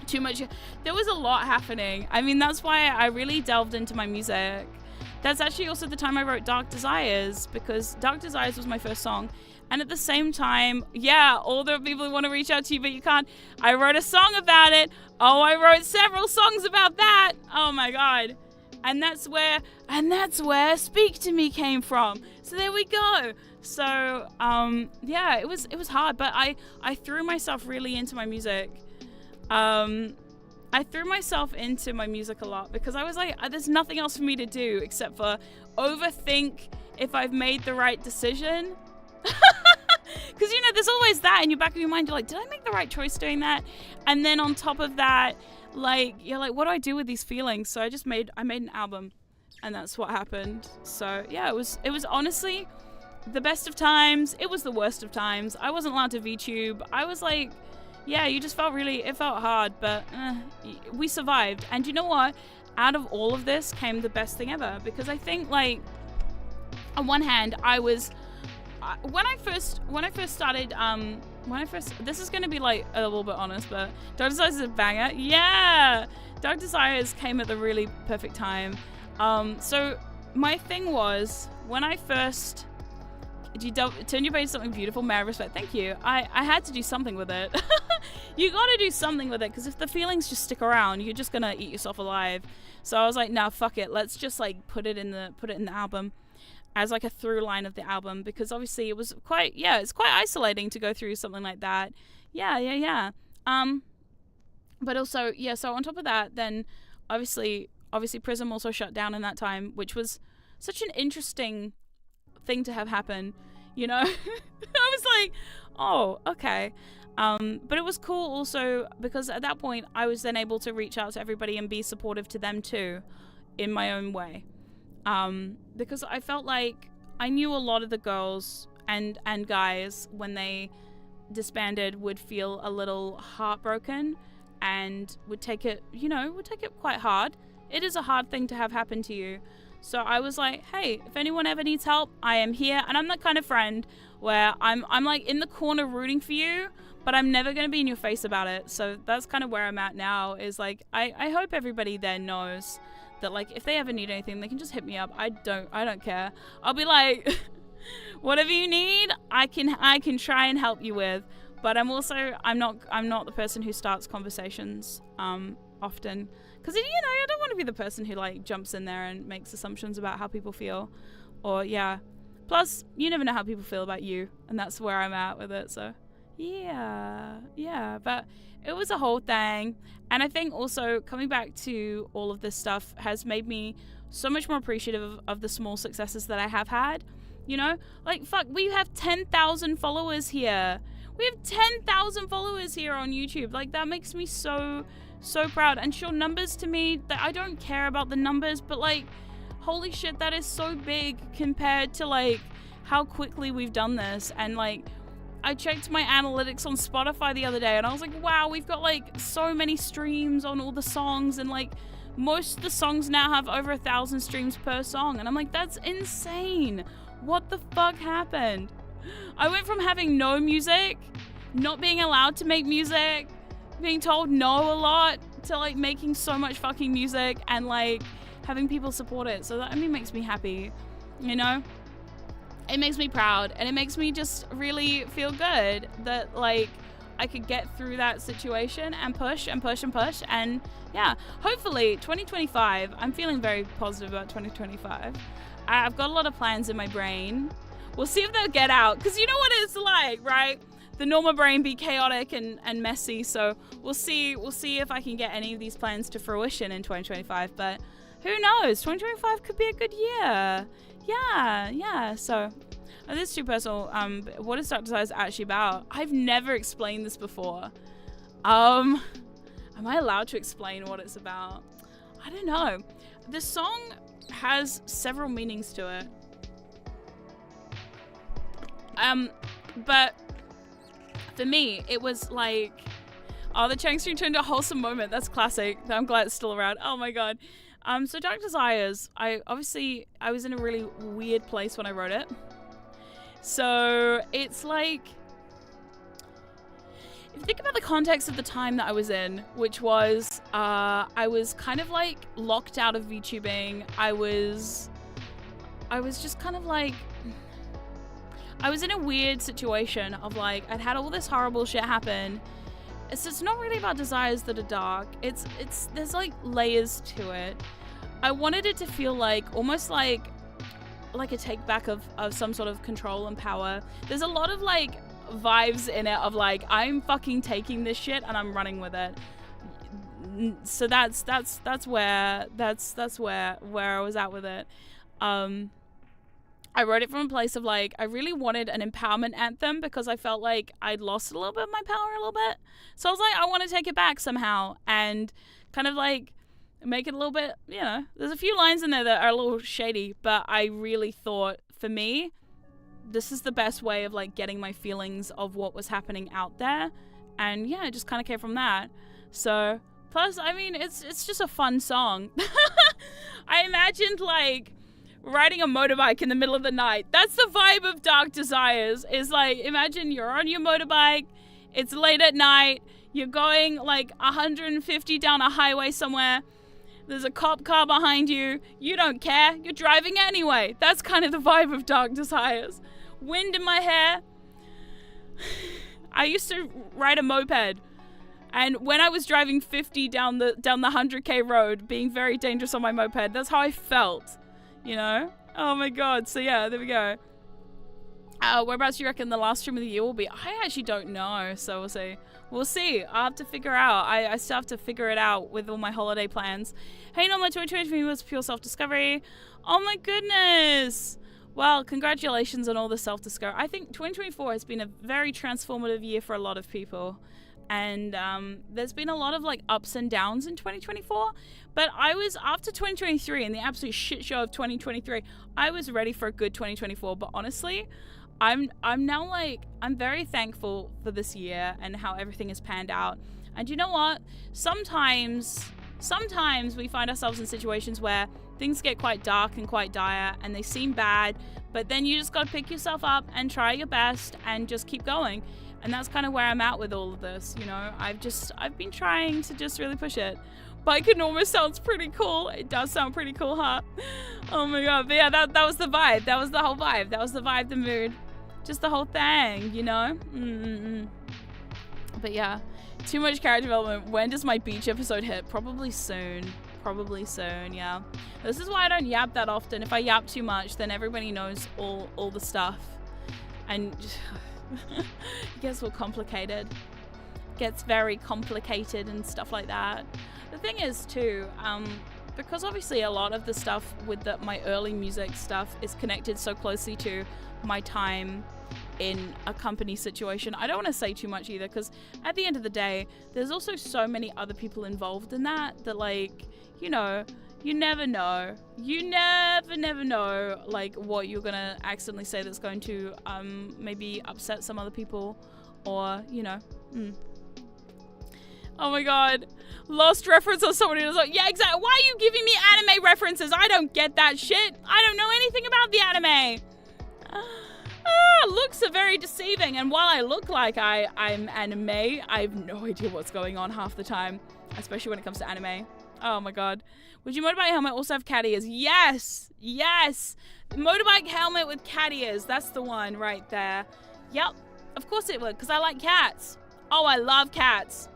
Too much. There was a lot happening. I mean, that's why I really delved into my music. That's actually also the time I wrote Dark Desires, because Dark Desires was my first song. And at the same time, yeah, all the people who want to reach out to you, but you can't. I wrote a song about it. Oh, I wrote several songs about that. Oh my God. And that's where Speak to Me came from. So there we go. So, yeah, it was hard, but I threw myself really into my music. I threw myself into my music a lot, because I was like, there's nothing else for me to do except for overthink if I've made the right decision. Because, you know, there's always that in your back of your mind. You're like, did I make the right choice doing that? And then on top of that, like, you're like, what do I do with these feelings? So I made an album, and that's what happened. So yeah, it was honestly the best of times. It was the worst of times. I wasn't allowed to VTube. I was like, yeah, it felt hard, but we survived. And you know what? Out of all of this came the best thing ever, because I think, like, on one hand, I was, when I first started, this is going to be like a little bit honest, but Dark Desires is a banger. Yeah! Dark Desires came at the really perfect time. So my thing was, when I first, turn your page to something beautiful, mad respect, thank you. I had to do something with it. You gotta do something with it, because if the feelings just stick around, you're just gonna eat yourself alive. So I was like, nah, fuck it. Let's just like put it in the album as like a through line of the album, because obviously it's quite isolating to go through something like that. Yeah. But also, yeah, so on top of that, then obviously Prism also shut down in that time, which was such an interesting thing to have happen, you know. I was like, oh, okay. But it was cool also, because at that point I was then able to reach out to everybody and be supportive to them too. in my own way. Because I felt like I knew a lot of the girls and guys, when they disbanded, would feel a little heartbroken and would take it, quite hard. It is a hard thing to have happen to you. So I was like, hey, if anyone ever needs help, I am here. And I'm that kind of friend where I'm like in the corner rooting for you, but I'm never going to be in your face about it. So that's kind of where I'm at now, is like, I hope everybody there knows that, like, if they ever need anything, they can just hit me up. I don't care. I'll be like, whatever you need, I can try and help you with. But I'm not the person who starts conversations often, because I don't want to be the person who like jumps in there and makes assumptions about how people feel, or plus you never know how people feel about you, and that's where I'm at with it. So but it was a whole thing, and I think also coming back to all of this stuff has made me so much more appreciative of the small successes that I have had. Like, fuck, we have 10,000 followers here. We have 10,000 followers here on YouTube. Like, that makes me so proud. And sure, numbers to me, that I don't care about the numbers, but like, holy shit, that is so big compared to like how quickly we've done this. And like, I checked my analytics on Spotify the other day, and I was like, wow, we've got like so many streams on all the songs, and like most of the songs now have over 1,000 streams per song. And I'm like, that's insane. What the fuck happened? I went from having no music, not being allowed to make music, being told no a lot, to like making so much fucking music and like having people support it. So that, makes me happy, It makes me proud, and it makes me just really feel good that like I could get through that situation and push and push and push. And yeah, hopefully 2025, I'm feeling very positive about 2025. I've got a lot of plans in my brain. We'll see if they'll get out, because you know what it's like, right? The Norma brain be chaotic and messy. So we'll see if I can get any of these plans to fruition in 2025. But who knows? 2025 could be a good year. Yeah. So this is too personal. What is Dark Desires actually about? I've never explained this before. Am I allowed to explain what it's about? I don't know. The song has several meanings to it. But for me, it was like, the Chang stream turned into a wholesome moment. That's classic. I'm glad it's still around. Oh my god. So Dark Desires, I was in a really weird place when I wrote it. So it's like, if you think about the context of the time that I was in, which was, I was kind of like locked out of VTubing. I was just kind of like, I was in a weird situation of like, I'd had all this horrible shit happen. It's not really about desires that are dark. There's like layers to it. I wanted it to feel like, almost like a take back of some sort of control and power. There's a lot of like vibes in it of like, I'm fucking taking this shit and I'm running with it. So that's where I was at with it. I wrote it from a place of like, I really wanted an empowerment anthem, because I felt like I'd lost a little bit of my power a little bit. So I was like, I want to take it back somehow and kind of like make it a little bit, there's a few lines in there that are a little shady, but I really thought, for me, this is the best way of like getting my feelings of what was happening out there. And yeah, it just kind of came from that. So plus, it's just a fun song. I imagined like riding a motorbike in the middle of the night. That's the vibe of Dark Desires, is like, imagine you're on your motorbike, it's late at night, you're going like 150 down a highway somewhere, there's a cop car behind you, you don't care, you're driving anyway. That's kind of the vibe of Dark Desires. Wind in my hair. I used to ride a moped, and when I was driving 50 down the 100k road, being very dangerous on my moped, that's how I felt. Oh my god. So yeah, there we go. Whereabouts do you reckon the last stream of the year will be? I actually don't know, so we'll see. I'll have to figure out. I still have to figure it out with all my holiday plans. Hey, Norma, 2020 was pure self-discovery. Oh my goodness. Well, congratulations on all the self-discovery. I think 2024 has been a very transformative year for a lot of people. And there's been a lot of like ups and downs in 2024, but I was, after 2023 and the absolute shit show of 2023, I was ready for a good 2024. But honestly, I'm now like, I'm very thankful for this year and how everything has panned out. And you know what? Sometimes we find ourselves in situations where things get quite dark and quite dire and they seem bad, but then you just got to pick yourself up and try your best and just keep going. And that's kind of where I'm at with all of this, you know. I've been trying to just really push it. ParaNorma sounds pretty cool. It does sound pretty cool, huh? Oh my god. But yeah, that was the vibe. That was the whole vibe. That was the vibe, the mood. Just the whole thing, you know? But yeah, too much character development. When does my beach episode hit? Probably soon. Probably soon, yeah. This is why I don't yap that often. If I yap too much, then everybody knows all the stuff. And it gets all complicated. Gets very complicated and stuff like that. The thing is too, because obviously a lot of the stuff with my early music stuff is connected so closely to my time in a company situation. I don't want to say too much either, because at the end of the day, there's also so many other people involved in that like, you know, you never know. You never know, like, what you're gonna accidentally say that's going to maybe upset some other people, or, you know. Oh my god. Lost reference on someone who does like, yeah, exactly. Why are you giving me anime references? I don't get that shit. I don't know anything about the anime. Looks are very deceiving, and while I look like I'm anime, I have no idea what's going on half the time, especially when it comes to anime. Oh my god. Would your motorbike helmet also have cat ears? Yes! Yes! Motorbike helmet with cat ears. That's the one right there. Yep. Of course it would, because I like cats. Oh, I love cats.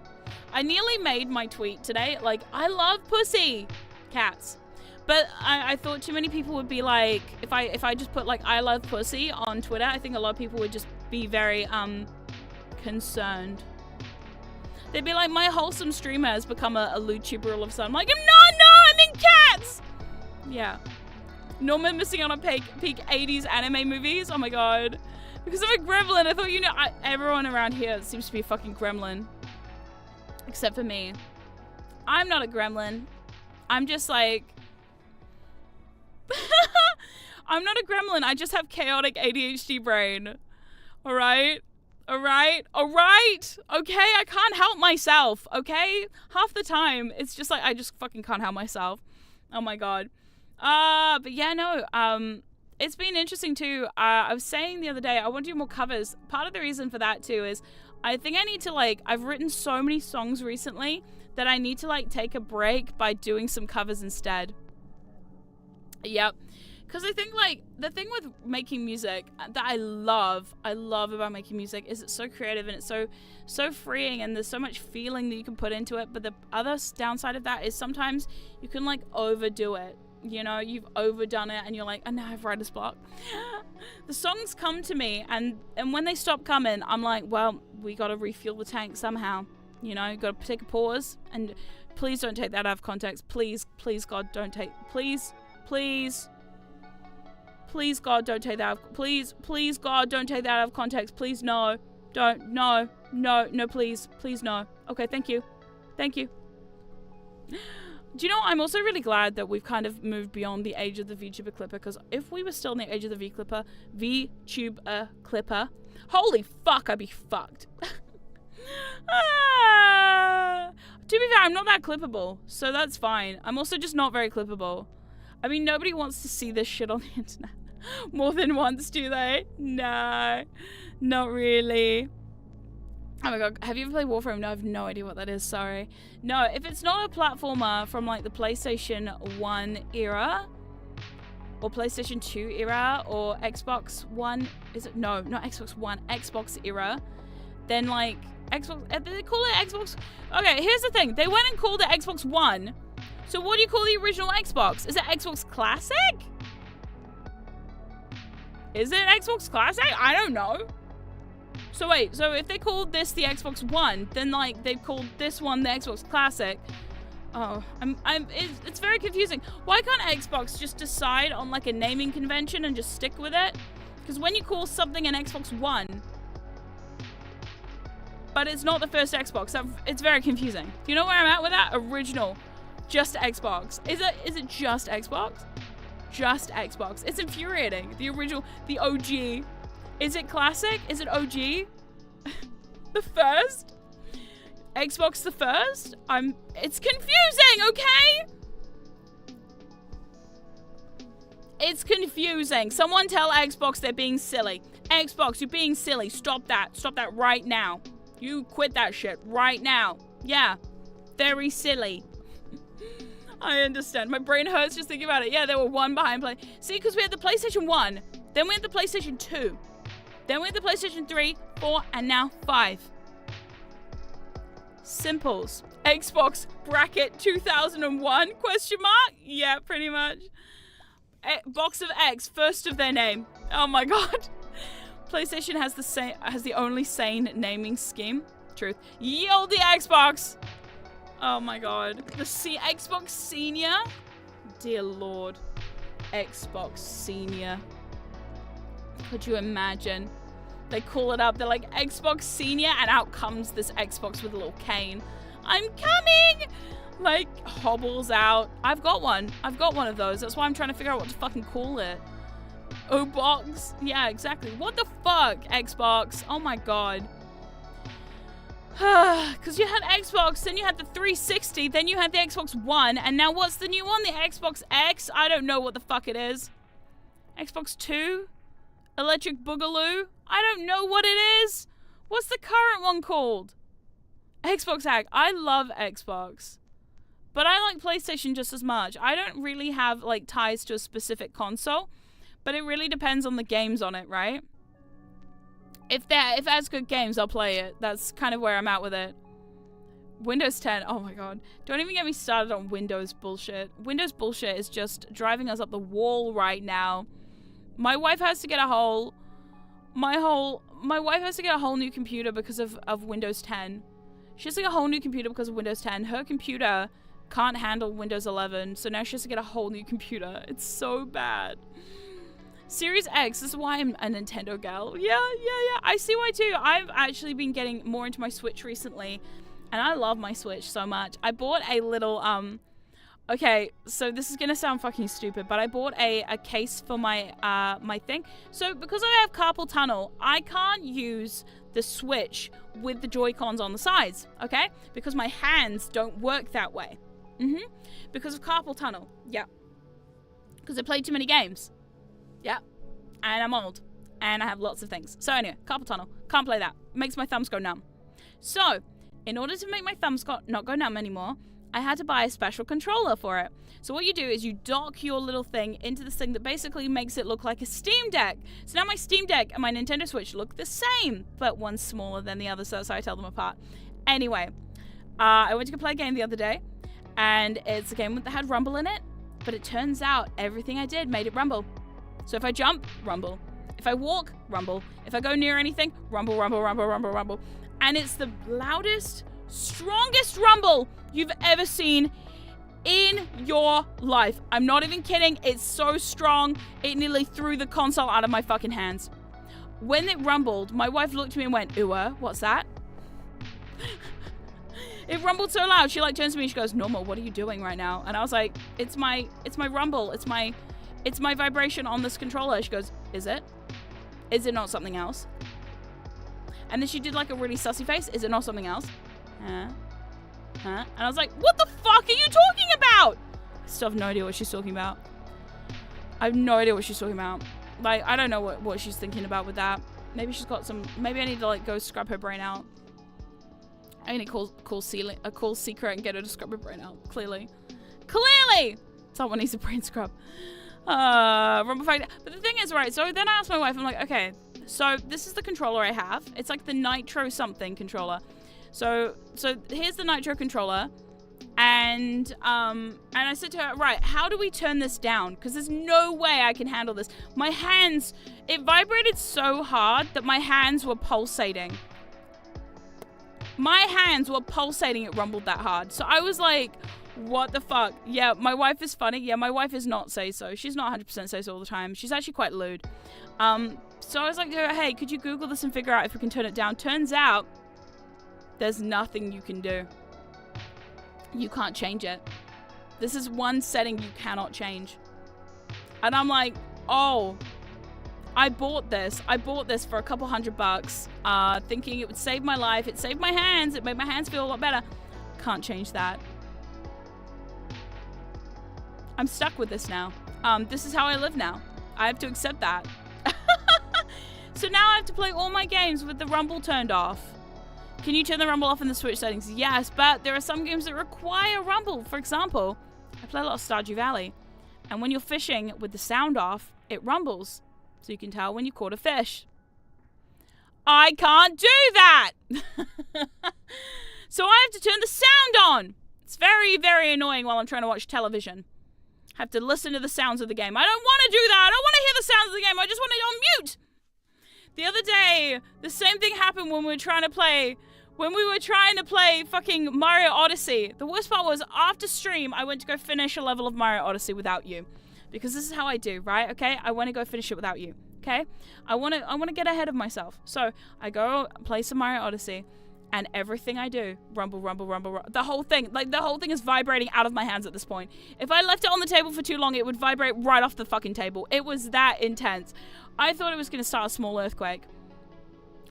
I nearly made my tweet today, like, I love pussy cats. But I thought too many people would be like, if I just put like I love pussy on Twitter, I think a lot of people would just be very concerned. They'd be like, my wholesome streamer has become a YouTuber all of a sudden. I'm like, no, I'm in cats! Yeah. Norma missing out on peak 80s anime movies? Oh my god. Because I'm a gremlin. I thought, you know, everyone around here seems to be a fucking gremlin. Except for me. I'm not a gremlin. I'm just like... I'm not a gremlin. I just have chaotic ADHD brain. Alright? Okay, I can't help myself, okay? Half the time, it's just like, I just fucking can't help myself. Oh my god. But yeah, no, it's been interesting too. I was saying the other day, I want to do more covers. Part of the reason for that too is, I think I need to like, I've written so many songs recently that I need to like take a break by doing some covers instead. Yep. Because I think, like, the thing with making music that I love about making music is it's so creative and it's so freeing, and there's so much feeling that you can put into it. But the other downside of that is sometimes you can, like, overdo it. You know, you've overdone it and you're like, oh, now I have writer's block. The songs come to me, and when they stop coming, I'm like, well, we got to refuel the tank somehow. You know, got to take a pause, and please don't take that out of context. Please, God, don't take... Please, God, don't take that out of... Please, God, don't take that out of context. Please, no. Don't. No, please. Please, no. Okay, thank you. Do you know, I'm also really glad that we've kind of moved beyond the age of the VTuber clipper, because if we were still in the age of the VTuber clipper, holy fuck, I'd be fucked. To be fair, I'm not that clippable, so that's fine. I'm also just not very clippable. I mean, nobody wants to see this shit on the internet more than once, do they? No, not really. Oh my god, have you ever played Warframe? No, I have no idea what that is, sorry. No, if it's not a platformer from like the PlayStation 1 era, or PlayStation 2 era, or Xbox One, is it? No, not Xbox One, Xbox era, then like, Xbox, they call it Xbox? Okay, here's the thing, they went and called it Xbox One, so what do you call the original Xbox? Is it Xbox Classic? Is it Xbox Classic? I don't know. So wait, so if they called this the Xbox One, then like they've called this one the Xbox Classic. Oh, it's very confusing. Why can't Xbox just decide on like a naming convention and just stick with it? Because when you call something an Xbox One, but but it's not the first Xbox. It's very confusing. Do you know where I'm at with that? Original. Just Xbox. Is it just Xbox? Just Xbox. It's infuriating. The original, the OG. Is it classic? Is it OG? The first? Xbox the first? It's confusing, okay? It's confusing. Someone tell Xbox they're being silly. Xbox, you're being silly. Stop that. Stop that right now. You quit that shit right now. Yeah. Very silly. I understand. My brain hurts just thinking about it. Yeah, they were one behind play. See, because we had the PlayStation 1. Then we had the PlayStation 2. Then we had the PlayStation 3, 4, and now 5. Simples. Xbox bracket 2001 question mark? Yeah, pretty much. Box of X, first of their name. Oh my god. PlayStation has the only sane naming scheme. Truth. Yield the Xbox. Oh my god. The Xbox Senior? Dear Lord. Xbox Senior. Could you imagine? They call it up. They're like, Xbox Senior, and out comes this Xbox with a little cane. I'm coming! Like, hobbles out. I've got one. I've got one of those. That's why I'm trying to figure out what to fucking call it. O-Box? Yeah, exactly. What the fuck, Xbox? Oh my god. Because you had Xbox, then you had the 360, then you had the Xbox One, and now what's the new one? The Xbox X? I don't know what the fuck it is. Xbox 2? Electric Boogaloo? I don't know what it is. What's the current one called? Xbox X. I love Xbox. But I like PlayStation just as much. I don't really have, like, ties to a specific console, but it really depends on the games on it, right? If it has good games, I'll play it. That's kind of where I'm at with it. Windows 10. Oh my god. Don't even get me started on Windows bullshit. Windows bullshit is just driving us up the wall right now. My wife has to get a whole... My wife has to get a whole new computer because of Windows 10. She has to get a whole new computer because of Windows 10. Her computer can't handle Windows 11, so now she has to get a whole new computer. It's so bad. Series X, this is why I'm a Nintendo gal. Yeah. I see why too. I've actually been getting more into my Switch recently, and I love my Switch so much. I bought a little, okay, so this is gonna sound fucking stupid, but I bought a case for my, my thing. So because I have carpal tunnel, I can't use the Switch with the Joy-Cons on the sides, okay? Because my hands don't work that way. Because of carpal tunnel, yeah. Because I played too many games. Yeah, and I'm old, and I have lots of things. So anyway, carpal tunnel, can't play that. Makes my thumbs go numb. So, in order to make my thumbs not go numb anymore, I had to buy a special controller for it. So what you do is you dock your little thing into this thing that basically makes it look like a Steam Deck. So now my Steam Deck and my Nintendo Switch look the same, but one's smaller than the other, so that's how I tell them apart. Anyway, I went to go play a game the other day, and it's a game that had rumble in it, but it turns out everything I did made it rumble. So if I jump, rumble. If I walk, rumble. If I go near anything, rumble, rumble, rumble, rumble, rumble. And it's the loudest, strongest rumble you've ever seen in your life. I'm not even kidding. It's so strong, it nearly threw the console out of my fucking hands. When it rumbled, my wife looked at me and went, "Ew, what's that?" It rumbled so loud, she like turns to me and she goes, "Norma, what are you doing right now?" And I was like, it's my rumble. It's my vibration on this controller. She goes, "Is it? Is it not something else?" And then she did like a really sussy face. "Is it not something else?" Huh? And I was like, what the fuck are you talking about? I still have no idea what she's talking about. I have no idea what she's talking about. Like, I don't know what she's thinking about with that. Maybe she's got some... Maybe I need to like go scrub her brain out. I need to call secret and get her to scrub her brain out. Clearly. Someone needs a brain scrub. Rumble factor. But the thing is, right, so then I asked my wife, I'm like, okay, so this is the controller I have. It's like the Nitro something controller. So here's the Nitro controller. And I said to her, right, how do we turn this down? Because there's no way I can handle this. My hands, it vibrated so hard that my hands were pulsating. My hands were pulsating, it rumbled that hard. So I was like, what the fuck? Yeah, my wife is funny. Yeah, my wife is not say-so. She's not 100% say-so all the time. She's actually quite lewd. So I was like to her, hey, could you Google this and figure out if we can turn it down? Turns out, There's nothing you can do. You can't change it. This is one setting you cannot change. And I'm like, oh, I bought this for a couple $100, thinking it would save my life. It saved my hands. It made my hands feel a lot better. Can't change that. I'm stuck with this now. This is how I live now. I have to accept that. So now I have to play all my games with the rumble turned off. Can you turn the rumble off in the Switch settings? Yes, but there are some games that require rumble. For example, I play a lot of Stardew Valley. And when you're fishing with the sound off, it rumbles. So you can tell when you caught a fish. I can't do that! So I have to turn the sound on. It's very, very annoying while I'm trying to watch television. I have to listen to the sounds of the game. I don't want to do that. I don't want to hear the sounds of the game. I just want it on mute. The other day, the same thing happened when we were trying to play fucking Mario Odyssey. The worst part was, after stream, I went to go finish a level of Mario Odyssey without you. Because this is how I do, right? Okay? I want to go finish it without you. Okay? I want to get ahead of myself. So, I go play some Mario Odyssey, and everything I do, rumble, rumble, rumble, rumble. The whole thing is vibrating out of my hands at this point. If I left it on the table for too long, it would vibrate right off the fucking table. It was that intense. I thought it was going to start a small earthquake.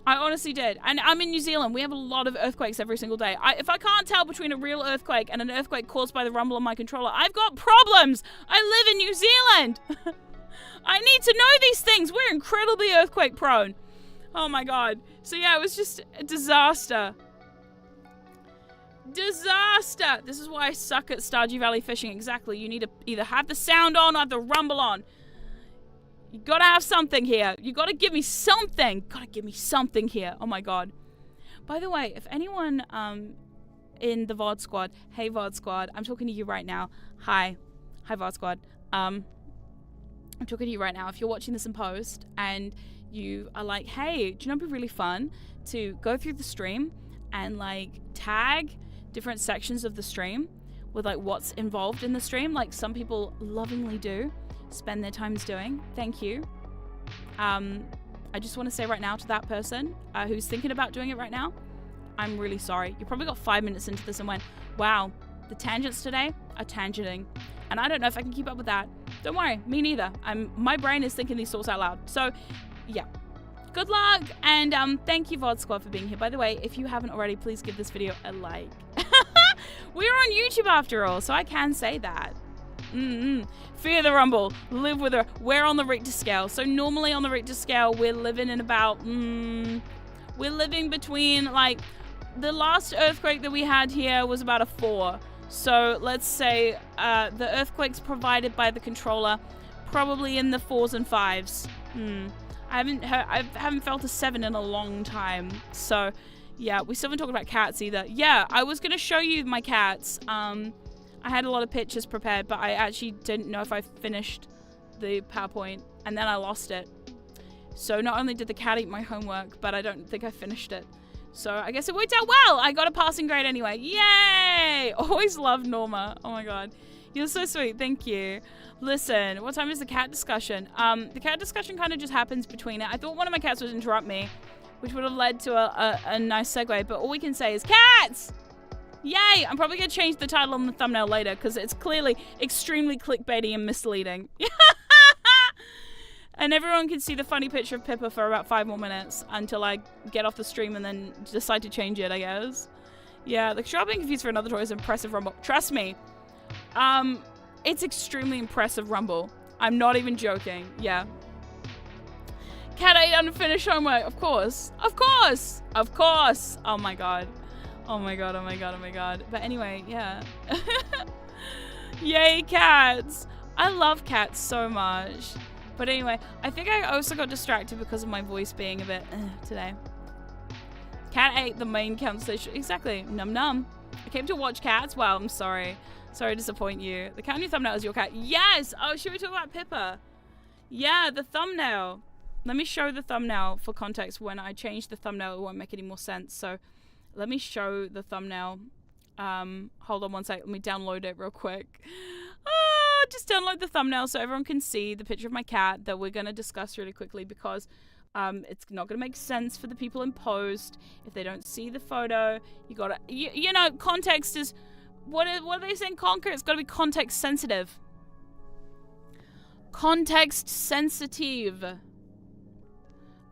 I honestly did. And I'm in New Zealand. We have a lot of earthquakes every single day. If I can't tell between a real earthquake and an earthquake caused by the rumble on my controller, I've got problems. I live in New Zealand. I need to know these things. We're incredibly earthquake prone. Oh my god. So yeah, it was just a disaster. Disaster! This is why I suck at Stardew Valley fishing. Exactly. You need to either have the sound on or have the rumble on. You gotta have something here. You gotta give me something. Gotta give me something here. Oh my god. By the way, if anyone in the VOD squad, hey VOD squad, I'm talking to you right now. Hi. Hi VOD squad. I'm talking to you right now. If you're watching this in post and you are like, hey, do you know it'd be really fun to go through the stream and like tag different sections of the stream with like what's involved in the stream, like some people lovingly do spend their times doing. Thank you. I just want to say right now to that person who's thinking about doing it right now, I'm really sorry. You probably got 5 minutes into this and went, wow, the tangents today are tangenting. And I don't know if I can keep up with that. Don't worry, me neither. My brain is thinking these thoughts out loud. So, yeah. Good luck, and thank you VOD Squad for being here. By the way, if you haven't already, please give this video a like. We're on YouTube after all, so I can say that. Fear the rumble. Live with her. We're on the Richter scale. So normally on the Richter scale, we're living in about... we're living between, like... The last earthquake that we had here was about a 4. So let's say the earthquakes provided by the controller, probably in the 4s and 5s. I haven't felt a 7 in a long time. So, yeah, we still haven't talked about cats either. Yeah, I was going to show you my cats. I had a lot of pictures prepared, but I actually didn't know if I finished the PowerPoint, and then I lost it. So not only did the cat eat my homework, but I don't think I finished it. So I guess it worked out well. I got a passing grade anyway. Yay! Always loved Norma. Oh my god. You're so sweet. Thank you. Listen, what time is the cat discussion? The cat discussion kind of just happens between it. I thought one of my cats would interrupt me, which would have led to a nice segue, but all we can say is cats! Yay! I'm probably going to change the title on the thumbnail later because it's clearly extremely clickbaity and misleading. And everyone can see the funny picture of Pippa for about 5 more minutes until I get off the stream and then decide to change it, I guess. Yeah, the shopping confused for another toy is impressive rumble. Trust me. It's extremely impressive rumble. I'm not even joking. Yeah. Cat ate unfinished homework. Of course. Of course. Of course. Oh my god. Oh my god. Oh my god. Oh my god. But anyway, yeah. Yay, cats. I love cats so much. But anyway, I think I also got distracted because of my voice being a bit today. Cat ate the main conversation. Exactly. Num num. I came to watch cats. Well, I'm sorry. Sorry to disappoint you. The cat in your thumbnail is your cat. Yes! Oh, should we talk about Pippa? Yeah, the thumbnail. Let me show the thumbnail for context. When I change the thumbnail, it won't make any more sense. So let me show the thumbnail. Hold on one sec. Let me download it real quick. Just download the thumbnail so everyone can see the picture of my cat that we're going to discuss really quickly because It's not gonna make sense for the people in post if they don't see the photo. You gotta, you know, context is, what are they saying? Conquer. It's gotta be context sensitive. Context sensitive.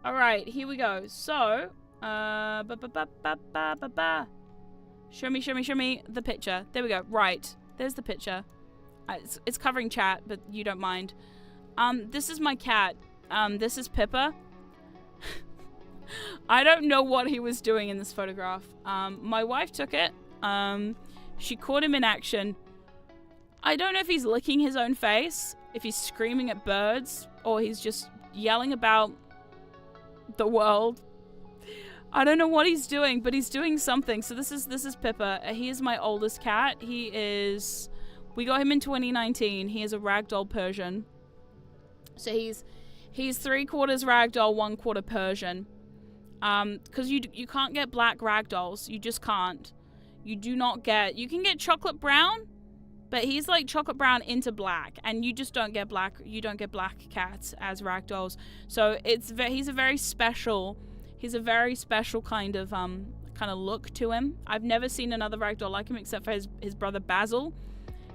All right, here we go. So, show me the picture. There we go. Right, there's the picture. It's covering chat, but you don't mind. This is my cat. This is Pippa. I don't know what he was doing in this photograph. My wife took it. She caught him in action. I don't know if he's licking his own face, if he's screaming at birds, or he's just yelling about the world. I don't know what he's doing, but he's doing something. So this is Pippa. He is my oldest cat. We got him in 2019. He is a ragdoll Persian. So he's 3/4 ragdoll, 1/4 Persian. Because you can't get black ragdolls. You just can't. You can get chocolate brown, but he's like chocolate brown into black, and you just don't get black. You don't get black cats as ragdolls. So he's a very special kind of look to him. I've never seen another ragdoll like him except for his brother Basil,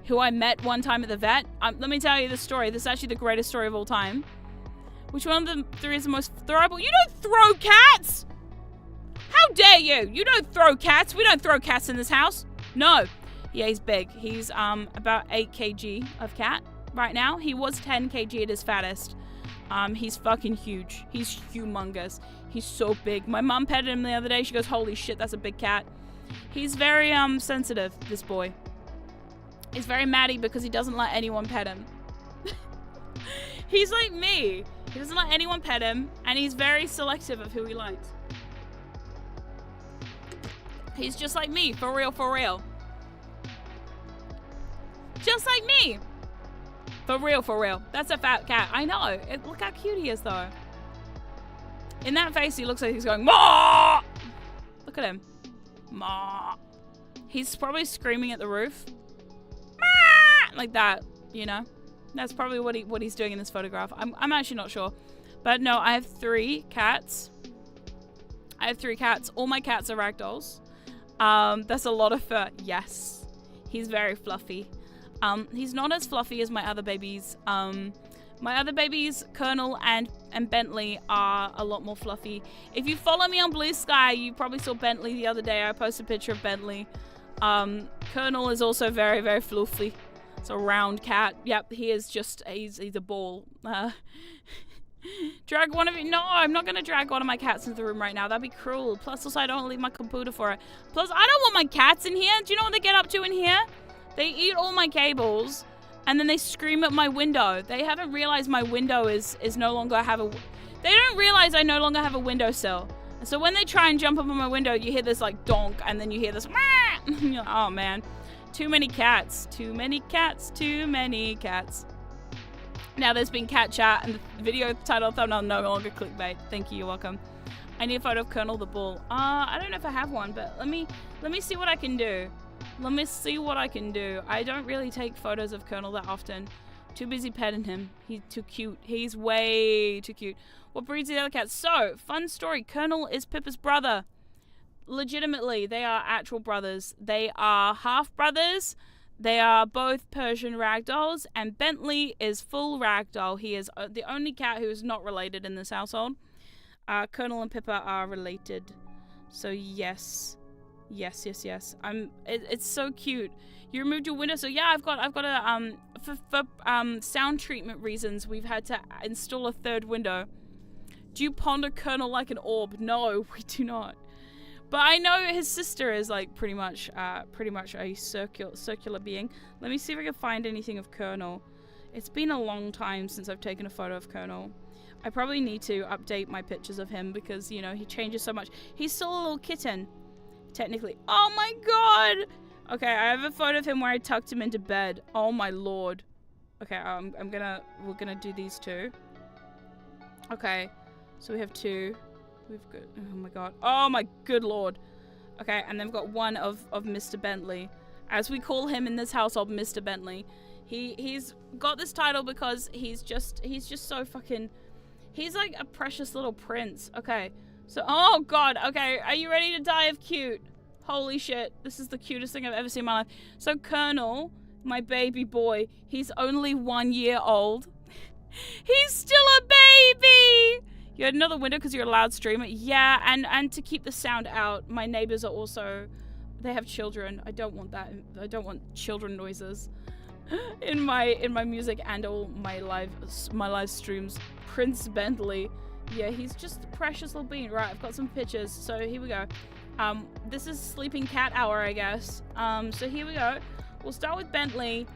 who I met one time at the vet. Let me tell you the story. This is actually the greatest story of all time. Which one of the three is the most throwable? You don't throw cats! How dare you? You don't throw cats. We don't throw cats in this house. No. Yeah, he's big. He's about 8 kg of cat right now. He was 10 kg at his fattest. He's fucking huge. He's humongous. He's so big. My mum petted him the other day. She goes, holy shit, that's a big cat. He's very sensitive, this boy. He's very matty because he doesn't let anyone pet him. He's like me. He doesn't let anyone pet him, and he's very selective of who he likes. He's just like me, for real, for real. Just like me. For real, for real. That's a fat cat. I know. Look how cute he is, though. In that face, he looks like he's going, "Maa!" Look at him. "Maa!" He's probably screaming at the roof. "Maa!" Like that, you know? That's probably what he's doing in this photograph. I'm actually not sure. But no, I have 3 cats. All my cats are ragdolls. That's a lot of fur. Yes. He's very fluffy. He's not as fluffy as my other babies. My other babies, Colonel and Bentley, are a lot more fluffy. If you follow me on Blue Sky, you probably saw Bentley the other day. I posted a picture of Bentley. Colonel is also very, very fluffy. It's a round cat. Yep, he is just, he's a ball. Drag one of you. No, I'm not going to drag one of my cats into the room right now. That'd be cruel. Plus, also, I don't leave my computer for it. Plus, I don't want my cats in here. Do you know what they get up to in here? They eat all my cables, and then they scream at my window. They haven't realized my window is no longer they don't realize I no longer have a windowsill. And so when they try and jump up on my window, you hear this like donk, and then you hear this you're like, oh man. Too many cats. Too many cats. Too many cats. Now there's been cat chat, and the video title thumbnail no longer clickbait. Thank you. You're welcome. I need a photo of Colonel the bull. I don't know if I have one, but let me see what I can do. Let me see what I can do. I don't really take photos of Colonel that often. Too busy petting him. He's too cute. He's way too cute. What breeds are the other cats? So, fun story. Colonel is Pippa's brother. Legitimately, they are actual brothers. They are half brothers. They are both Persian ragdolls, and Bentley is full ragdoll. He is the only cat who is not related in this household. Colonel and Pippa are related. So yes. Yes. It's so cute. You removed your window, so yeah, I've got a for sound treatment reasons, we've had to install a third window. Do you ponder Colonel like an orb? No, we do not. But I know his sister is like pretty much a circular being. Let me see if I can find anything of Colonel. It's been a long time since I've taken a photo of Colonel. I probably need to update my pictures of him because, you know, he changes so much. He's still a little kitten, technically. Oh my god! Okay, I have a photo of him where I tucked him into bed. Oh my lord. Okay, we're gonna do these two. Okay, so we have 2. We've got, oh my god. Oh my good lord. Okay, and then we've got one of Mr. Bentley. As we call him in this household, Mr. Bentley. He's got this title because he's just so fucking, He's like a precious little prince. Okay. So, oh god, okay. Are you ready to die of cute? Holy shit. This is the cutest thing I've ever seen in my life. So Colonel, my baby boy, he's only 1 year old. He's still a baby! You had another window because you're a loud streamer. Yeah, and to keep the sound out, my neighbors are also, they have children. I don't want that. I don't want children noises in my music and all my live streams. Prince Bentley. Yeah, he's just a precious little bean. Right, I've got some pictures. So here we go. This is sleeping cat hour, I guess. So here we go. We'll start with Bentley.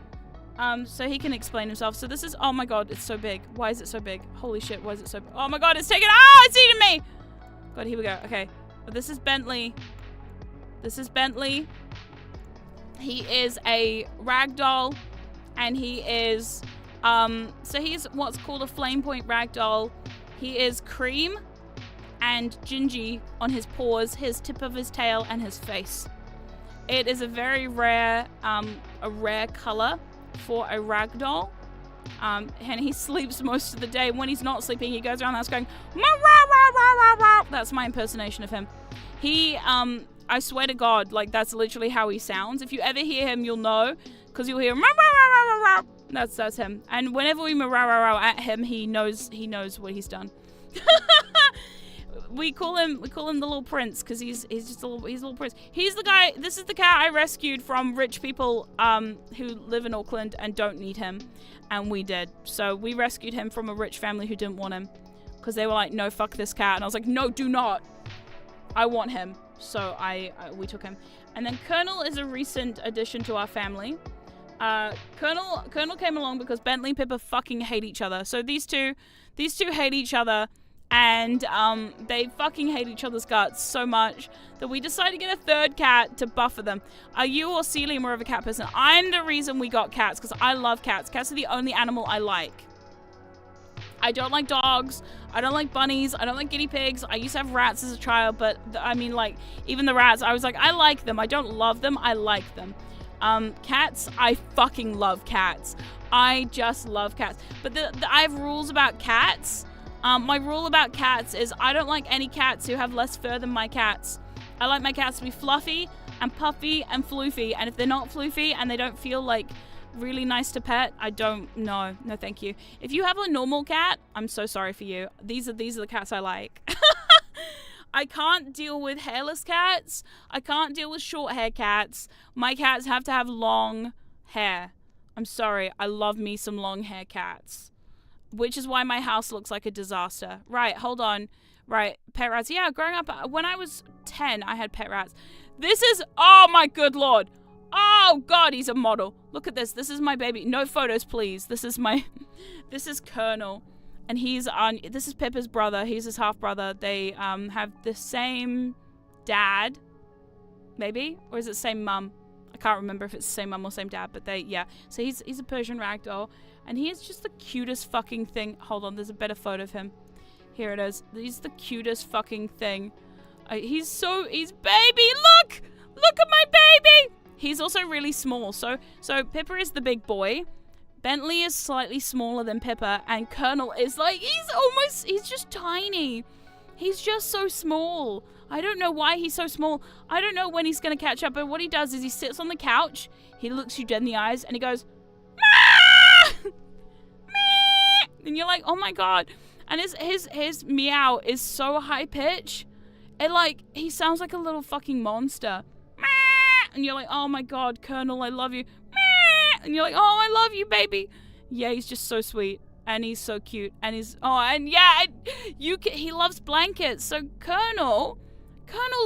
So he can explain himself. So this is, oh my god, it's so big. Why is it so big? Holy shit, why is it so big? Oh my god, it's taking, it's eating me! God, here we go. Okay. This is Bentley. This is Bentley. He is a ragdoll. And he is, so he's what's called a flame point ragdoll. He is cream and gingy on his paws, his tip of his tail, and his face. It is a very rare color for a ragdoll. And he sleeps most of the day. When he's not sleeping, he goes around the house going, "Meow, meow, meow, meow, meow." That's my impersonation of him. He, I swear to God, like that's literally how he sounds. If you ever hear him, you'll know, because you'll hear, "Meow, meow, meow, meow, meow." That's him. And whenever we meow, meow, meow at him, he knows what he's done. We call him the little prince because he's a little prince. He's the guy. This is the cat I rescued from rich people who live in Auckland and don't need him, and we did. So we rescued him from a rich family who didn't want him because they were like, "No, fuck this cat," and I was like, "No, do not. I want him." So we took him. And then Colonel is a recent addition to our family. Colonel came along because Bentley and Pippa fucking hate each other. So these two hate each other. And they fucking hate each other's guts so much that we decided to get a third cat to buffer them. Are you or Celia more of a cat person? I'm the reason we got cats because I love cats. Cats are the only animal I like. I don't like dogs. I don't like bunnies. I don't like guinea pigs. I used to have rats as a child, but I mean, like, even the rats, I was like, I like them. I don't love them. I like them. Cats, I fucking love cats. I just love cats. But I have rules about cats. My rule about cats is I don't like any cats who have less fur than my cats. I like my cats to be fluffy and puffy and floofy. And if they're not floofy and they don't feel like really nice to pet, I don't, no thank you. If you have a normal cat, I'm so sorry for you. These are the cats I like. I can't deal with hairless cats. I can't deal with short hair cats. My cats have to have long hair. I'm sorry, I love me some long hair cats. Which is why my house looks like a disaster. Right, hold on. Right, pet rats. Yeah, growing up, when I was 10, I had pet rats. This is, oh my good lord. Oh god, he's a model. Look at this. This is my baby. No photos, please. This is Colonel. And this is Pippa's brother. He's his half brother. They have the same dad, maybe? Or is it same mum? I can't remember if it's the same mum or same dad, but yeah. So he's a Persian ragdoll. And he is just the cutest fucking thing. Hold on, there's a better photo of him. Here it is. He's the cutest fucking thing. He's baby. Look at my baby. He's also really small. So Pippa is the big boy. Bentley is slightly smaller than Pippa. And Colonel is like, he's just tiny. He's just so small. I don't know why he's so small. I don't know when he's going to catch up. But what he does is he sits on the couch. He looks you dead in the eyes and he goes, "Meow!" And you're like, oh my god. And his meow is so high pitch. He sounds like a little fucking monster. And you're like, oh my god, Colonel, I love you. And you're like, oh, I love you, baby. Yeah, he's just so sweet. And he's so cute. And he loves blankets. So Colonel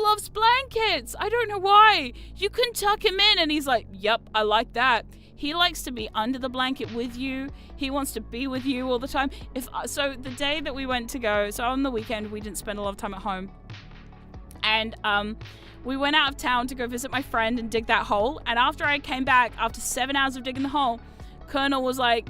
loves blankets. I don't know why. You can tuck him in and he's like, yep, I like that. He likes to be under the blanket with you. He wants to be with you all the time. So the day that we went to go, so on the weekend, we didn't spend a lot of time at home. And we went out of town to go visit my friend and dig that hole. And after I came back, after 7 hours of digging the hole, Colonel was like,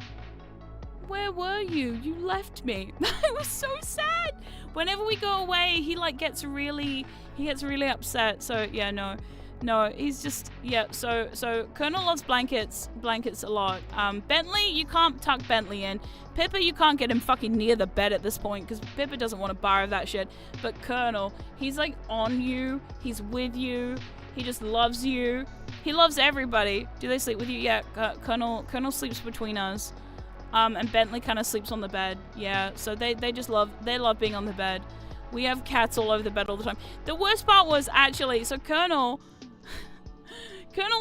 where were you? You left me. It was so sad. Whenever we go away, he gets really upset. So yeah, no. No, he's just, yeah, so Colonel loves blankets a lot. Bentley, you can't tuck Bentley in. Pippa, you can't get him fucking near the bed at this point because Pippa doesn't want to borrow that shit. But Colonel, he's like on you, he's with you, he just loves you. He loves everybody. Do they sleep with you? Yeah, Colonel sleeps between us. And Bentley kind of sleeps on the bed. Yeah, so they love being on the bed. We have cats all over the bed all the time. The worst part was actually, so Colonel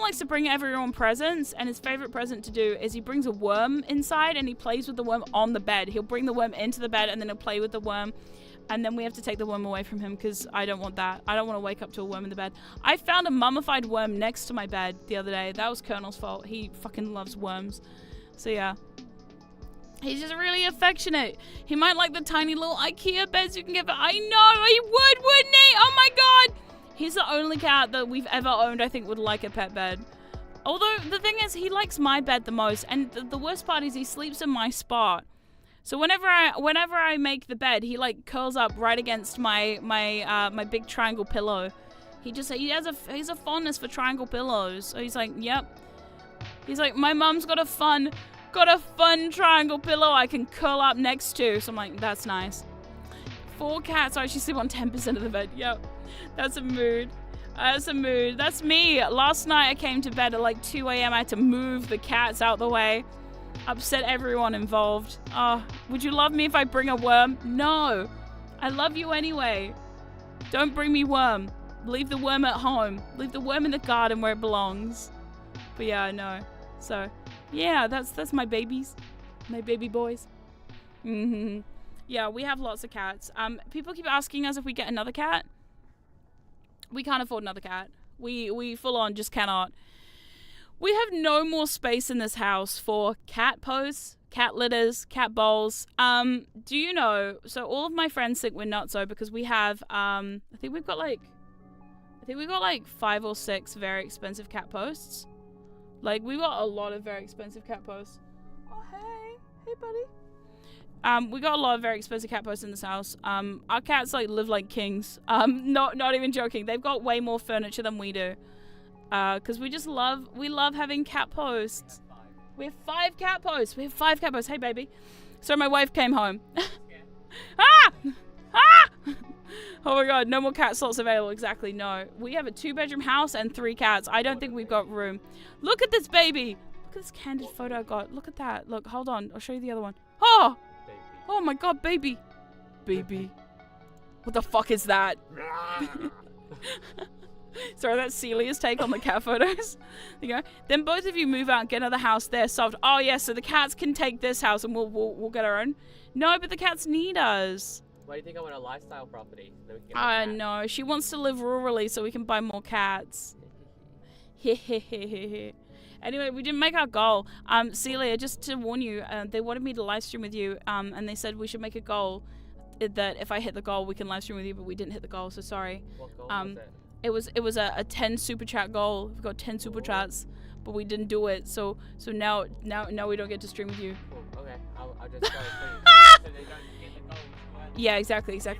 likes to bring everyone presents, and his favorite present to do is he brings a worm inside and he plays with the worm on the bed. He'll bring the worm into the bed and then he'll play with the worm, and then we have to take the worm away from him because I don't want that. I don't want to wake up to a worm in the bed. I found a mummified worm next to my bed the other day. That was Colonel's fault. He fucking loves worms. So yeah. He's just really affectionate. He might like the tiny little IKEA beds you can get. I know, he would, wouldn't he? Oh my god! He's the only cat that we've ever owned I think would like a pet bed. Although, the thing is, he likes my bed the most. And the worst part is he sleeps in my spot. So whenever I make the bed, he like curls up right against my big triangle pillow. He's a fondness for triangle pillows. So he's like, yep. He's like, my mom's got a fun triangle pillow I can curl up next to. So I'm like, that's nice. 4 cats actually sleep on 10% of the bed. Yep. That's a mood. That's me. Last night I came to bed at like 2 a.m. I had to move the cats out the way. Upset everyone involved. Oh, would you love me if I bring a worm? No. I love you anyway. Don't bring me worm. Leave the worm at home. Leave the worm in the garden where it belongs. But yeah, I know. So, yeah, that's my babies. My baby boys. Yeah, we have lots of cats. People keep asking us if we get another cat. We can't afford another cat. We full on just cannot. We have no more space in this house for cat posts, cat litters, cat bowls. Do you know, so all of my friends think we're nutso because we have, I think we've got like 5 or 6 very expensive cat posts. Like, we got a lot of very expensive cat posts. Oh, hey buddy. We got a lot of very expensive cat posts in this house. Our cats like live like kings. Not even joking. They've got way more furniture than we do. Cause we love having cat posts. We have 5 cat posts. Hey baby. So my wife came home. Oh my god, no more cat slots available. Exactly, no. We have a 2-bedroom house and 3 cats. I don't think we've got room. Look at this baby. Look at this candid photo I got. Look at that. Look, hold on. I'll show you the other one. Oh! Oh my god, baby. Baby. What the fuck is that? Sorry, that's Celia's take on the cat photos. There you go. Then both of you move out and get another house. They're solved. Oh yeah, so the cats can take this house and we'll get our own. No, but the cats need us. Why do you think I want a lifestyle property? So we can get no, she wants to live rurally so we can buy more cats. Anyway, we didn't make our goal. Celia, just to warn you, they wanted me to live stream with you, and they said we should make a goal that if I hit the goal, we can live stream with you, but we didn't hit the goal, so sorry. What goal was it? It was a 10 super chat goal. We've got 10 super chats, but we didn't do it, so now we don't get to stream with you. Cool. Okay, I'll just go so they don't hit the goal. Yeah, exactly. So,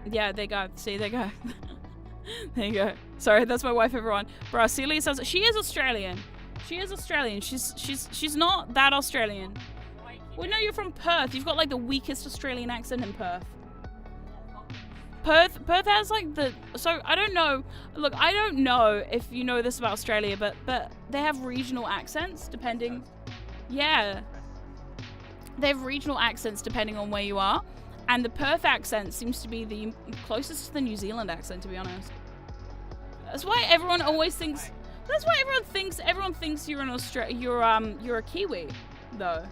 yeah, there you go. See, there you go. There you go. Sorry, that's my wife, everyone. Bro, Celia says she is Australian. She's not that Australian. Well, no, you're from Perth. You've got like the weakest Australian accent in Perth. Perth has like so I don't know. Look, I don't know if you know this about Australia, but they have regional accents depending. Yeah. They have regional accents depending on where you are. And the Perth accent seems to be the closest to the New Zealand accent, to be honest. That's why everyone always thinks. That's why everyone thinks you're an you're a Kiwi, though.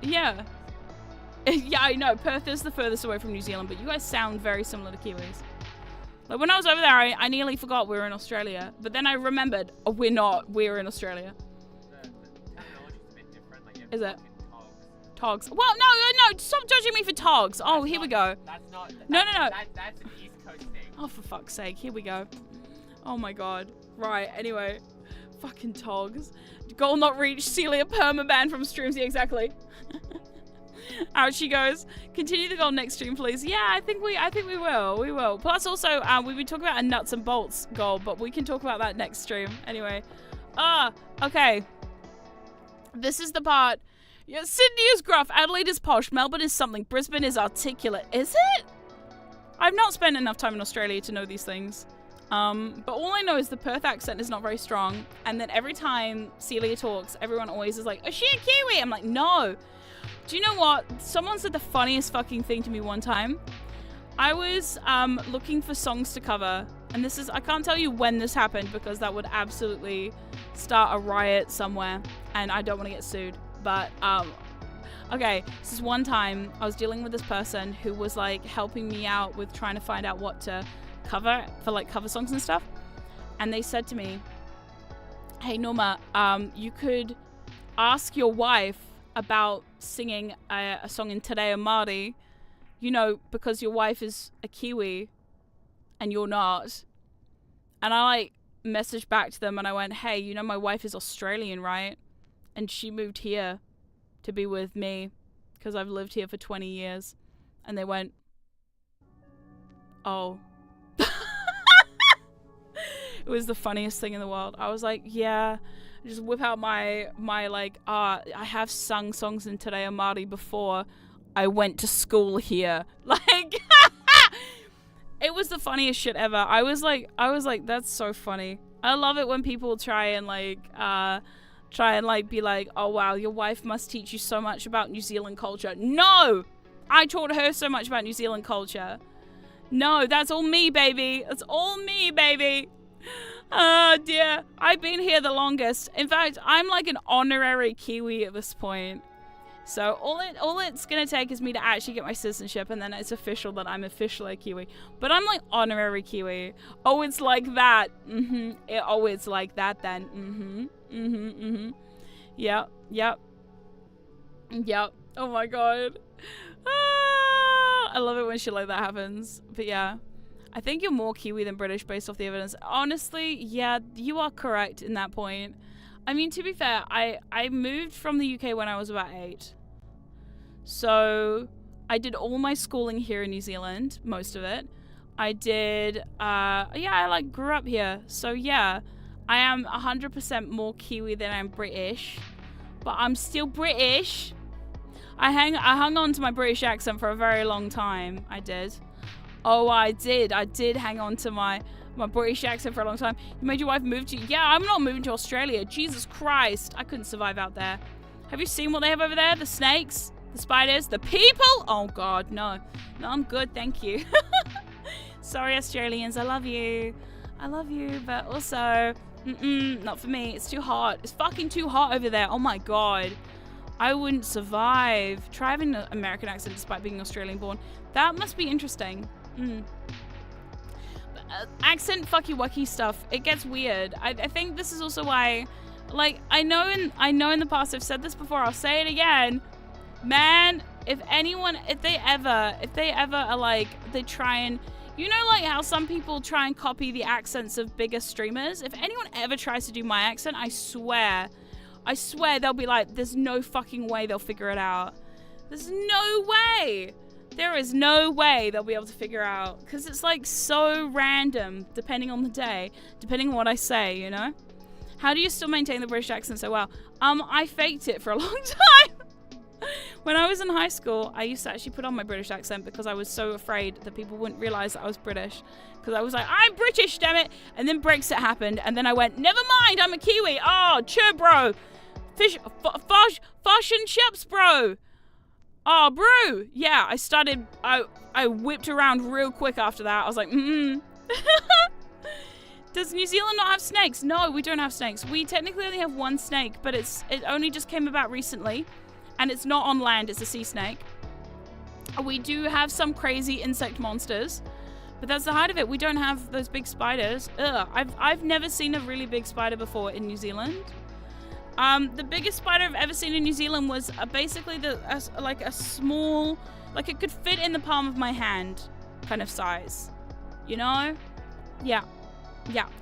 Yeah. Yeah, I know. Perth is the furthest away from New Zealand, but you guys sound very similar to Kiwis. Like when I was over there, I nearly forgot we were in Australia, but then I remembered, oh, we're not. We're in Australia. The terminology's a bit different. Like is it? Togs. Well, no, stop judging me for togs. Oh, here we go. That's not. No. That's an East Coast thing. Oh, for fuck's sake, here we go. Oh my god. Right, anyway. Fucking togs. Goal not reached. Celia permaban from streams. Yeah, exactly. Out she goes. Continue the goal next stream, please. Yeah, I think we will. We will. Plus, also, we've been talking about a nuts and bolts goal, but we can talk about that next stream. Anyway. Okay. This is the part. Yeah, Sydney is gruff. Adelaide is posh. Melbourne is something. Brisbane is articulate. Is it? I've not spent enough time in Australia to know these things. But all I know is the Perth accent is not very strong. And then every time Celia talks, everyone always is like, is she a Kiwi? I'm like, no. Do you know what? Someone said the funniest fucking thing to me one time. I was looking for songs to cover. And this is, I can't tell you when this happened because that would absolutely start a riot somewhere. And I don't want to get sued. But, okay, this is one time I was dealing with this person who was like helping me out with trying to find out what to cover for like cover songs and stuff. And they said to me, hey Norma, you could ask your wife about singing a song in Te Reo Māori, you know, because your wife is a Kiwi and you're not. And I like messaged back to them and I went, hey, you know my wife is Australian, right? And she moved here to be with me because I've lived here for 20 years. And they went, oh. It was the funniest thing in the world. I was like, yeah. Just whip out my like, I have sung songs in Te Reo Māori before I went to school here. Like, it was the funniest shit ever. I was like, that's so funny. I love it when people try and be like, oh wow, your wife must teach you so much about New Zealand culture. No! I taught her so much about New Zealand culture. No, that's all me, baby. That's all me, baby. Oh dear. I've been here the longest. In fact, I'm like an honorary Kiwi at this point. So all it's gonna take is me to actually get my citizenship and then it's official that I'm officially a Kiwi. But I'm like honorary Kiwi. Oh, it's like that. Oh, it's like that then. Yep. Oh my god. I love it when shit like that happens. But yeah. I think you're more Kiwi than British based off the evidence. Honestly, yeah, you are correct in that point. I mean, to be fair, I moved from the UK when I was about 8. So I did all my schooling here in New Zealand, most of it. I did, I like grew up here. So yeah, I am 100% more Kiwi than I'm British, but I'm still British. I hung on to my British accent for a very long time. I did. Oh, I did hang on to my British accent for a long time. You made your wife move to... Yeah, I'm not moving to Australia. Jesus Christ. I couldn't survive out there. Have you seen what they have over there? The snakes? The spiders? The people? Oh, God, no. No, I'm good, thank you. Sorry, Australians. I love you. I love you, but also... not for me. It's too hot. It's fucking too hot over there. Oh, my God. I wouldn't survive. Try having an American accent despite being Australian-born. That must be interesting. Accent fucky-wucky stuff, it gets weird. I think this is also why, like, I know in the past I've said this before, I'll say it again, man, if they ever are like, they try and, you know, like how some people try and copy the accents of bigger streamers, if anyone ever tries to do my accent, I swear they'll be like, there's no fucking way they'll figure it out. There's no way. There is no way they'll be able to figure out, because it's like so random depending on the day, depending on what I say, you know? How do you still maintain the British accent so well? I faked it for a long time. When I was in high school, I used to actually put on my British accent because I was so afraid that people wouldn't realize that I was British. Because I was like, I'm British, damn it. And then Brexit happened, and then I went, never mind, I'm a Kiwi. Oh, cheer, bro. Fish and chips, bro. Oh, bro. Yeah, I whipped around real quick after that. I was like, Does New Zealand not have snakes? No, we don't have snakes. We technically only have one snake, but it only just came about recently. And it's not on land, it's a sea snake. We do have some crazy insect monsters, but that's the height of it. We don't have those big spiders. Ugh, I've never seen a really big spider before in New Zealand. The biggest spider I've ever seen in New Zealand was basically like a small, like it could fit in the palm of my hand kind of size. You know? Yeah.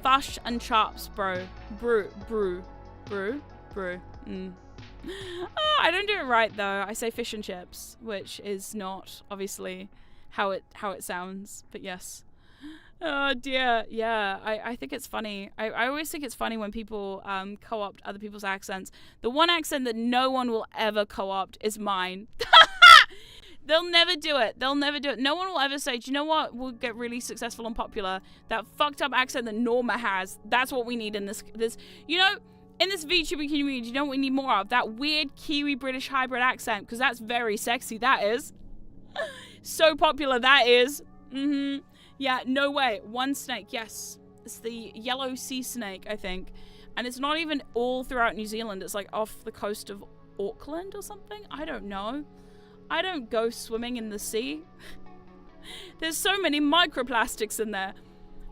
Fash and chops, bro. Brew. Oh, I don't do it right though. I say fish and chips, which is not obviously how it sounds. But yes. Oh dear. Yeah, I think it's funny. I always think it's funny when people co-opt other people's accents. The one accent that no one will ever co-opt is mine. They'll never do it. They'll never do it. No one will ever say, do you know what will get really successful and popular? That fucked up accent that Norma has. That's what we need in this you know, in this VTuber community, you know what we need more of? That weird Kiwi British hybrid accent, because that's very sexy. That is. So popular, that is. Yeah, no way. One snake, yes. It's the yellow sea snake, I think. And it's not even all throughout New Zealand. It's like off the coast of Auckland or something. I don't know. I don't go swimming in the sea. There's so many microplastics in there.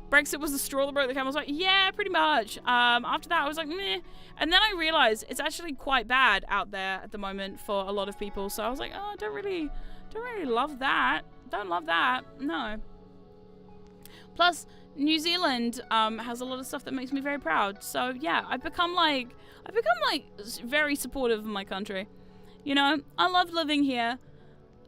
Brexit was the straw that broke the camel's back. Yeah, pretty much. After that, I was like, meh. And then I realized it's actually quite bad out there at the moment for a lot of people. So I was like, oh, don't really love that. Don't love that. No. Plus, New Zealand has a lot of stuff that makes me very proud. So yeah, I've become like very supportive of my country. You know, I love living here.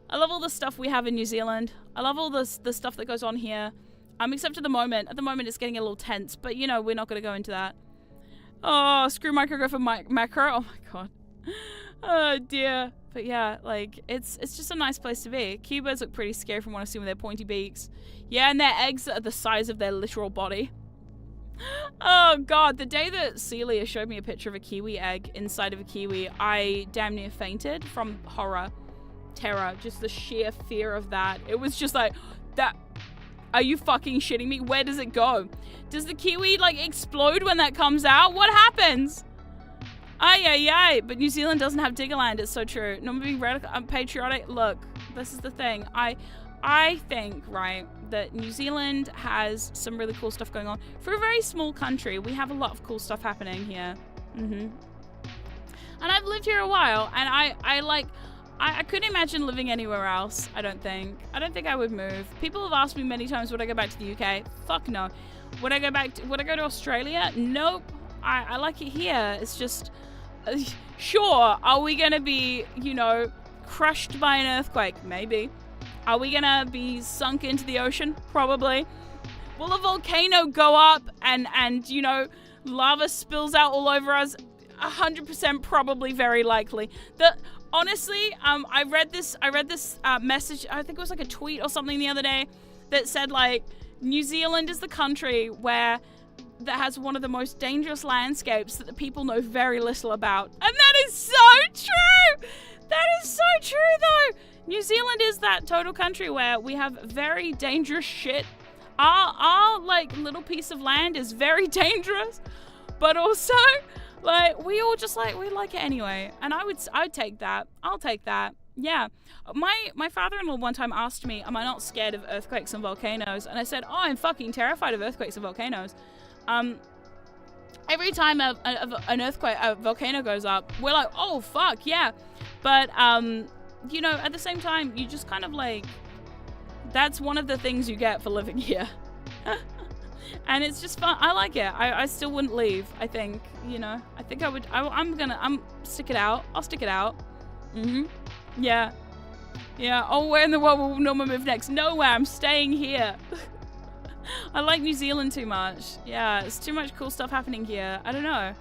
I love all the stuff we have in New Zealand. I love all the stuff that goes on here. Except at the moment. At the moment, it's getting a little tense. But, you know, we're not going to go into that. Oh, screw micrograph and macro. Oh, my God. Oh, dear. But, yeah, like, it's just a nice place to be. Cubers look pretty scary from what I've seen with their pointy beaks. Yeah, and their eggs are the size of their literal body. Oh, God. The day that Celia showed me a picture of a kiwi egg inside of a kiwi, I damn near fainted from horror. Terror. Just the sheer fear of that. It was just like, that... Are you fucking shitting me? Where does it go? Does the kiwi, like, explode when that comes out? What happens? Ay. But New Zealand doesn't have Diggerland. It's so true. Not being radical, patriotic. Look, this is the thing. I think, right, that New Zealand has some really cool stuff going on. For a very small country, we have a lot of cool stuff happening here. And I've lived here a while, and I couldn't imagine living anywhere else, I don't think. I don't think I would move. People have asked me many times, would I go back to the UK? Fuck no. Would I go to Australia? Nope. I like it here. It's just, sure, are we gonna be, you know, crushed by an earthquake? Maybe. Are we gonna be sunk into the ocean? Probably. Will a volcano go up and you know, lava spills out all over us? 100% probably, very likely. Honestly, I read this message, I think it was like a tweet or something the other day, that said like, New Zealand is the country that has one of the most dangerous landscapes that the people know very little about. And that is so true! That is so true though! New Zealand is that total country where we have very dangerous shit. Our like little piece of land is very dangerous, but also like we all just like we like it anyway. And I'd take that. I'll take that. Yeah. My father-in-law one time asked me, am I not scared of earthquakes and volcanoes? And I said, oh, I'm fucking terrified of earthquakes and volcanoes. Every time an earthquake, a volcano goes up, we're like, oh fuck, yeah. But you know, at the same time, you just kind of like, that's one of the things you get for living here. And it's just fun. I like it. I still wouldn't leave, I think, you know. I think I would, I'm stick it out. I'll stick it out. Yeah. Yeah. Oh, where in the world will Norma move next? Nowhere. I'm staying here. I like New Zealand too much. Yeah, it's too much cool stuff happening here. I don't know.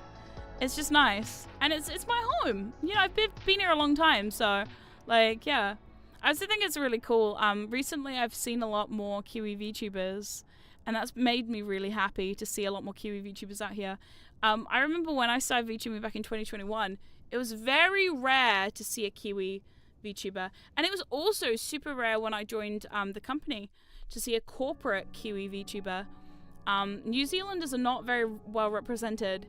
It's just nice. And it's my home. You know, I've been here a long time, so, like, yeah. I also think it's really cool. Recently I've seen a lot more Kiwi VTubers, and that's made me really happy to see a lot more Kiwi VTubers out here. I remember when I started VTubing back in 2021, it was very rare to see a Kiwi VTuber. And it was also super rare when I joined the company to see a corporate Kiwi VTuber. New Zealanders are not very well represented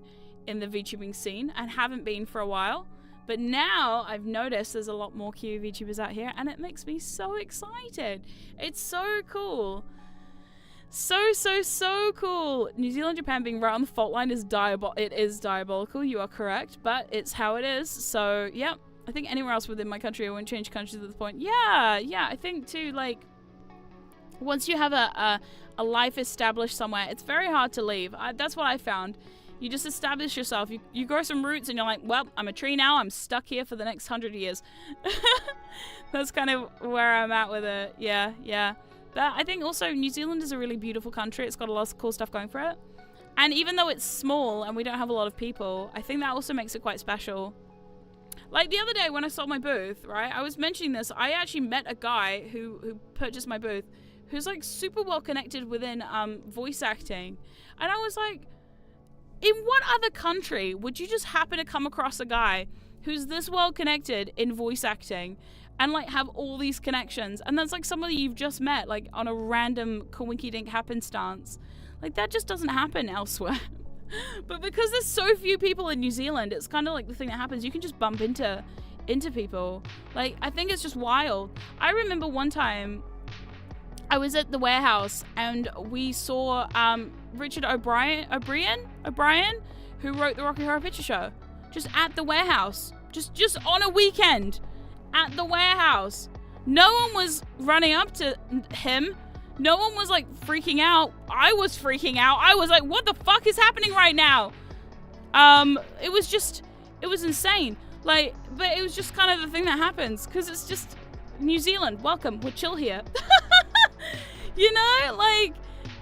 in the VTubing scene and haven't been for a while. But now I've noticed there's a lot more Kiwi VTubers out here, and it makes me so excited. It's so cool. So cool. New Zealand, Japan being right on the fault line is diabolical. You are correct, but it's how it is. So, yeah. I think anywhere else within my country, I wouldn't change countries at this point. Yeah. I think too, like, once you have a life established somewhere, it's very hard to leave. That's what I found. You just establish yourself. You grow some roots and you're like, well, I'm a tree now. I'm stuck here for the next 100 years. That's kind of where I'm at with it. Yeah, yeah. But I think also New Zealand is a really beautiful country. It's got a lot of cool stuff going for it. And even though it's small and we don't have a lot of people, I think that also makes it quite special. Like the other day when I sold my booth, right? I was mentioning this. I actually met a guy who purchased my booth who's like super well connected within voice acting. And I was like, in what other country would you just happen to come across a guy who's this well connected in voice acting and like have all these connections? And that's like somebody you've just met, like on a random coinky-dink happenstance. Like that just doesn't happen elsewhere. But because there's so few people in New Zealand, it's kind of like the thing that happens. You can just bump into people. Like, I think it's just wild. I remember one time I was at the warehouse and we saw Richard O'Brien, who wrote the Rocky Horror Picture Show, just at the warehouse, just on a weekend at the warehouse. No one was running up to him. No one was like freaking out. I was freaking out. I was like, what the fuck is happening right now? It was insane. Like, but it was just kind of the thing that happens because it's just New Zealand. Welcome. We're chill here. You know, like,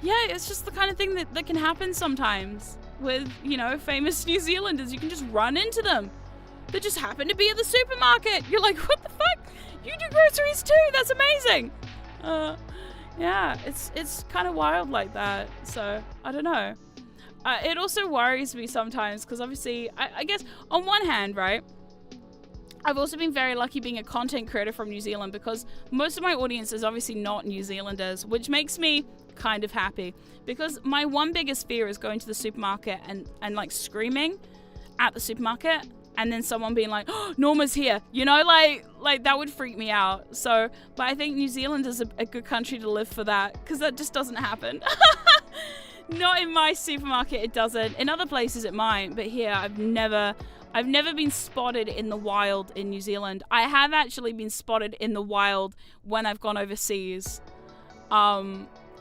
yeah, it's just the kind of thing that can happen sometimes with, you know, famous New Zealanders. You can just run into them. They just happen to be at the supermarket. You're like, what the fuck? You do groceries too? That's amazing. Yeah, it's kind of wild like that. So, I don't know. It also worries me sometimes because obviously, I guess on one hand, right, I've also been very lucky being a content creator from New Zealand because most of my audience is obviously not New Zealanders, which makes me kind of happy because my one biggest fear is going to the supermarket and like screaming at the supermarket and then someone being like, oh, Norma's here, you know, like that would freak me out. So, but I think New Zealand is a good country to live for that because that just doesn't happen. Not in my supermarket, it doesn't. In other places it might, but here I've never been spotted in the wild in New Zealand. I have actually been spotted in the wild when I've gone overseas,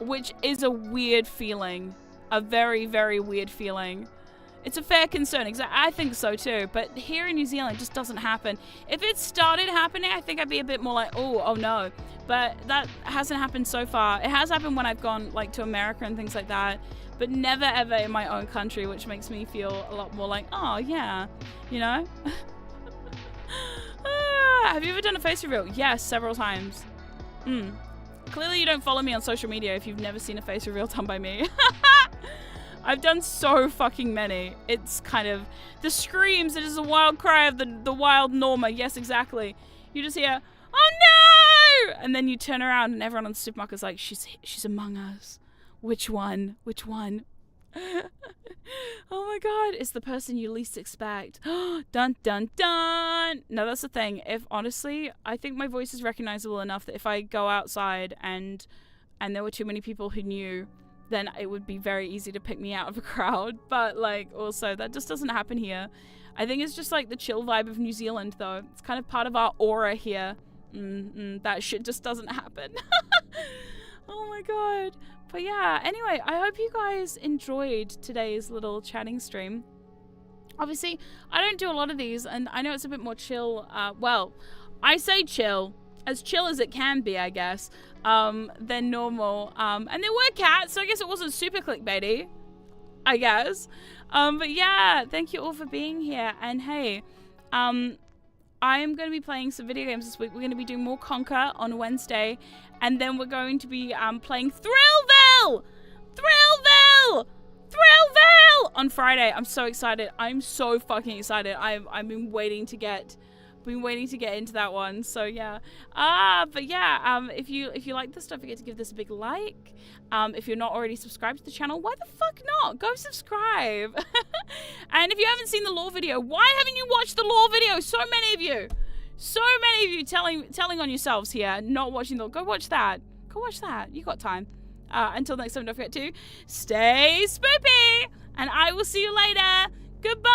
which is a weird feeling, a very, very weird feeling. It's a fair concern. I think so too. But here in New Zealand, it just doesn't happen. If it started happening, I think I'd be a bit more like, oh no. But that hasn't happened so far. It has happened when I've gone like to America and things like that. But never ever in my own country, which makes me feel a lot more like, oh yeah, you know? Have you ever done a face reveal? Yes, several times. Clearly you don't follow me on social media if you've never seen a face reveal done by me. I've done so fucking many. It's kind of the screams. It is a wild cry of the wild Norma. Yes, exactly. You just hear, oh no! And then you turn around and everyone in the supermarket's like, she's among us. Which one? Which one? Oh my god, it's the person you least expect. Dun dun dun. No, that's the thing. If honestly, I think my voice is recognizable enough that if I go outside and there were too many people who knew, then it would be very easy to pick me out of a crowd. But like also that just doesn't happen here. I think it's just like the chill vibe of New Zealand though. It's kind of part of our aura here. That shit just doesn't happen. Oh my god. But yeah, anyway, I hope you guys enjoyed today's little chatting stream. Obviously, I don't do a lot of these and I know it's a bit more chill. Well, I say chill as it can be, I guess, than normal. And there were cats, so I guess it wasn't super clickbaity, I guess. But yeah, thank you all for being here. And hey, I am going to be playing some video games this week. We're going to be doing more Conquer on Wednesday. And then we're going to be playing Thrillville on Friday. I'm so excited. I'm so fucking excited. I've been waiting to get into that one. So yeah. But yeah, if you like this, don't forget to give this a big like. If you're not already subscribed to the channel, why the fuck not? Go subscribe. And if you haven't seen the lore video, why haven't you watched the lore video? So many of you telling on yourselves here, not watching the, go watch that. You got time. Until next time, don't forget to stay spoopy, and I will see you later. Goodbye.